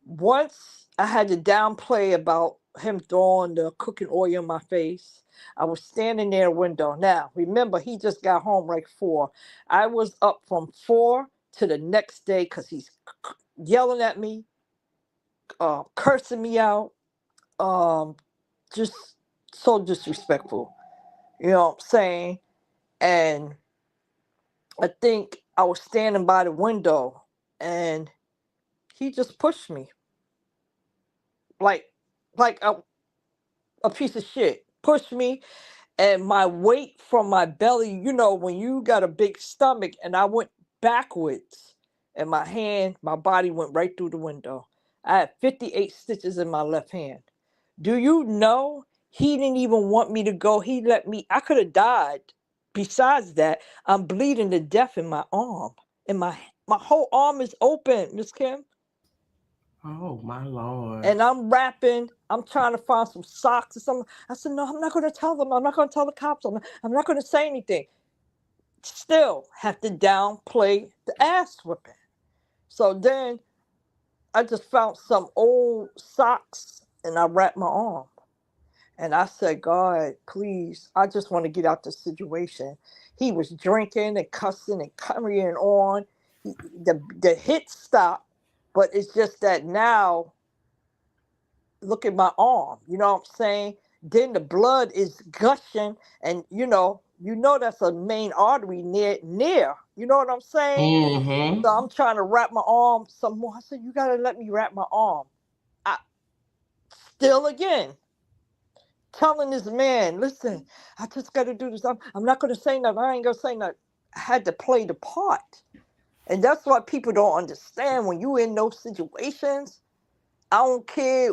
Once I had to downplay about him throwing the cooking oil in my face. I was standing near a window. Now, remember, he just got home like 4. I was up from 4 to the next day because he's yelling at me, cursing me out, just so disrespectful. You know what I'm saying? And I think I was standing by the window and he just pushed me like a piece of shit. Pushed me, and my weight from my belly, when you got a big stomach, and I went backwards, and my body went right through the window. I had 58 stitches in my left hand. Do you know he didn't even want me to go? He let me, I could have died. Besides that, I'm bleeding to death in my arm. And my whole arm is open, Miss Kim. Oh my Lord. And I'm trying to find some socks or something. I said, no, I'm not going to tell them. I'm not going to tell the cops. I'm not going to say anything. Still have to downplay the ass whipping. So then I just found some old socks and I wrapped my arm. And I said, God, please, I just want to get out this situation. He was drinking and cussing and carrying on. The hit stopped, but it's just that now, look at my arm. You know what I'm saying? Then the blood is gushing, and that's a main artery near. You know what I'm saying? Mm-hmm. So I'm trying to wrap my arm some more. I said, you gotta let me wrap my arm. I still again telling this man, listen, I just gotta do this. I'm not gonna say nothing. I ain't gonna say nothing. I had to play the part. And that's what people don't understand when you in those situations. I don't care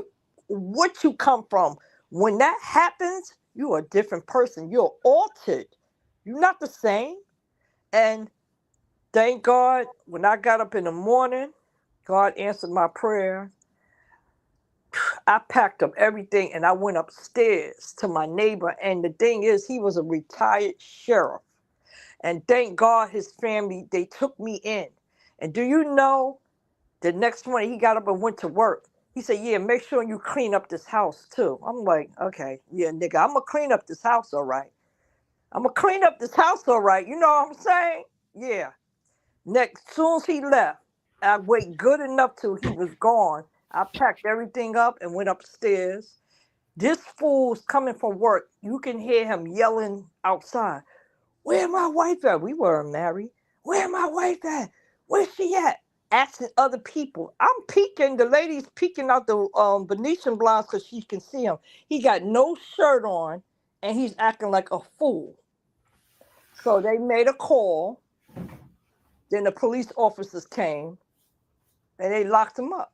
what you come from. When that happens, you're a different person. You're altered. You're not the same. And thank God, when I got up in the morning, God answered my prayer. I packed up everything and I went upstairs to my neighbor. And the thing is, he was a retired sheriff. And thank God his family, they took me in. And do you know, the next morning he got up and went to work. He said, yeah, make sure you clean up this house too. I'm like, okay, yeah, nigga, I'm gonna clean up this house, all right. I'm gonna clean up this house, all right. You know what I'm saying? Yeah. Next, soon as he left, I wait good enough till he was gone. I packed everything up and went upstairs. This fool's coming from work. You can hear him yelling outside. Where my wife at? We weren't married. Where my wife at? Where's she at? Asking other people. I'm peeking. The lady's peeking out the Venetian blinds because she can see him. He got no shirt on, and he's acting like a fool. So they made a call. Then the police officers came, and they locked him up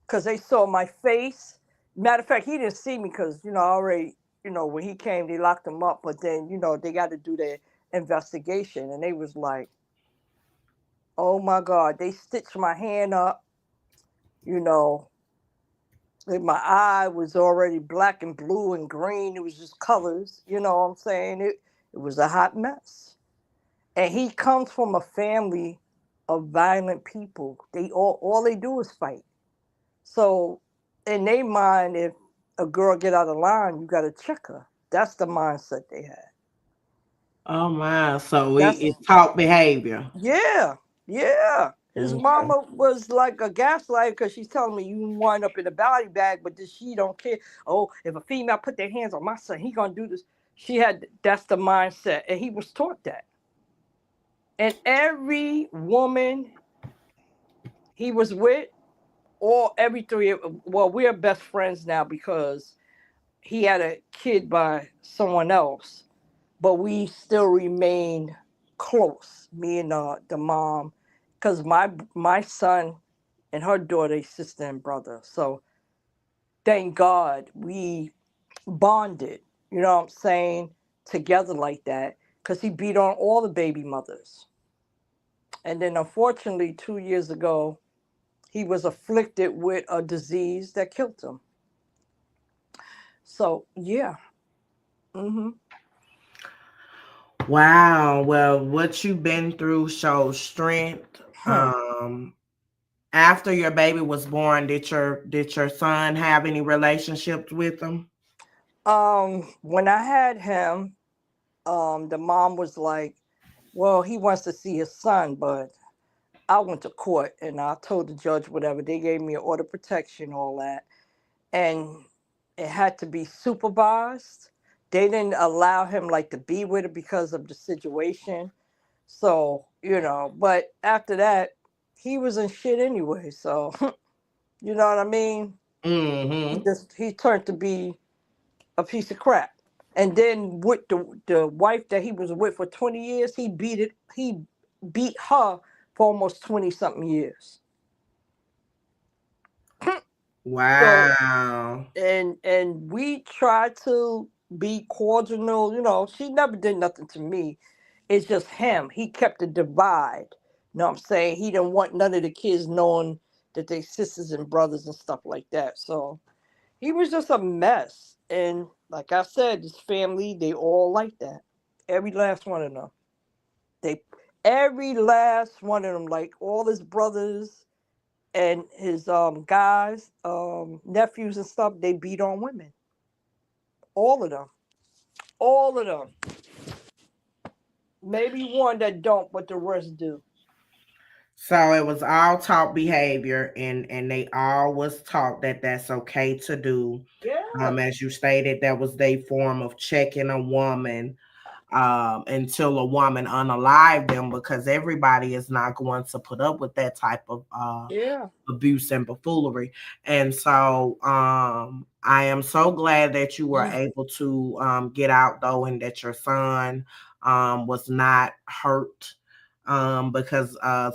because they saw my face. Matter of fact, he didn't see me because I already when he came, they locked him up. But then they got to do their investigation, and they was like, oh my God, they stitched my hand up, you know, and my eye was already black and blue and green. It was just colors, you know what I'm saying? It was a hot mess. And he comes from a family of violent people. They all they do is fight. So in their mind, if a girl get out of line, you gotta check her. That's the mindset they had. Oh my. So That's it's taught behavior. Yeah, yeah. His Okay. mama was like a gaslighter because she's telling me you wind up in a body bag, but this she don't care. Oh, if a female put their hands on my son, he gonna do this. That's the mindset, and he was taught that. And every woman he was with, or every three, well, we're best friends now because he had a kid by someone else, but we still remain close. Me and the mom, because my son and her daughter, sister and brother. So thank God we bonded. You know what I'm saying? Together like that, because he beat on all the baby mothers. And then unfortunately, 2 years ago, he was afflicted with a disease that killed him. So yeah. Mm-hmm. Wow. Well, what you've been through shows strength. Hmm. After your baby was born, did your son have any relationships with him? When I had him, the mom was like, well, he wants to see his son, but I went to court and I told the judge whatever. They gave me an order of protection, all that. And it had to be supervised. They didn't allow him like to be with her because of the situation. So, but after that, he was in shit anyway. So, you know what I mean? Mm-hmm. He turned to be a piece of crap. And then with the wife that he was with for 20 years, he beat her for almost 20 something years. So Wow. and we tried to be cordial, she never did nothing to me. It's just him. He kept the divide. You know what I'm saying? He didn't want none of the kids knowing that they sisters and brothers and stuff like that. So he was just a mess. And like I said, his family, they all like that. Every last one of them. They every last one of them, like all his brothers and his guys, nephews and stuff, they beat on women. All of them. All of them. Maybe one that don't, but the rest do. So it was all taught behavior, and they all was taught that that's okay to do. Yeah. As you stated, that was their form of checking a woman until a woman unalive them, because everybody is not going to put up with that type of Yeah. abuse and buffoonery. And so I am so glad that you were Mm. able to get out though, and that your son was not hurt, because a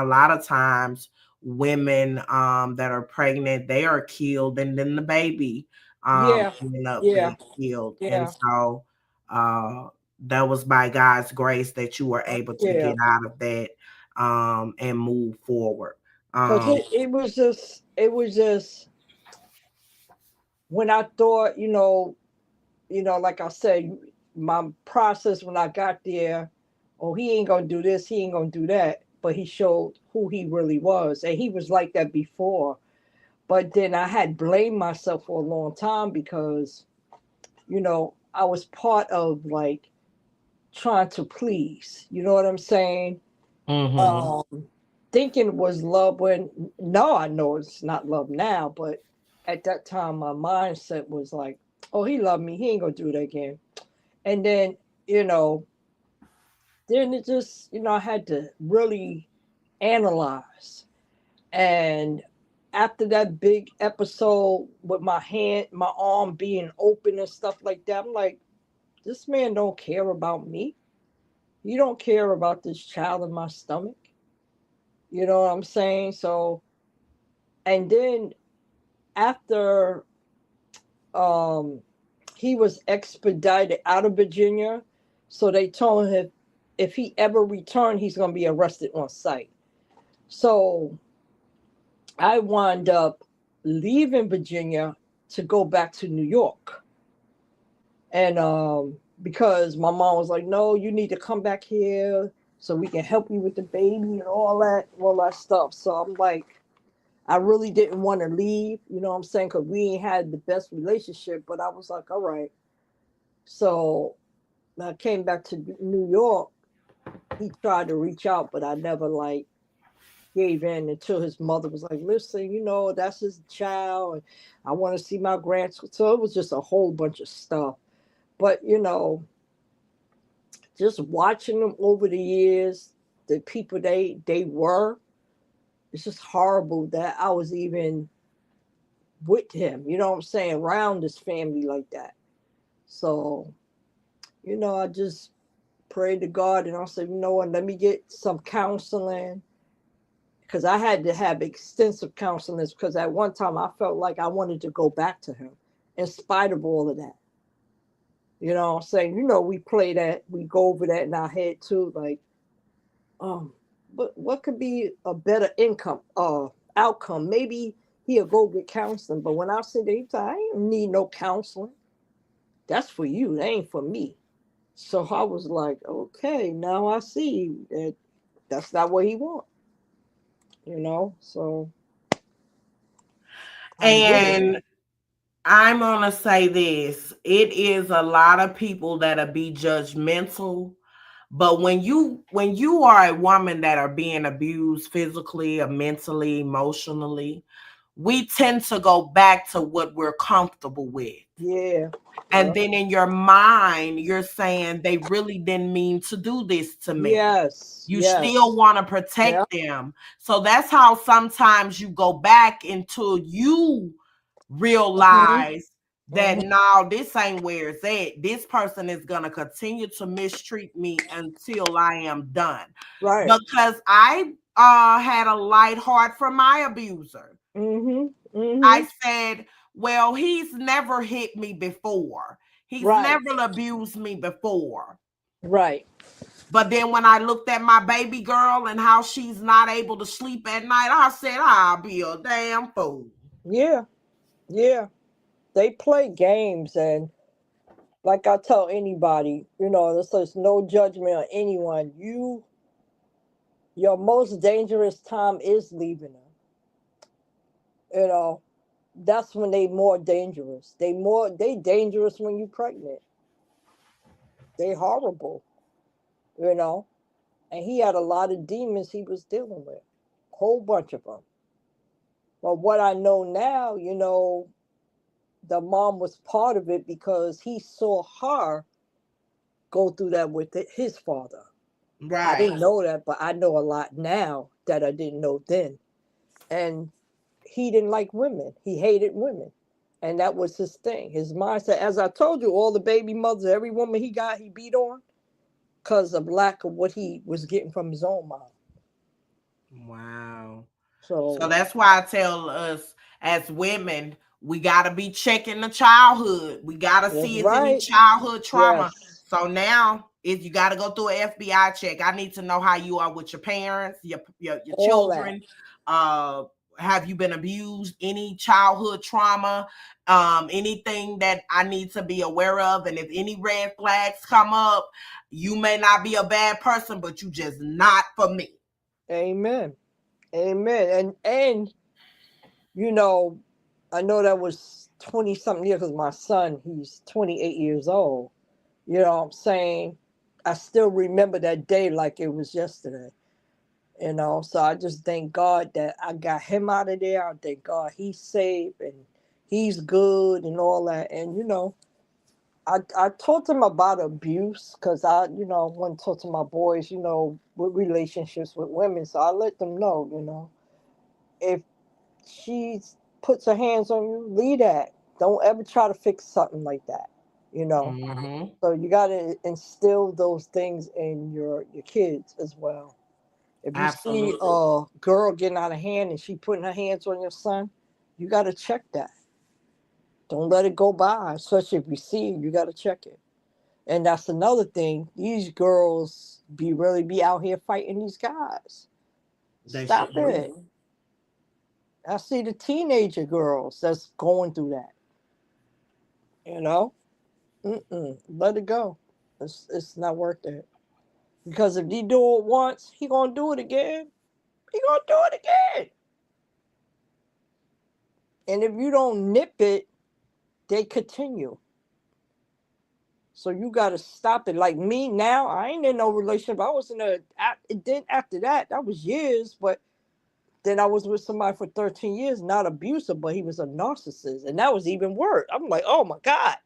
lot of times women that are pregnant, they are killed, and then the baby Yeah. ended up Yeah. being killed. And Yeah. so that was by God's grace that you were able to Yeah. get out of that and move forward. Cause Um, it was just when I thought, like I said, my process when I got there, oh, he ain't gonna do this, he ain't gonna do that. But he showed who he really was. And he was like that before. But then I had blamed myself for a long time because, I was part of like trying to please. You know what I'm saying? Mm-hmm. Um, Thinking it was love when no, I know it's not love now, but at that time my mindset was like, oh, he loved me, he ain't gonna do that again. And then, you know, then it just, I had to really analyze. And after that big episode with my arm being open and stuff like that, I'm like, this man don't care about me. You don't care about this child in my stomach. You know what I'm saying? So, and then after um, he was expedited out of Virginia, so they told him if he ever returned, he's going to be arrested on sight. So I wound up leaving Virginia to go back to New York. And because my mom was like, no, you need to come back here so we can help you with the baby and all that stuff. So I'm like, I really didn't want to leave, you know what I'm saying? Because we ain't had the best relationship, but I was like, all right. So I came back to New York. He tried to reach out, but I never like gave in until his mother was like, listen, that's his child. And I want to see my grandson. So it was just a whole bunch of stuff. But, just watching them over the years, the people they were, it's just horrible that I was even with him, you know what I'm saying, around his family like that. So, I just prayed to God and I said, you know what, let me get some counseling because I had to have extensive counseling because at one time I felt like I wanted to go back to him in spite of all of that. You know what I'm saying? We play that, we go over that in our head too, like, but what could be a better outcome? Maybe he'll go get counseling. But when I said that, he said, I ain't need no counseling. That's for you. That ain't for me. So I was like, okay, now I see that that's not what he wants. So I did. And I'm gonna say this: it is a lot of people that'll be judgmental, but when you are a woman that are being abused physically or mentally, emotionally, we tend to go back to what we're comfortable with. Yeah. And Yeah. then in your mind, you're saying they really didn't mean to do this to me. Yes. You still Yes. want to Yeah. protect them. So that's how sometimes you go back until you Hmm. realize that Hmm. now this ain't where it's at. This person is going to continue to mistreat me until I am done. Right. Because I had a light heart for my abuser. Hmm. Hmm. I said, well, he's never hit me before. He's Right. never abused me before. Right. But then when I looked at my baby girl and how she's not able to sleep at night, I said, I'll be a damn fool. Yeah. Yeah. They play games and like I tell anybody, there's no judgment on anyone. Your most dangerous time is leaving them. You know, that's when they more dangerous. They dangerous when you pregnant. They horrible. You know, and he had a lot of demons he was dealing with, whole bunch of them. But what I know now, the mom was part of it because he saw her go through that with his father. I Right. didn't know that, but I know a lot now that I didn't know then. And he didn't like women. He hated women. And that was his thing. His mindset, as I told you, all the baby mothers, every woman he got, he beat on because of lack of what he was getting from his own mom. Wow. So So that's why I tell us as women, we got to be checking the childhood. We got to that's see is any right. childhood trauma. Yes. So now is you got to go through an FBI check. I need to know how you are with your parents, your All that. children. Uh, have you been abused? Any childhood trauma? Anything that I need to be aware of? And if any red flags come up, you may not be a bad person, but you just not for me. Amen. Amen. And you know, I know that was 20 something years because my son, he's 28 years old. You know what I'm saying? I still remember that day like it was yesterday. You know, so I just thank God that I got him out of there. I thank God he's safe and he's good and all that. And, you know, I taught them about abuse because I want to talk to my boys, with relationships with women. So I let them know, if she puts her hands on you, leave that. Don't ever try to fix something like that, you know. Mm-hmm. So you got to instill those things in your kids as well. If you see Absolutely. a girl getting out of hand and she putting her hands on your son, you got to check that. Don't let it go by, especially if you see it, you got to check it. And that's another thing. These girls be out here fighting these guys. They sure Stop do. it. I see the teenager girls that's going through that. You know, let it go. It's not worth it. Because if he do it once, he gonna do it again. He gonna do it again. And if you don't nip it, they continue. So you gotta stop it. Like me now, I ain't in no relationship. I was in a. Then after that, that was years. But then I was with somebody for 13 years, not abusive, but he was a narcissist, and that was even worse. I'm like, oh my god.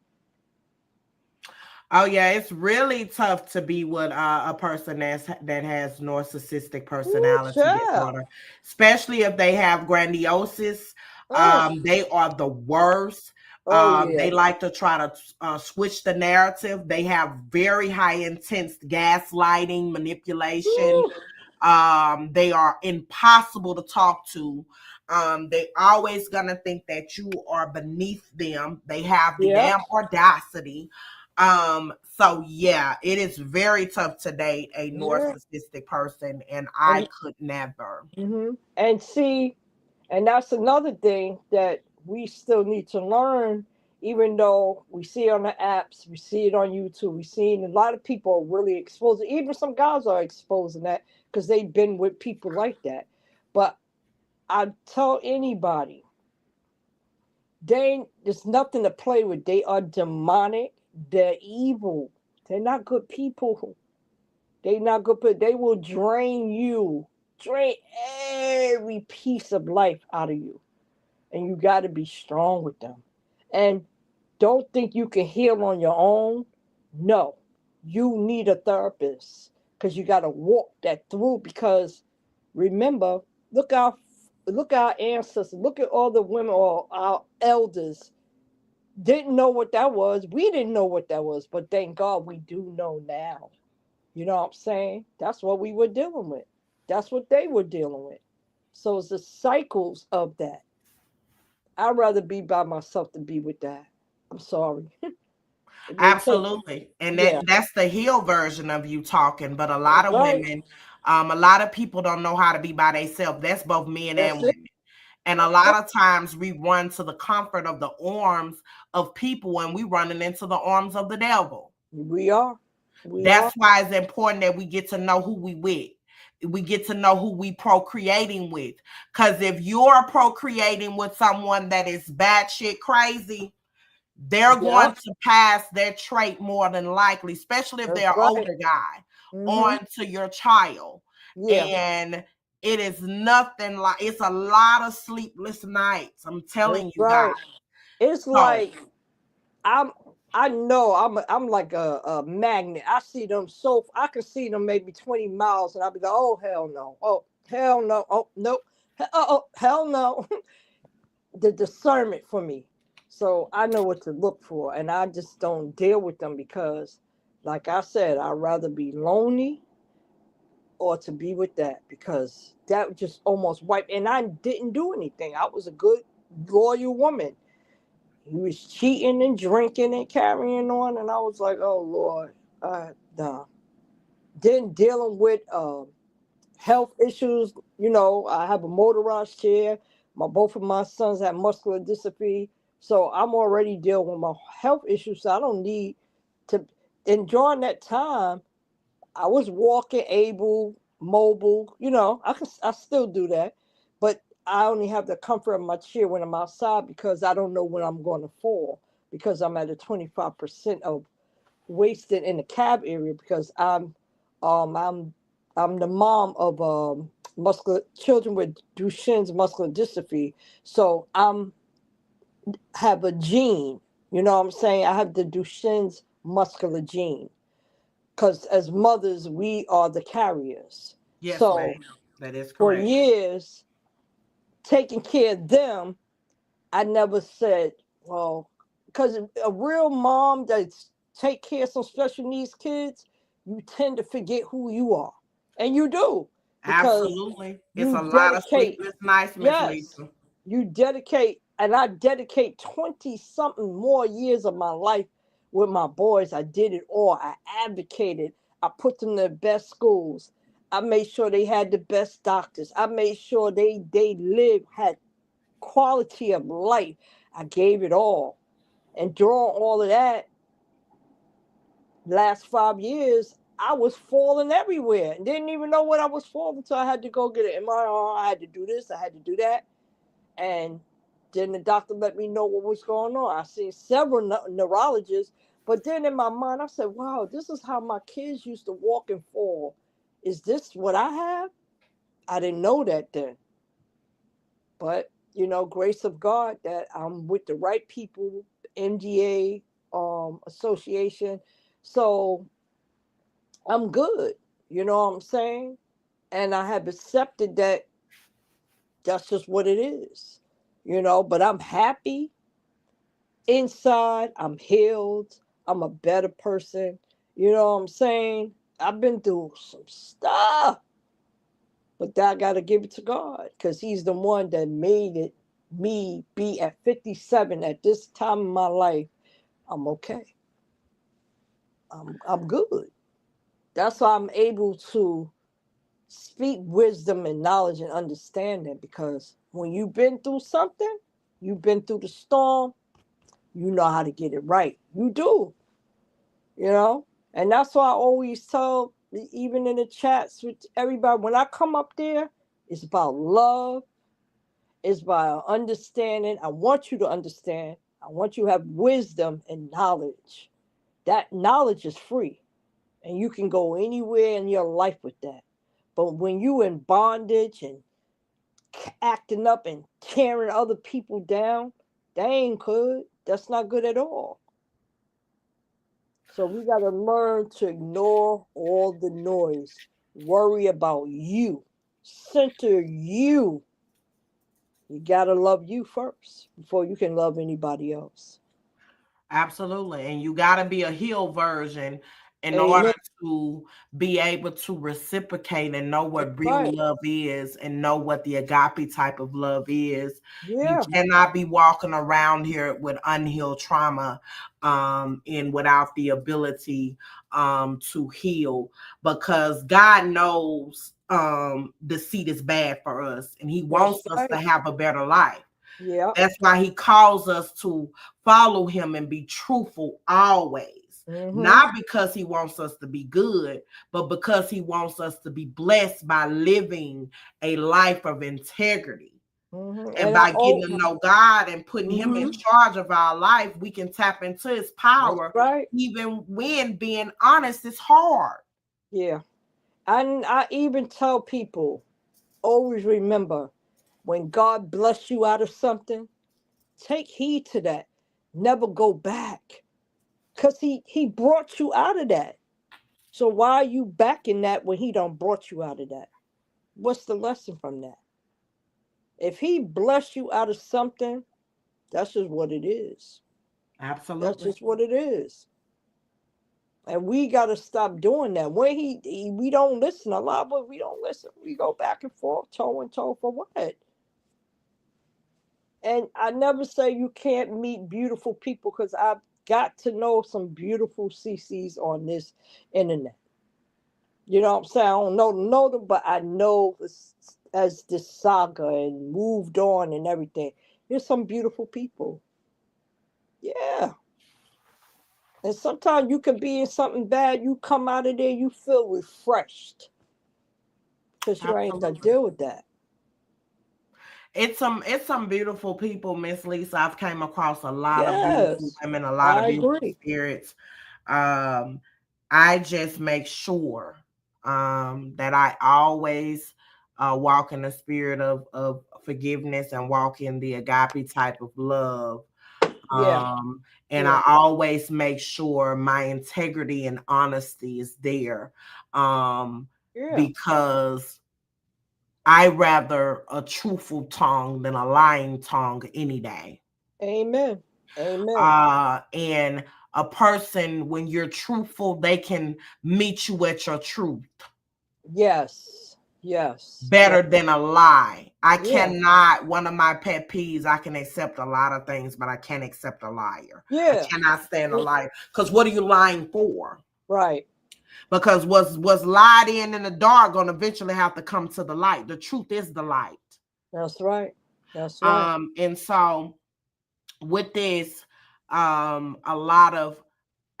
Oh yeah, it's really tough to be with a person that has narcissistic Ooh, personality child. disorder, especially if they have grandiosis. Mm. They are the worst. Oh yeah. They like to try to switch the narrative. They have very high intense gaslighting, manipulation. Ooh. They are impossible to talk to. They always gonna think that you are beneath them. They have the Yep. damn audacity. So yeah, it is very tough to date a Yeah. narcissistic person, and And I could never. and see, and that's another thing that we still need to learn. Even though we see it on the apps, we see it on YouTube, we see it, a lot of people are really exposing. Even some guys are exposing that because they've been with people like that. But I tell anybody, there's nothing to play with. They are demonic. They're evil. They're not good people. They not good, but they will drain you, drain every piece of life out of you. And you got to be strong with them. And don't think you can heal on your own. No, you need a therapist because you got to walk that through. Because remember, look our look our ancestors, look at all the women or our elders didn't know what that was. We didn't know what that was, but thank God we do know now. You know what I'm saying? That's what we were dealing with. That's what they were dealing with. So it's the cycles of that. I'd rather be by myself than be with that. I'm sorry. They take, Absolutely. And yeah, that's the heal version of you talking. But a lot that's of right. women, a lot of people don't know how to be by themselves. That's both men and That's it. women. And a lot of times we run to the comfort of the arms of people when we running into the arms of the devil. We are. We are. That's why it's important that we get to know who we with. We get to know who we procreating with. Because if you're procreating with someone that is batshit crazy, they're Yeah, going to pass their trait more than likely, especially if that's they're an right. older guy, Mm-hmm. on to your child. Yeah, And it is nothing like it's a lot of sleepless nights. I'm that's telling you guys. right. It's So like I'm. I know I'm like a magnet. I see them so I can see them maybe 20 miles, and I'll be like, oh hell no, oh hell no, oh nope, oh hell no. The discernment for me. So I know what to look for, and I just don't deal with them because, like I said, I'd rather be lonely or to be with that because that just almost wiped. And I didn't do anything. I was a good, loyal woman. He was cheating and drinking and carrying on, and I was like, oh Lord, nah. Then dealing with health issues. I have a motorized chair. Both of my sons have muscular dystrophy, so I'm already dealing with my health issues. So I don't need to. And during that time, I was walking, able, mobile. I still do that, but I only have the comfort of my chair when I'm outside because I don't know when I'm going to fall because I'm at a 25% of wasted in the cab area because um I'm I'm the mom of muscular children with Duchenne's muscular dystrophy. So I'm have a gene, you know what I'm saying? I have the Duchenne's muscular gene because as mothers we are the carriers. Yes, ma'am. So That is for correct. years taking care of them, I never said, well, because a real mom that take care of some special needs kids, you tend to forget who you are, and you do because Absolutely. It's you a lot of dedicate. sleepless nights, Miss Yes, Lisa. you dedicate, and I dedicate 20 something more years of my life with my boys. I did it all. I advocated. I put them in the best schools. I made sure they had the best doctors. I made sure they lived had quality of life. I gave it all. And during all of that, last 5 years, I was falling everywhere and didn't even know what I was falling until I had to go get an MRI. I had to do this, I had to do that. And then the doctor let me know what was going on. I seen several neurologists, but then in my mind, I said, wow, this is how my kids used to walk and fall. Is this what I have? I didn't know that then. But grace of God that I'm with the right people, MGA association, so I'm good. You know what I'm saying? And I have accepted that that's just what it is. But I'm happy inside. I'm healed. I'm a better person. You know what I'm saying? I've been through some stuff, but I got to give it to God because He's the one that made it me be at 57 at this time in my life. I'm okay. I'm good. That's why I'm able to speak wisdom and knowledge and understanding because when you've been through something, you've been through the storm, you know how to get it right. You do, you know? And that's why I always tell, even in the chats with everybody, when I come up there, it's about love. It's by understanding. I want you to understand. I want you to have wisdom and knowledge. That knowledge is free, and you can go anywhere in your life with that. But when you in bondage and acting up and tearing other people down, that ain't good. That's not good at all. So we got to learn to ignore all the noise. Worry about you. Center you. You got to love you first before you can love anybody else. Absolutely. And you got to be a healed version in order Amen. to be able to reciprocate and know That's what real right. love is and know what the agape type of love is. You Yeah. cannot be walking around here with unhealed trauma and without the ability to heal because God knows deceit is bad for us and He That's wants us to right. have a better life. Yeah. That's why He calls us to follow Him and be truthful always. Mm-hmm. Not because He wants us to be good, but because He wants us to be blessed by living a life of integrity. Mm-hmm. And And I by getting oh. to know God and putting Him in Mm-hmm. charge of our life, we can tap into His That's power, right. even when being honest is hard. Yeah. And I even tell people, always remember when God bless you out of something, take heed to that. Never go back. Because he brought you out of that. So why are you back in that when he done brought you out of that? What's the lesson from that? If he blessed you out of something, that's just what it is. That's Absolutely. just what it is. And we got to stop doing that. When we don't listen a lot, but we don't listen. We go back and forth, toe and toe for what? And I never say you can't meet beautiful people because I've got to know some beautiful CCs on this internet. You know what I'm saying? I don't know them, but I know as this saga and moved on and everything. There's some beautiful people. Yeah. And sometimes you can be in something bad, you come out of there, you feel refreshed because you ain't got to Absolutely. deal with that. It's some beautiful people, Miss Lisa. I've came across a lot of beautiful Yes, women, a lot of I beautiful agree. spirits. Um, I just make sure that I always walk in the spirit of forgiveness and walk in the agape type of love. Yeah, Um, and yeah, I always make sure my integrity and honesty is there. Um, yeah. because I rather a truthful tongue than a lying tongue any day. Amen. Amen. And a person, when you're truthful, they can meet you at your truth Yes, yes, yes. better than a lie. I Yeah, cannot, one of my pet peeves, I can accept a lot of things, but I can't accept a liar. I yeah. cannot stand a Mm, liar. Because what are you lying for? right. Because what's lied in the dark gonna eventually have to come to the light. The truth is the light. That's right. That's right. And so with this, a lot of,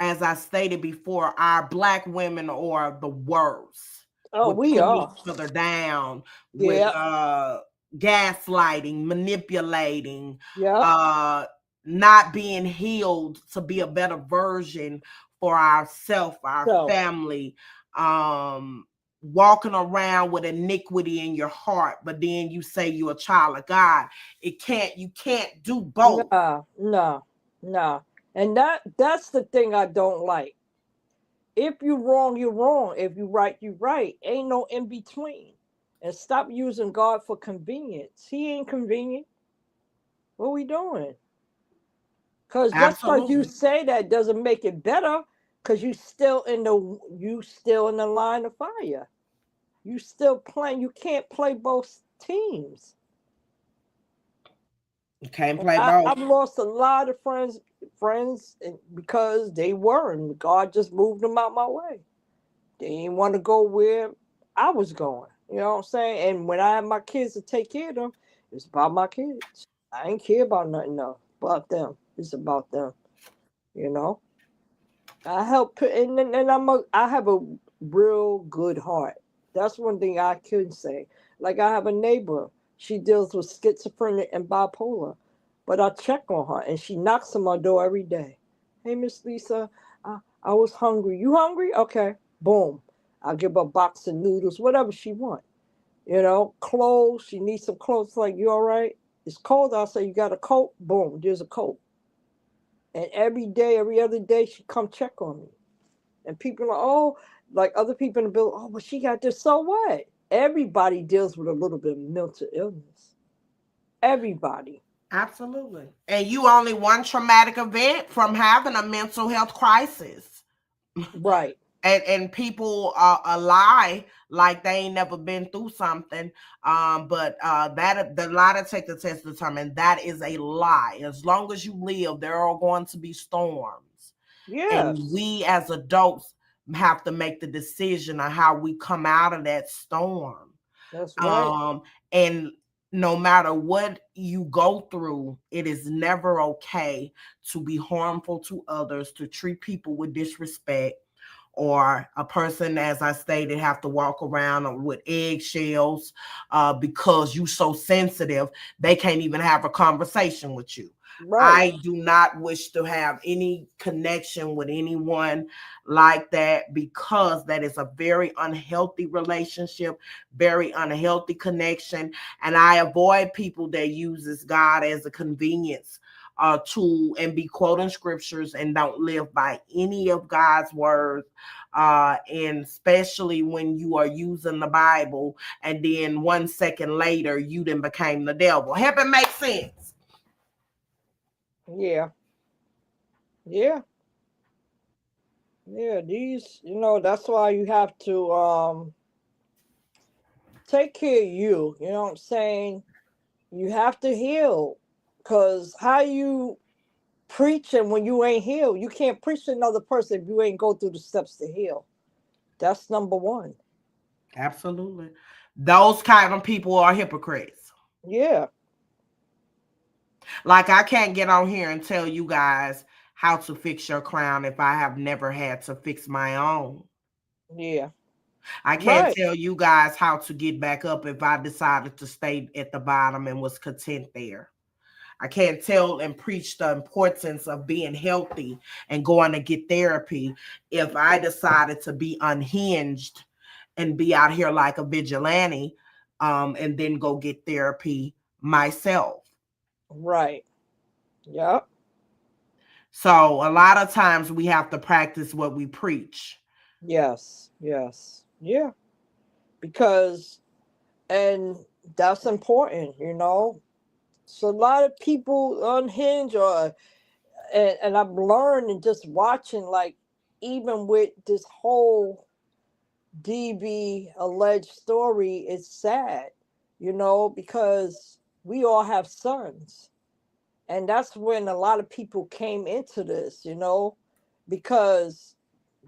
as I stated before, our black women are the worst Oh, with we putting are. each other down, with Yeah, gaslighting, manipulating, yeah. uh, not being healed to be a better version for ourself, our So, family, walking around with iniquity in your heart, but then you say you're a child of God. You can't do both. nah, nah, nah. And that's the thing I don't like. If you wrong, you're wrong. If you right, you right. Ain't no in between. And stop using God for convenience. He ain't convenient. What we doing? Cause just cause you Absolutely. say that doesn't make it better. Cause you still in the line of fire. You still playing. You can't play both teams. You can't And play both. I've lost a lot of friends because they were, and God just moved them out my way. They didn't want to go where I was going. You know what I'm saying? And when I had my kids to take care of them, it's about my kids. I ain't care about nothing else about them. It's about them. You know. I help, and I have a real good heart. That's one thing I can say. Like I have a neighbor. She deals with schizophrenia and bipolar, but I check on her, and she knocks on my door every day. Hey, Miss Lisa, I was hungry. You hungry? Okay. Boom. I'll give her a box of noodles, whatever she want. Clothes. She needs some clothes. Like, you all right? It's cold. I'll say, you got a coat? Boom. There's a coat. And every day, every other day, she come check on me. And people are, oh, like other people in the building, oh, but she got this. So what? Everybody deals with a little bit of mental illness. Everybody. Absolutely. And you only one traumatic event from having a mental health crisis. Right. And people lie like they ain't never been through something. But that the lie detector test determined that is a lie. As long as you live, there are going to be storms. And Yes. we as adults have to make the decision on how we come out of that storm. That's right. um and no matter what you go through, it is never okay to be harmful to others, to treat people with disrespect, or a person, as I stated, have to walk around with eggshells because you so sensitive they can't even have a conversation with you. Right. I do not wish to have any connection with anyone like that, because that is a very unhealthy relationship, very unhealthy connection. And I avoid people that uses God as a convenience tool and be quoting scriptures and don't live by any of God's words. And especially when you are using the Bible and then 1 second later you then became the devil. Help it make sense. Yeah. Yeah. Yeah. That's why you have to take care of you. You know what I'm saying? You have to heal. Cause how you preaching when you ain't healed? You can't preach to another person if you ain't go through the steps to heal. That's number one. Absolutely. Those kind of people are hypocrites. Yeah. Like, I can't get on here and tell you guys how to fix your crown if I have never had to fix my own. Yeah. I can't Right. tell you guys how to get back up if I decided to stay at the bottom and was content there. I can't tell and preach the importance of being healthy and going to get therapy if I decided to be unhinged and be out here like a vigilante, and then go get therapy myself. Right. Yep. So a lot of times we have to practice what we preach. Yes. Yes. Yeah. Because, and that's important, you know. So a lot of people unhinge, or and I've learned in just watching, like, even with this whole DB alleged story, it's sad, you know, because we all have sons. And that's when a lot of people came into this, you know, because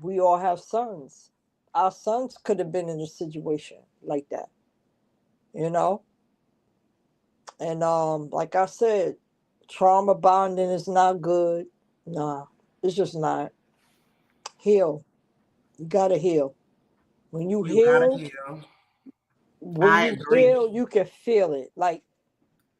we all have sons. Our sons could have been in a situation like that, you know. And like I said, trauma bonding is not good. Nah, it's just not. Heal. You gotta heal. When you You gotta heal, heal. when I you agree. heal, you can feel it. Like,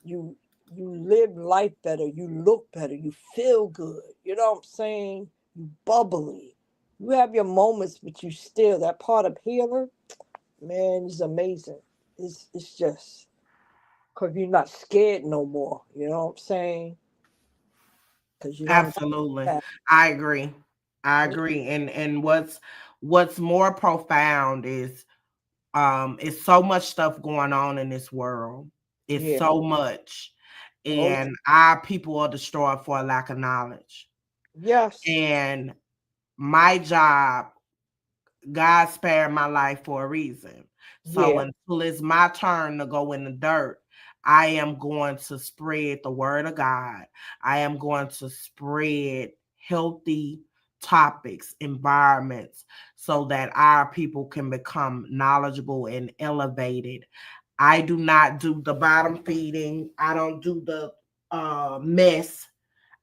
you you live life better, you look better, you feel good. You know what I'm saying? You bubbly. You have your moments, but you still, that part of healing, man, is amazing. It's just because you're not scared no more. You know what I'm saying? Because you don't know Absolutely. that. I agree. I agree. And what's more profound is it's so much stuff going on in this world. It's Yeah. so much. Oh, And our people are destroyed for a lack of knowledge. yes. And my job, God spared my life for a reason. So Yeah. until it's my turn to go in the dirt, I am going to spread the word of God. I am going to spread healthy topics, environments, so that our people can become knowledgeable and elevated. I do not do the bottom feeding. I don't do the mess.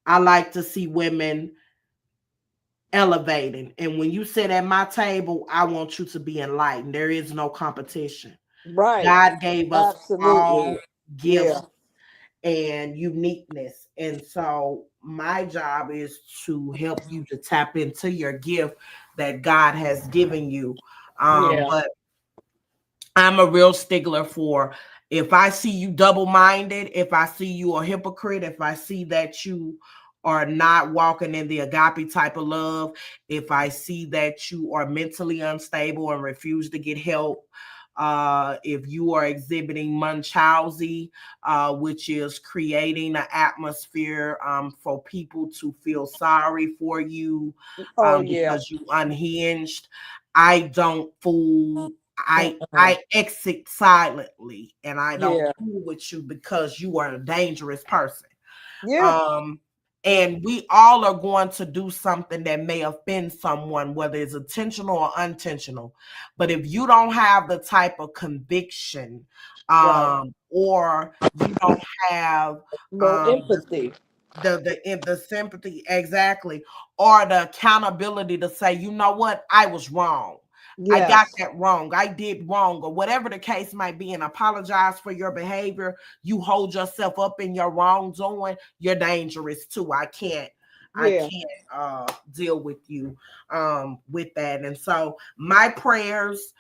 I like to see women elevating. And when you sit at my table, I want you to be enlightened. There is no competition. Right. God gave us Absolutely. all Yeah. gifts and uniqueness. And so my job is to help you to tap into your gift that God has given you. Yeah. But I'm a real stickler for, if I see you double minded, if I see you a hypocrite, if I see that you are not walking in the agape type of love, if I see that you are mentally unstable and refuse to get help, if you are exhibiting Munchausen, which is creating an atmosphere for people to feel sorry for you Oh, yeah. because you unhinged, I don't fool. Uh-uh. I exit silently and I don't Yeah. fool with you because you are a dangerous person. Yeah. Um, and we all are going to do something that may offend someone, whether it's intentional or unintentional. But if you don't have the type of conviction, Right. or you don't have No um, empathy. the sympathy, exactly, or the accountability to say, you know what, I was wrong, I got Yes. that wrong, I did wrong, or whatever the case might be, and apologize for your behavior, you hold yourself up in your wrongdoing, you're dangerous too. I Yeah. can't deal with you with that. And so my prayers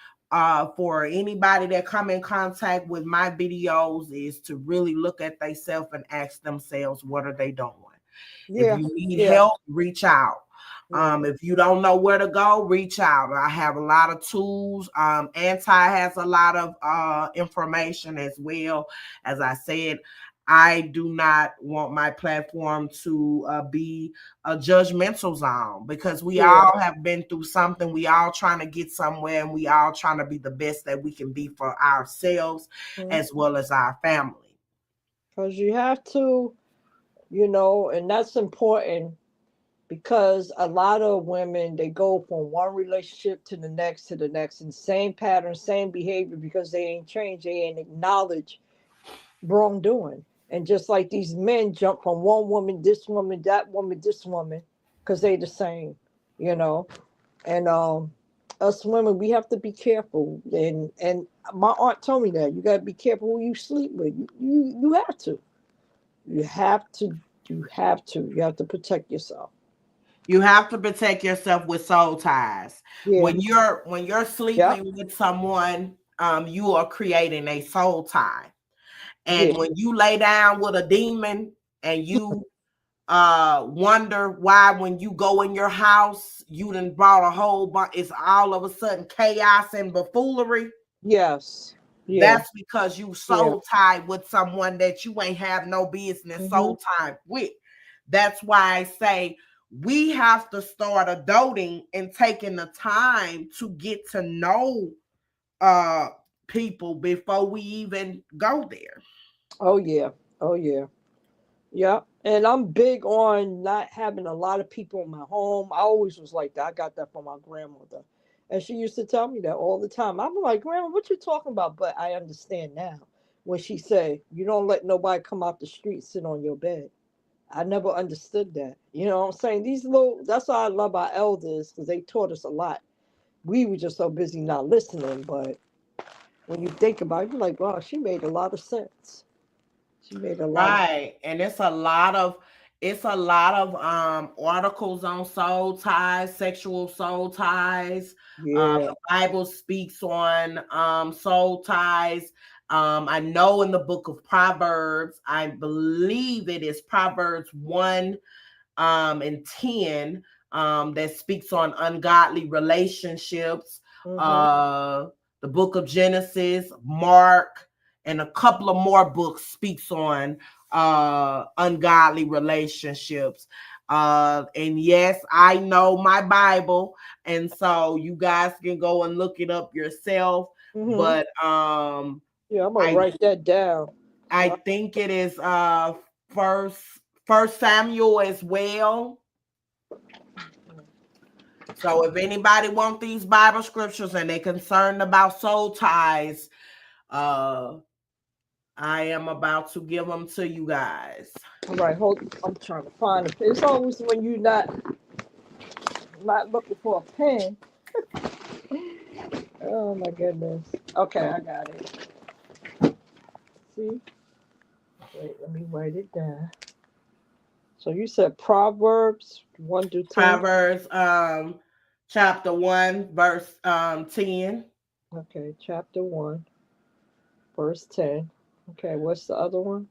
for anybody that come in contact with my videos is to really look at themselves and ask themselves, what are they doing? If Yeah. you need Yeah. help, reach out. Yeah. If you don't know where to go, reach out. I have a lot of tools. Anti has a lot of information as well. As I said, I do not want my platform to be a judgmental zone, because we Yeah. all have been through something. We all trying to get somewhere, and we all trying to be the best that we can be for ourselves as well as our family. Because you have to, you know, and that's important, because a lot of women, they go from one relationship to the next, and same pattern, same behavior, because they ain't changed, they ain't acknowledge wrongdoing. And just like these men jump from one woman, this woman, that woman, this woman, because they the same, you know. And us women, we have to be careful. And my aunt told me that you got to be careful who you sleep with. You have to. You have to. You have to. You have to protect yourself. You have to protect yourself with soul ties. Yeah. When you're Yeah. sleeping with someone, you are creating a soul tie. Yeah. And when you lay down with a demon and you wonder why when you go in your house, you done brought a whole bunch, it's all of a sudden chaos and buffoonery. Yes. Yeah. That's because you Yeah. soul tied with someone that you ain't have no business Hmm. soul tied with. That's why I say we have to start adulting and taking the time to get to know uh people before we even go there. Oh yeah. Oh yeah. Yeah. And I'm big on not having a lot of people in my home. I always was like that. I got that from my grandmother. And she used to tell me that all the time. I'm like, Grandma, what you talking about? But I understand now when she say, you don't let nobody come out the street sit on your bed. I never understood that. You know what I'm saying? These little, that's why I love our elders because they taught us a lot. We were just so busy not listening. But when you think about it, you're like, wow, she made a lot of sense. She made a lot of, Right. And it's a lot of articles on soul ties, sexual soul ties. yeah. The Bible speaks on soul ties. I know in the book of Proverbs, I believe it is Proverbs 1 and 10 that speaks on ungodly relationships. Hmm. Uh, the book of Genesis, Mark, and a couple of more books speaks on ungodly relationships. And yes, I know my Bible, and so you guys can go and look it up yourself. Hmm. But Yeah, I'm gonna I write that down. I Uh, think it is first First Samuel as well. So if anybody want these Bible scriptures and they concerned about soul ties, uh I am about to give them to you guys. all right, hold. I'm trying to find it. It's always when you're not looking for a pen. Oh my goodness. Okay, I got it. See? Wait, let me write it down. So you said Proverbs 1 to 10. Proverbs chapter 1 verse 10. Okay, chapter 1, verse 10. Okay, what's the other one?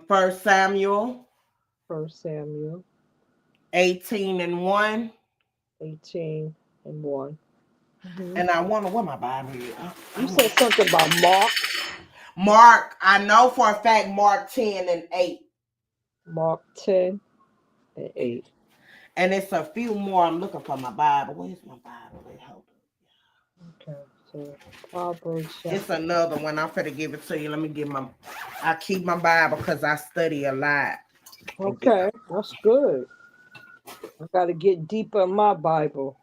First Samuel First Samuel 18 and 1. 18 and 1. Hmm. And I wonder what my Bible is. You said something about Mark. Mark, I know for a fact Mark 10 and 8. Mark 10 and 8. And it's a few more. I'm looking for my Bible. Where's my Bible? Wait, hold on. Okay, so Proverbs It's chapter. another one. I'm finna give it to you. Let me get my. I keep my Bible because I study a lot. Okay, that's good. I got to get deeper in my Bible.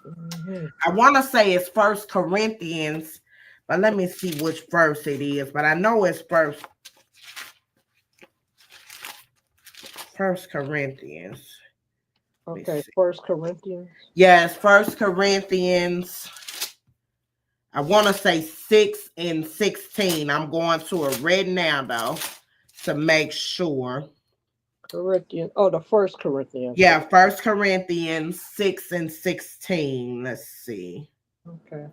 Hmm. I want to say it's First Corinthians, but let me see which verse it is. But I know it's First Corinthians. Let me Okay, see. First Corinthians. Yes, First Corinthians. I want to say 6 and 16. I'm going to it right now though to make sure. Corinthians. Oh, the First Corinthians. Yeah, First Corinthians 6 and 16. Let's see. Okay.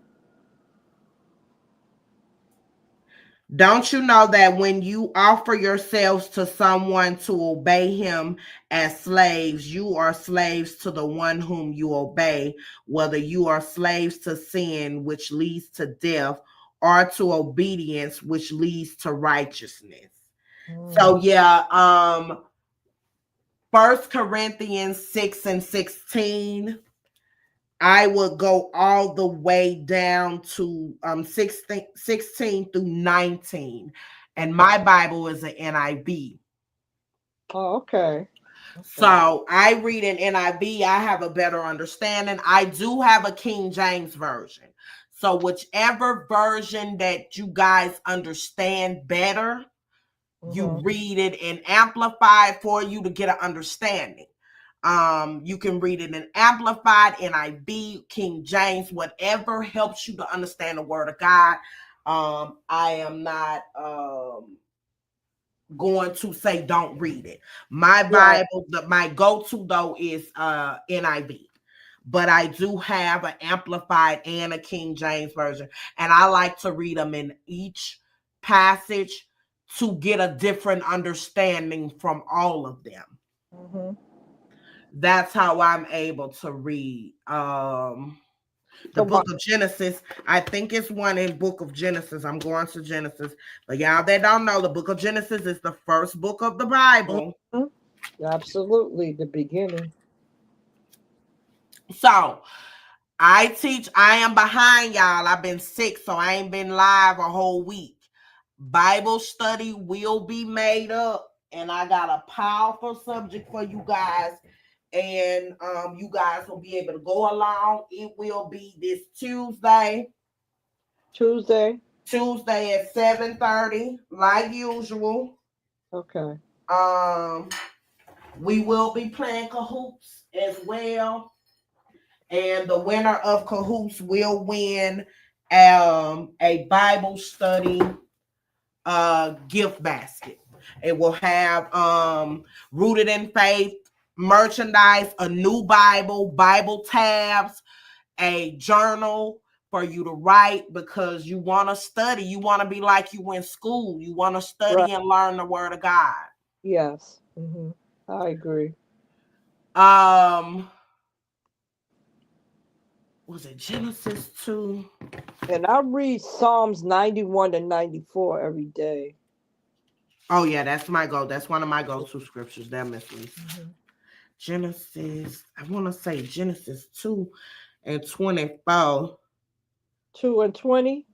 Don't you know that when you offer yourselves to someone to obey him as slaves, you are slaves to the one whom you obey, whether you are slaves to sin, which leads to death, or to obedience, which leads to righteousness. Mm. So yeah, First Corinthians 6 and 16. I would go all the way down to 16 through 19. And my Bible is an NIV. Oh, okay. Okay. So I read an NIV, I have a better understanding. I do have a King James version. So whichever version that you guys understand better, you Hmm. read it and amplify it for you to get an understanding. You can read it in Amplified, NIV, King James, whatever helps you to understand the word of God. I am not going to say don't read it. My Bible, my go-to though is NIV. But I do have an Amplified and a King James version. And I like to read them in each passage to get a different understanding from all of them. Mm-hmm. That's how I'm able to read the book of Genesis. I think it's one in book of Genesis. I'm going to Genesis. But y'all that don't know, the book of Genesis is the first book of the Bible. Mm-hmm. Absolutely, the beginning. So I am behind y'all. I've been sick, so I ain't been live a whole week. Bible study will be made up, and I got a powerful subject for you guys. And you guys will be able to go along. It will be this Tuesday at 7:30, like usual. Okay. We will be playing Cahoots as well. And the winner of Cahoots will win a Bible study gift basket. It will have Rooted in Faith merchandise, a new Bible tabs, a journal for you to write, because you want to study. You want to be like you in school. You want to study and learn the word of God. Yes. Mm-hmm. I agree. Was it Genesis 2? And I read Psalms 91 to 94 every day. Oh yeah, that's my go. That's one of my go-to scriptures. That misses. Mm-hmm. Genesis, I want to say Genesis 2 and 24. 2 and 20?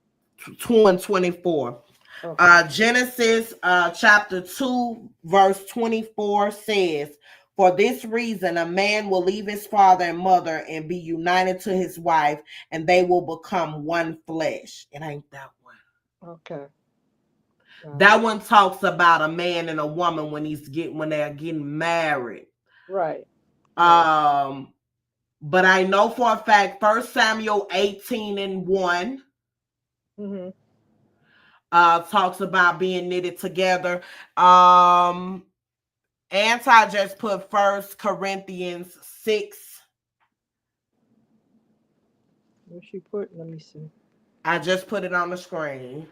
2 and 24. Okay. Genesis chapter 2, verse 24 says, "For this reason, a man will leave his father and mother and be united to his wife, and they will become one flesh." It ain't that one. Okay. That one talks about a man and a woman when they're getting married. Right. But I know for a fact, 1 Samuel 18 and 1 talks about being knitted together. Anti just put 1 Corinthians 6. What she put? Let me see. I just put it on the screen.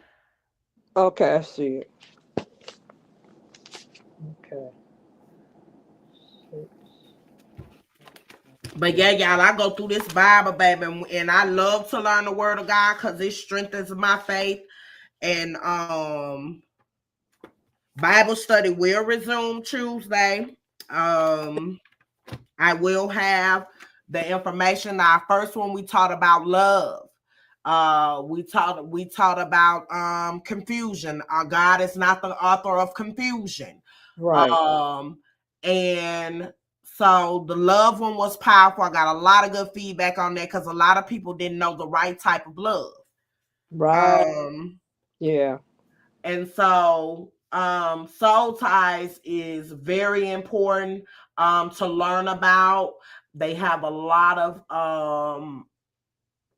Okay, I see it. Okay. But yeah, y'all, I go through this Bible, baby, and I love to learn the word of God because it strengthens my faith. And Bible study will resume Tuesday. I will have the information. Our first one, we taught about love. We taught about confusion. God is not the author of confusion. Right. And so the love one was powerful. I got a lot of good feedback on that because a lot of people didn't know the right type of love. Right. Yeah. And so soul ties is very important to learn about. They have a lot of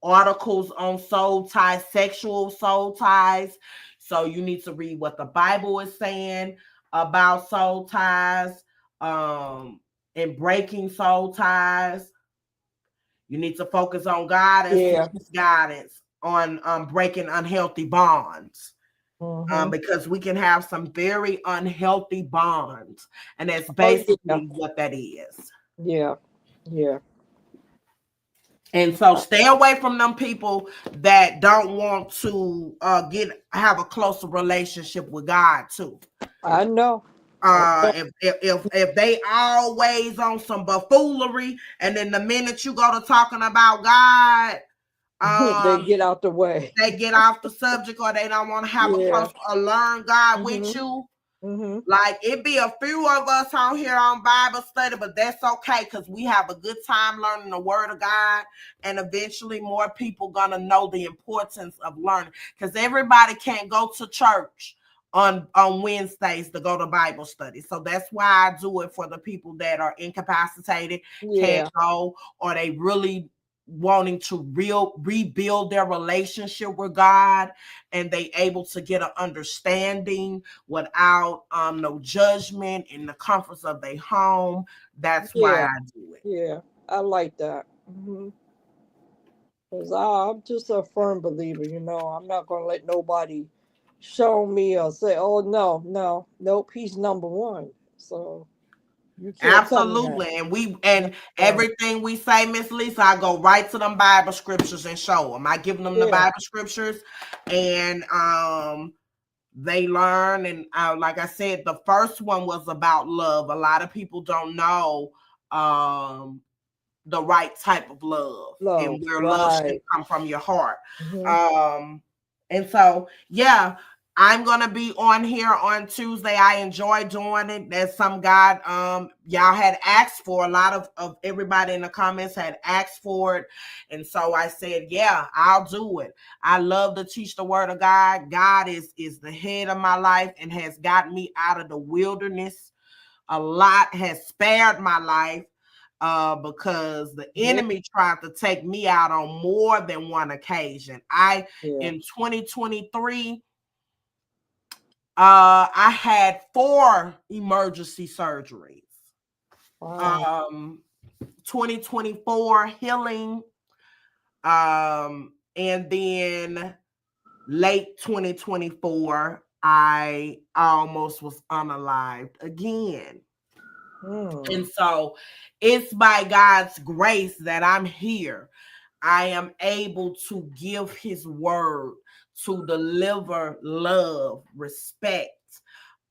articles on soul ties, sexual soul ties. So you need to read what the Bible is saying about soul ties and breaking soul ties. You need to focus on God and His guidance on breaking unhealthy bonds. Because we can have some very unhealthy bonds, and that's basically what that is. Yeah. And so stay away from them people that don't want to have a closer relationship with God too. I know. If they always on some buffoonery, and then the minute you go to talking about God, they get out the way. They get off the subject, or they don't want to have a close or learn God with you. Like, it be a few of us on here on Bible study, but that's okay because we have a good time learning the word of God, and eventually more people gonna know the importance of learning, because everybody can't go to church on Wednesdays to go to Bible study. So that's why I do it for the people that are incapacitated, can't Yeah. go, or they really wanting to rebuild their relationship with God, and they able to get an understanding without no judgment in the comforts of their home. That's why Yeah. I do it. Yeah. I like that. Because I'm just a firm believer, I'm not going to let nobody show me or say, oh, no, no, nope, he's number one. So you can't tell me that. Absolutely. And Number one. everything we say, Miss Lisa, I go right to them Bible scriptures and show them. I give them the Yeah. Bible scriptures, and they learn. And like I said, the first one was about love. A lot of people don't know the right type of love, and Love. where love should Right. come from your heart. Hmm. And so, yeah, I'm gonna be on here on Tuesday. I enjoy doing it. That's some God y'all had asked for. A lot of everybody in the comments had asked for it. And so I said, yeah, I'll do it. I love to teach the word of God. God is the head of my life and has got me out of the wilderness. A lot, has spared my life because the Yeah. enemy tried to take me out on more than one occasion. Yeah. In 2023, I had 4 emergency surgeries. Wow. 2024 healing, and then late 2024, I almost was unalived again. And so it's by God's grace that I'm here. I am able to give his word, to deliver love, respect,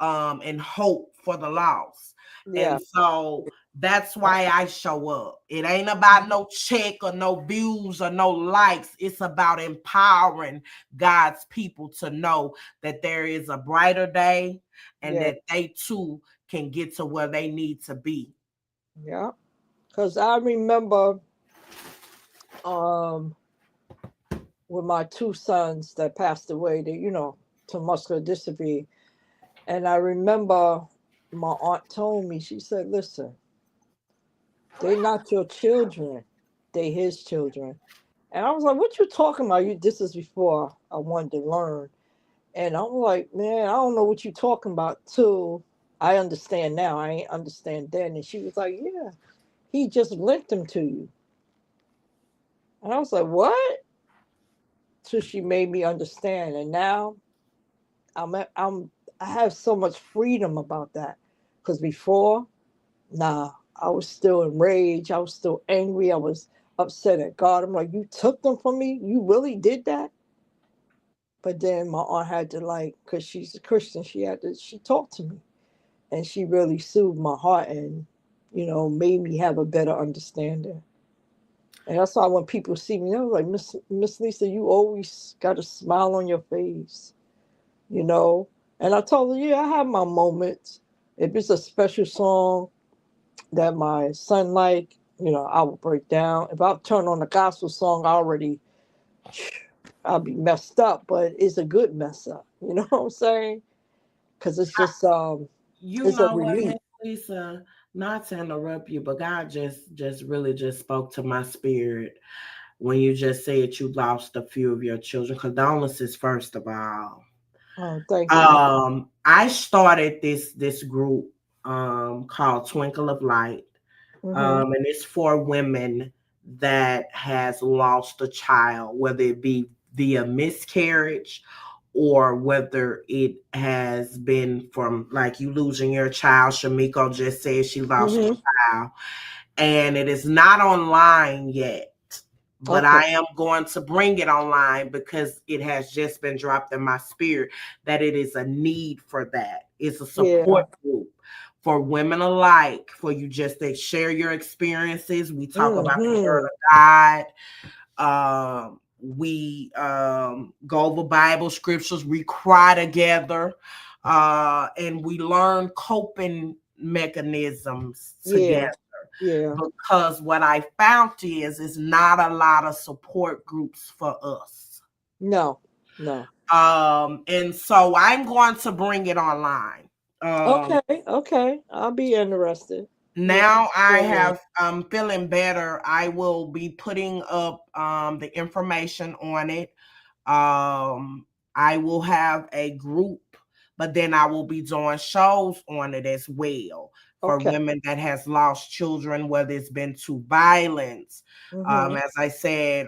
and hope for the lost. Yeah. And so that's why I show up. It ain't about no check or no views or no likes. It's about empowering God's people to know that there is a brighter day, and Yeah. that they too can get to where they need to be. Yeah. Because I remember um, with my 2 sons that passed away, to muscular dystrophy. And I remember my aunt told me, she said, listen, they not your children, they his children. And I was like, what you talking about? This is before I wanted to learn. And I'm like, man, I don't know what you talking about till I understand now. I ain't understand then. And she was like, yeah, he just lent them to you. And I was like, what? So she made me understand. And now I'm I have so much freedom about that. Because before, nah, I was still enraged. I was still angry. I was upset at God. I'm like, you took them from me? You really did that? But then my aunt had to, like, because she's a Christian, she talked to me, and she really soothed my heart and, made me have a better understanding. And that's why when people see me, they're like, Miss Lisa, you always got a smile on your face, you know. And I told her, yeah, I have my moments. If it's a special song that my son like, I will break down. If I turn on a gospel song, I'll be messed up, but it's a good mess up. You know what I'm saying? Because it's just You it's a know what, relief. Miss Lisa? Not to interrupt you, but God just really just spoke to my spirit when you just said you lost a few of your children. Condolences, first of all. Oh, thank you. I started this group called Twinkle of Light, Hmm. and it's for women that has lost a child, whether it be via miscarriage or whether it has been from, like, you losing your child. Shamiko just said she lost Hmm. a child, and it is not online yet, but Okay. I am going to bring it online because it has just been dropped in my spirit that it is a need for that. It's a Yeah. support group for women alike, for you just to share your experiences. We talk about the word Hmm. of God. We go over Bible scriptures. We cry together, and we learn coping mechanisms Yeah. together. Yeah. Because what I found is not a lot of support groups for us. No. No. And so I'm going to bring it online. Okay, okay. I'll be interested. Yeah. Now I Yeah. have feeling better. I will be putting up the information on it. I will have a group, but then I will be doing shows on it as well for Okay. women that has lost children, whether it's been to violence, Mm-hmm. as I said,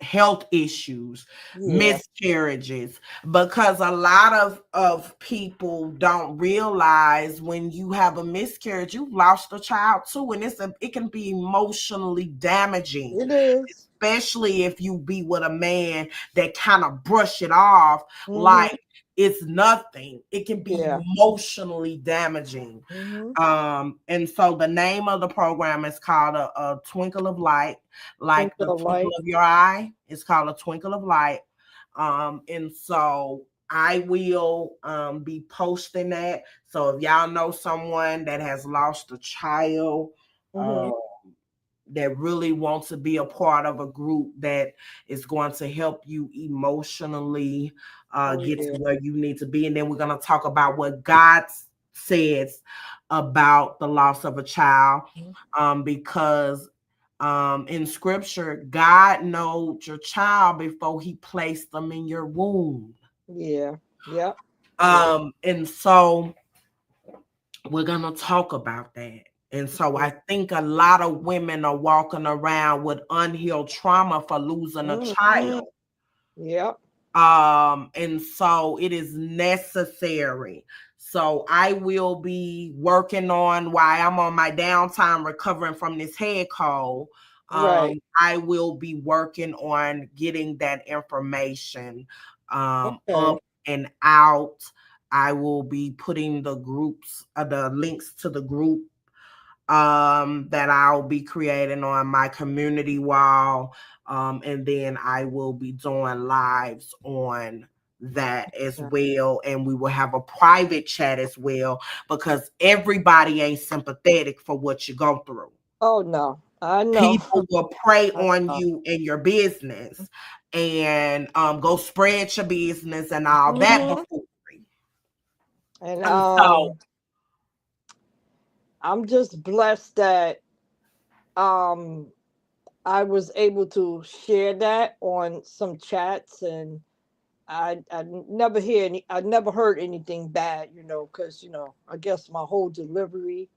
health issues, Yeah. miscarriages, because a lot of people don't realize when you have a miscarriage, you've lost a child too, and it can be emotionally damaging, It is. especially if you be with a man that kind of brush it off Mm-hmm. like it's nothing. It can be Yeah. emotionally damaging. Mm-hmm. And so the name of the program is called a Twinkle of Light, like Twinkle the of twinkle light. of your eye. It's called a Twinkle of Light. And so I will be posting that. So if y'all know someone that has lost a child, Mm-hmm. that really wants to be a part of a group that is going to help you emotionally Oh get yeah. to where you need to be. And then we're going to talk about what God says about the loss of a child, because in scripture, God knows your child before he placed them in your womb. Yeah. Yep. Yeah. And so we're going to talk about that. And so I think a lot of women are walking around with unhealed trauma for losing a Mm-hmm. child. Yep. And so it is necessary. So I will be working on while I'm on my downtime recovering from this head cold. Right. I will be working on getting that information Okay. up and out. I will be putting the groups, the links to the group that I'll be creating on my community wall. And then I will be doing lives on that as Yeah. well. And we will have a private chat as well, because everybody ain't sympathetic for what you go through. Oh no. I know. People will prey I on know. you and your business and go spread your business and all that Mm-hmm. before. And And so I'm just blessed that um I was able to share that on some chats, and I never I never heard anything bad, because I guess my whole delivery,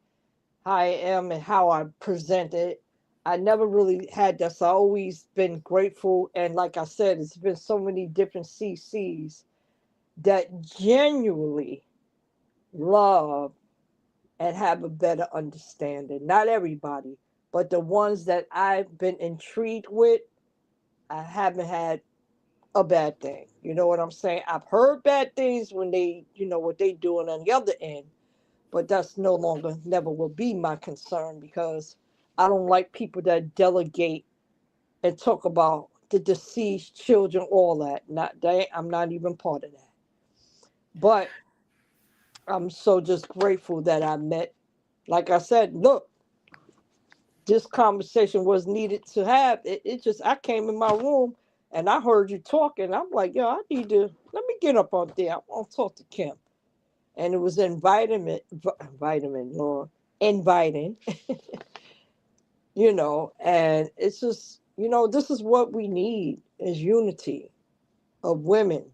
how I am and how I present it, I never really had that. So I always been grateful, and like I said, it's been so many different CCs that genuinely love and have a better understanding. Not everybody, but the ones that I've been intrigued with, I haven't had a bad thing. You know what I'm saying? I've heard bad things when they, what they doing on the other end, but that's no longer, never will be my concern, because I don't like people that delegate and talk about the deceased children, all that. I'm not even part of that. But I'm so just grateful that I met. Like I said, look, this conversation was needed to have. It just, I came in my room and I heard you talking. I'm like, yo, I need to, let me get up on there. I want to talk to Kim. And it was vitamin, Lord, inviting, and it's just, this is what we need, is unity of women.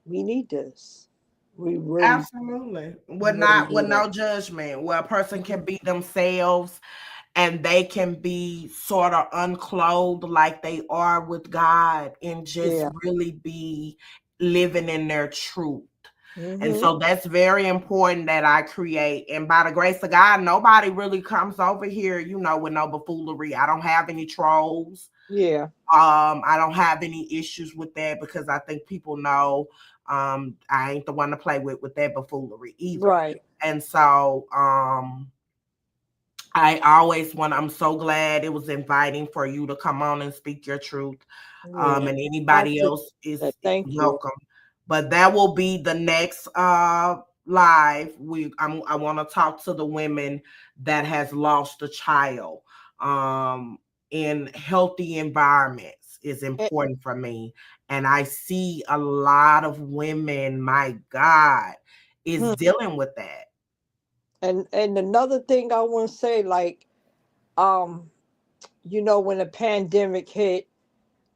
We need this. We really, absolutely, really with need it. no judgment, where a person can be themselves and they can be sort of unclothed like they are with God and just Yeah. really be living in their truth. And Mm-hmm. so that's very important that I create. And by the grace of God, nobody really comes over here, with no buffoonery. I don't have any trolls. Yeah. I don't have any issues with that, because I think people know I ain't the one to play with that buffoonery either. Right. And so I'm so glad it was inviting for you to come on and speak your truth. Yeah. And I anybody appreciate else is that. Thank you. welcome. But that will be the next live. I want to talk to the women that has lost a child in healthy environments. is And, important for me. And I see a lot of women, my God, is hmm, dealing with that. and another thing I want to say, like, um, when the pandemic hit,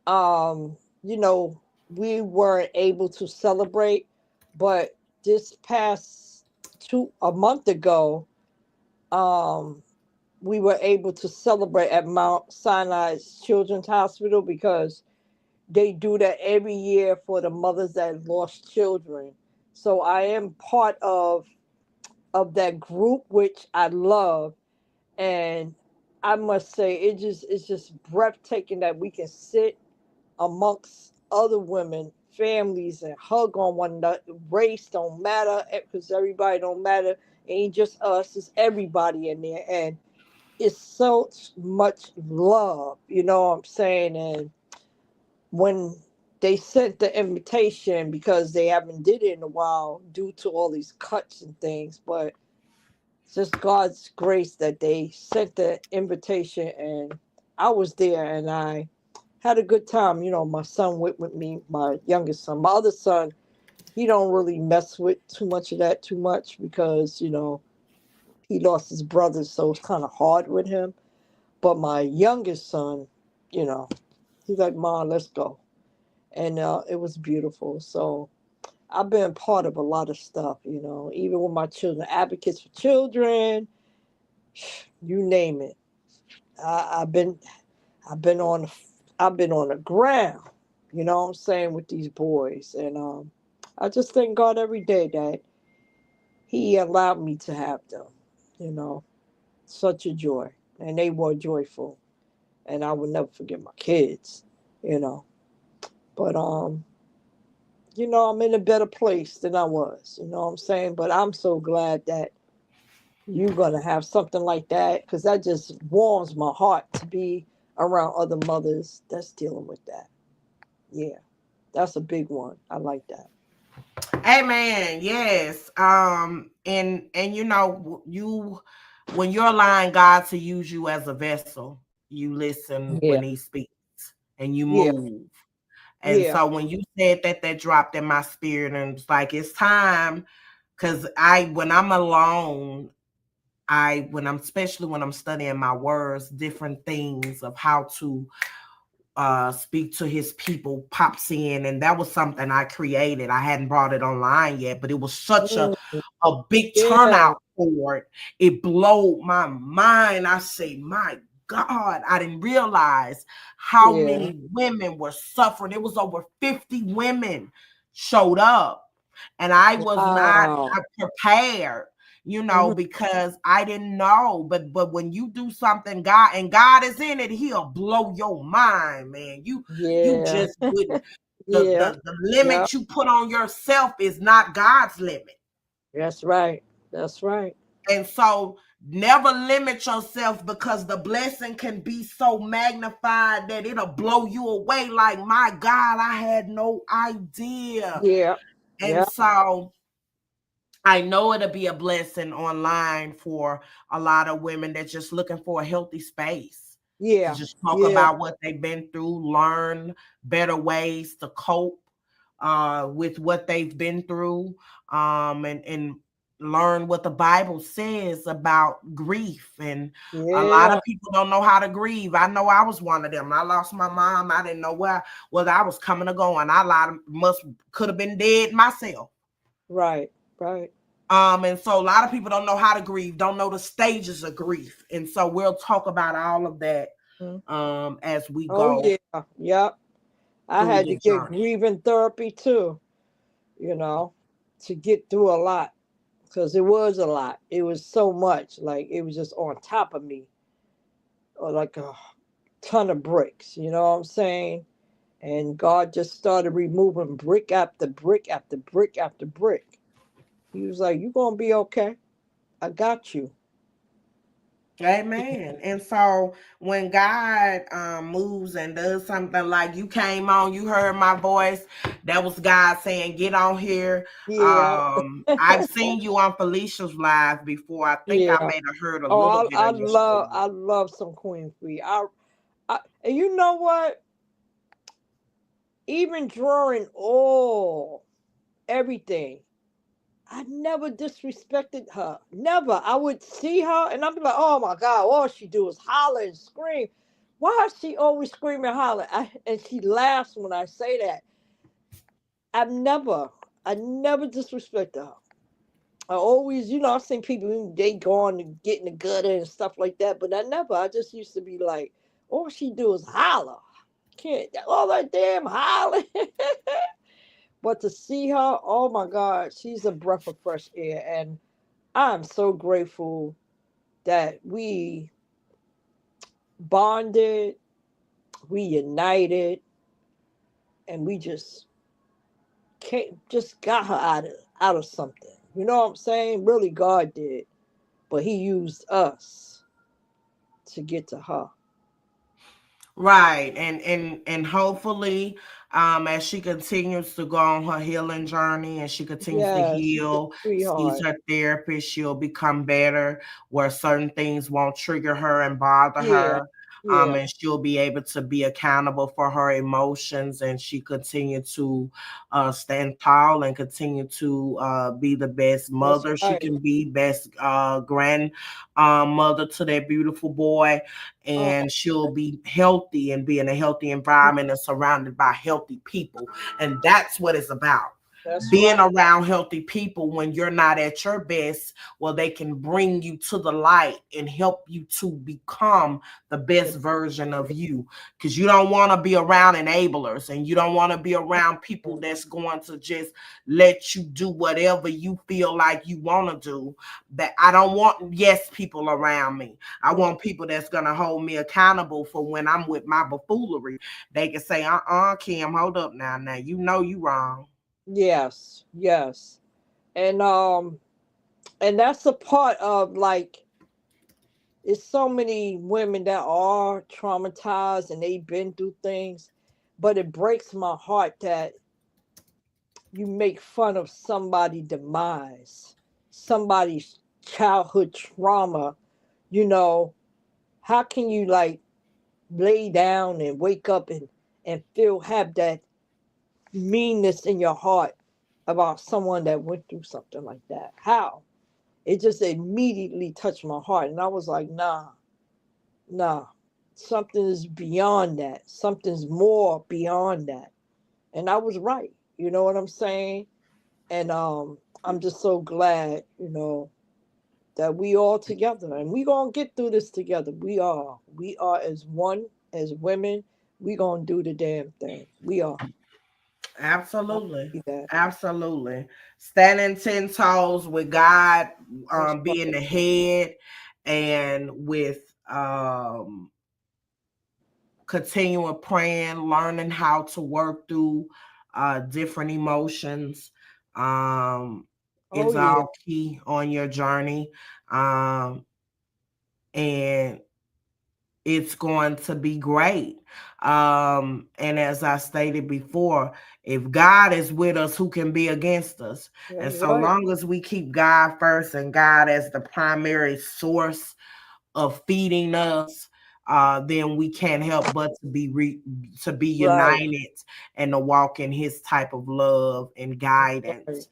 um, you know, we weren't able to celebrate, but this past a month ago, um, we were able to celebrate at Mount Sinai Children's Hospital because they do that every year for the mothers that lost children. So I am part of that group, which I love, and I must say it's just breathtaking that we can sit amongst other women, families, and hug on one another. Race don't matter because everybody don't matter. It ain't just us; it's everybody in there, and it's so much love. You know what I'm saying? And when they sent the invitation, because they haven't did it in a while due to all these cuts and things, but it's just God's grace that they sent the invitation, and I was there, and I had a good time. My son went with me, my youngest son. My other son, he don't really mess with too much of that too much because he lost his brother, so it's kind of hard with him. But my youngest son, you know, he's like, "Mom, let's go," and it was beautiful. So I've been part of a lot of stuff, even with my children, advocates for children, you name it. I, I've been I've been on I've been on the ground, you know what I'm saying, with these boys. And I just thank God every day that He allowed me to have them, you know. Such a joy. And they were joyful. And I will never forget my kids, you know. But I'm in a better place than I was, you know what I'm saying? But I'm so glad that you're gonna have something like that, because that just warms my heart to be around other mothers that's dealing with that. Yeah, that's a big one. I like that. Amen. Yes. And you when you're allowing God to use you as a vessel, you listen when Yeah, He speaks and you yeah, move. And yeah, so when you said that, that dropped in my spirit, and it's like it's time, because when I'm alone, when I'm especially when I'm studying my words, different things of how to speak to His people pops in, and that was something I created. I hadn't brought it online yet, but it was such mm, a big yeah, turnout for it. It blowed my mind. I say, my God, I didn't realize how yeah. many women were suffering. It was over 50 women showed up, and I was not Wow. prepared, Hmm. because I didn't know. But when you do something, God is in it, He'll blow your mind, man. You Yeah, just wouldn't. The, yeah, the the yeah. limit you put on yourself is not God's limit. That's right. That's right. And so never limit yourself, because the blessing can be so magnified that it'll blow you away. Like, my God, I had no idea. Yeah, And yeah, so I know it'll be a blessing online for a lot of women that's just looking for a healthy space to yeah, just talk yeah, about what they've been through, learn better ways to cope with what they've been through, and learn what the Bible says about grief. And a lot of yeah. people don't know how to grieve. I know I was one of them. I lost my mom. I didn't know whether I was coming or going. Could have been dead myself. Right, right. And so a lot of people don't know how to grieve, don't know the stages of grief. And so we'll talk about all of that Mm. as we Oh go yeah, yep. I through had to the get journey. grieving therapy too, you know, to get through a lot, because it was a lot. It was so much, like it was just on top of me, or like a ton of bricks. You know what I'm saying? And God just started removing brick after brick after brick after brick. He was like, "You gonna be okay. I got you." Amen. And so when God moves and does something, like you came on, you heard my voice, that was God saying, get on here. Yeah, I've seen you on Felicia's live before. I think I yeah. may have heard a little Oh, bit of your story. I love some Queen Free. And you know what? even during all everything, I never disrespected her. Never. I would see her and I'd be like, oh my God, all she do is holler and scream. Why is she always screaming and holler? And she laughs when I say that. I've never, I never disrespected her. I always, I've seen people, they go on to get in the gutter and stuff like that, but I just used to be like, all she do is holler. Can't, all that damn hollering. But to see her, oh my God, she's a breath of fresh air. And I'm so grateful that we bonded, we united, and we just got her out of something. You know what I'm saying? Really, God did, but He used us to get to her. Right. And hopefully, as she continues to go on her healing journey and she continues to Yes, she's a heal, sees sweetheart. her therapist, she'll become better where certain things won't trigger her and bother Yeah, her. yeah, And she'll be able to be accountable for her emotions, and she continue to stand tall and continue to be the best that's mother she right. can be, best grand mother to that beautiful boy, Oh, and she'll be healthy and be in a healthy environment and surrounded by healthy people. And that's what it's about. that's Being right. around healthy people when you're not at your best, well, they can bring you to the light and help you to become the best version of you. Because you don't want to be around enablers, and you don't want to be around people that's going to just let you do whatever you feel like you want to do. That I don't want yes people around me. I want people that's gonna hold me accountable for when I'm with my buffoonery. They can say, Kim, hold up now. Now you know you wrong. Yes, yes. And that's a part of, like, it's so many women that are traumatized and they've been through things, but it breaks my heart that you make fun of somebody's demise, somebody's childhood trauma. You know, how can you, like, lay down and wake up and feel, have that meanness in your heart about someone that went through something like that? How? It just immediately touched my heart. And I was like, nah, nah, something is beyond that. Something's more beyond that. And I was right. You know what I'm saying? And I'm just so glad, that we all together and we gonna get through this together. We are as one, as women. We gonna do the damn thing. We are. I Absolutely. see that. Absolutely. Standing 10 toes with God, That's being right. the head, and with continuing praying, learning how to work through different emotions, um, Oh is yeah. all key on your journey. Um, and it's going to be great. And as I stated before, if God is with us, who can be against us? And That's so right. long as we keep God first and God as the primary source of feeding us, then we can't help but to be Right. united and to walk in His type of love and Right. guidance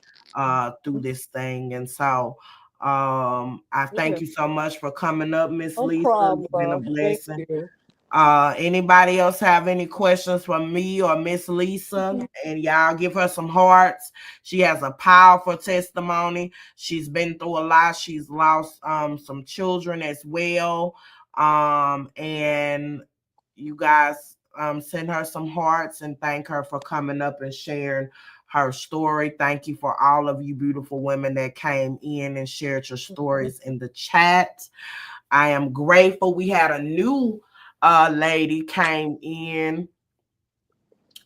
through this thing. And so, I Yeah. thank you so much for coming up, Miss No Lisa. It's been a problem. Thank blessing. you. Anybody else have any questions for me or Miss Lisa? And y'all give her some hearts. She has a powerful testimony. She's been through a lot. She's lost some children as well. And you guys send her some hearts and thank her for coming up and sharing her story. Thank you for all of you beautiful women that came in and shared your stories in the chat. I am grateful. We had a new lady came in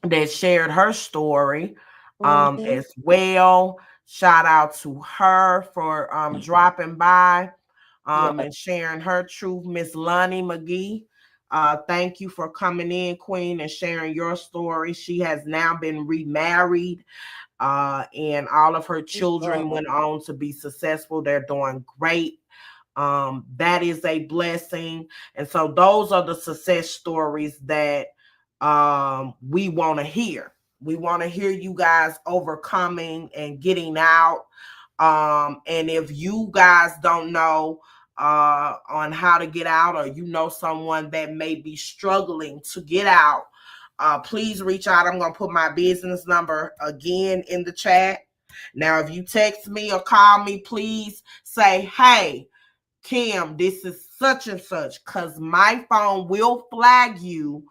that shared her story Mm-hmm. as well. Shout out to her for dropping by Right. and sharing her truth. Miss Lonnie McGee, thank you for coming in, Queen, and sharing your story. She has now been remarried, and all of her children God. went on to be successful. They're doing great. That is a blessing. And so those are the success stories that we want to hear. We want to hear you guys overcoming and getting out. And if you guys don't know on how to get out, or you know someone that may be struggling to get out, please reach out. I'm going to put my business number again in the chat. Now, if you text me or call me, please say, hey, Kim, this is such and such, because my phone will flag you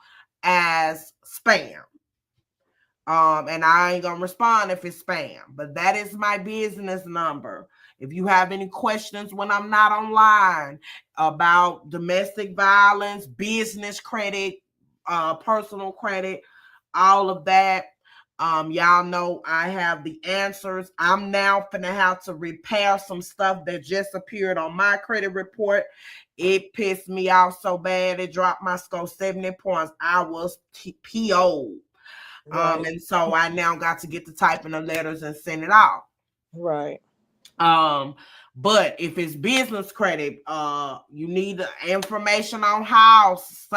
as spam. And I ain't gonna respond if it's spam, but that is my business number. If you have any questions when I'm not online about domestic violence, business credit, personal credit, all of that, y'all know I have the answers. I'm now finna have to repair some stuff that just appeared on my credit report. It pissed me off so bad it dropped my score 70 points. I was PO'd. Right. And so I now got to get to typing the letters and send it off. Right. But if it's business credit, you need the information on house,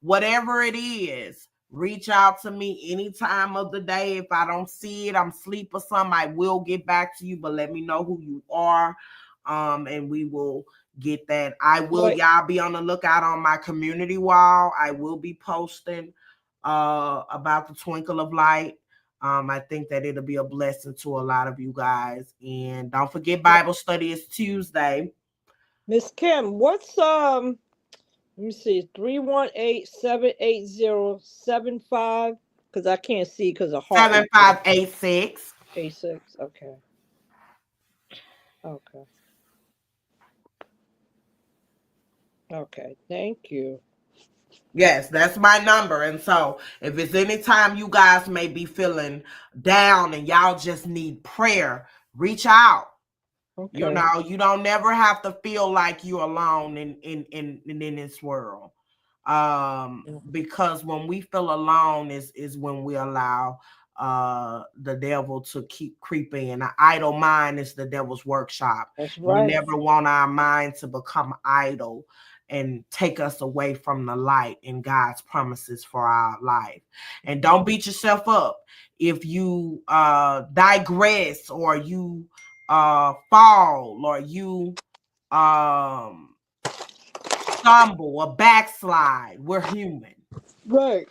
whatever it is, reach out to me any time of the day. If I don't see it, I'm asleep or something, I will get back to you, but let me know who you are. And we will get that. Y'all be on the lookout on my community wall. I will be posting about the Twinkle of Light. I think that it'll be a blessing to a lot of you guys. And don't forget, Bible study is Tuesday. Miss Kim, what's let me see, 318-780-75, because I can't see because of heart. 7586. 86. Okay. Okay. Okay. Thank you. Yes, that's my number. And so if it's any time you guys may be feeling down and y'all just need prayer, reach out. Okay. You know, you don't never have to feel like you're alone in this world. Because when we feel alone is when we allow the devil to keep creeping. And an idle mind is the devil's workshop. That's right. We never want our mind to become idle and take us away from the light and God's promises for our life. And don't beat yourself up if you digress or you fall or you stumble or backslide. We're human. Right.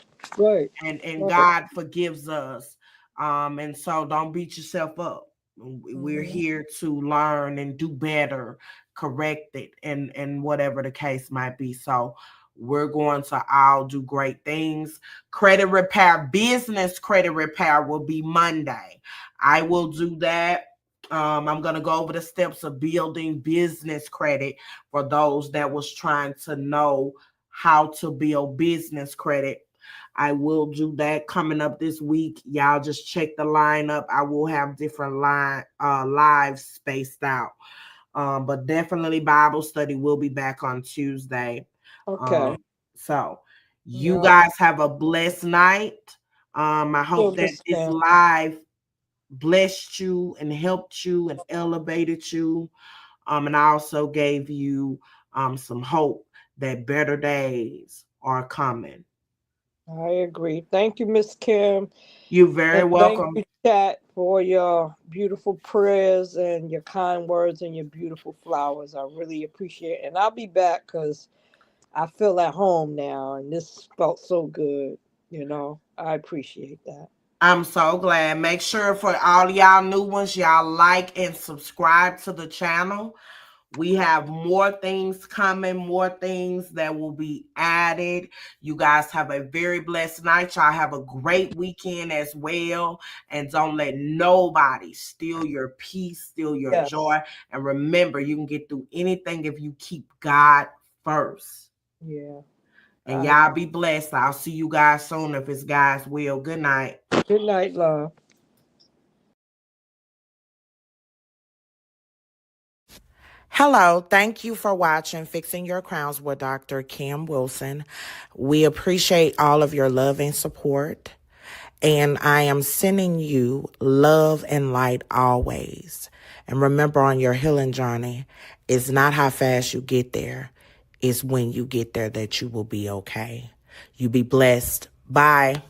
And God forgives us. And so don't beat yourself up. We're here to learn and do better, correct it, and whatever the case might be. So we're going to all do great things. Credit repair, business credit repair will be Monday. I will do that. I'm going to go over the steps of building business credit for those that was trying to know how to build business credit. I will do that coming up this week. Y'all just check the lineup. I will have different lives spaced out. But definitely Bible study will be back on Tuesday. Okay. So you guys have a blessed night. I hope that this live blessed you and helped you and elevated you. And I also gave you some hope that better days are coming. I agree. Thank you, Miss Kim. You're very welcome. Thank you, chat, for your beautiful prayers and your kind words and your beautiful flowers. I really appreciate it. And I'll be back because I feel at home now, and this felt so good. You know, I appreciate that. I'm so glad. Make sure for all y'all new ones, y'all like and subscribe to the channel. We have more things coming, more things that will be added. You guys have a very blessed night. Y'all have a great weekend as well. And don't let nobody steal your peace, steal your joy. And remember, you can get through anything if you keep God first. Yeah. And y'all be blessed. I'll see you guys soon if it's God's will. Good night. Good night, love. Hello, thank you for watching Fixing Your Crowns with Dr. Kim Wilson. We appreciate all of your love and support. And I am sending you love and light always. And remember, on your healing journey, it's not how fast you get there. It's when you get there that you will be okay. You be blessed. Bye.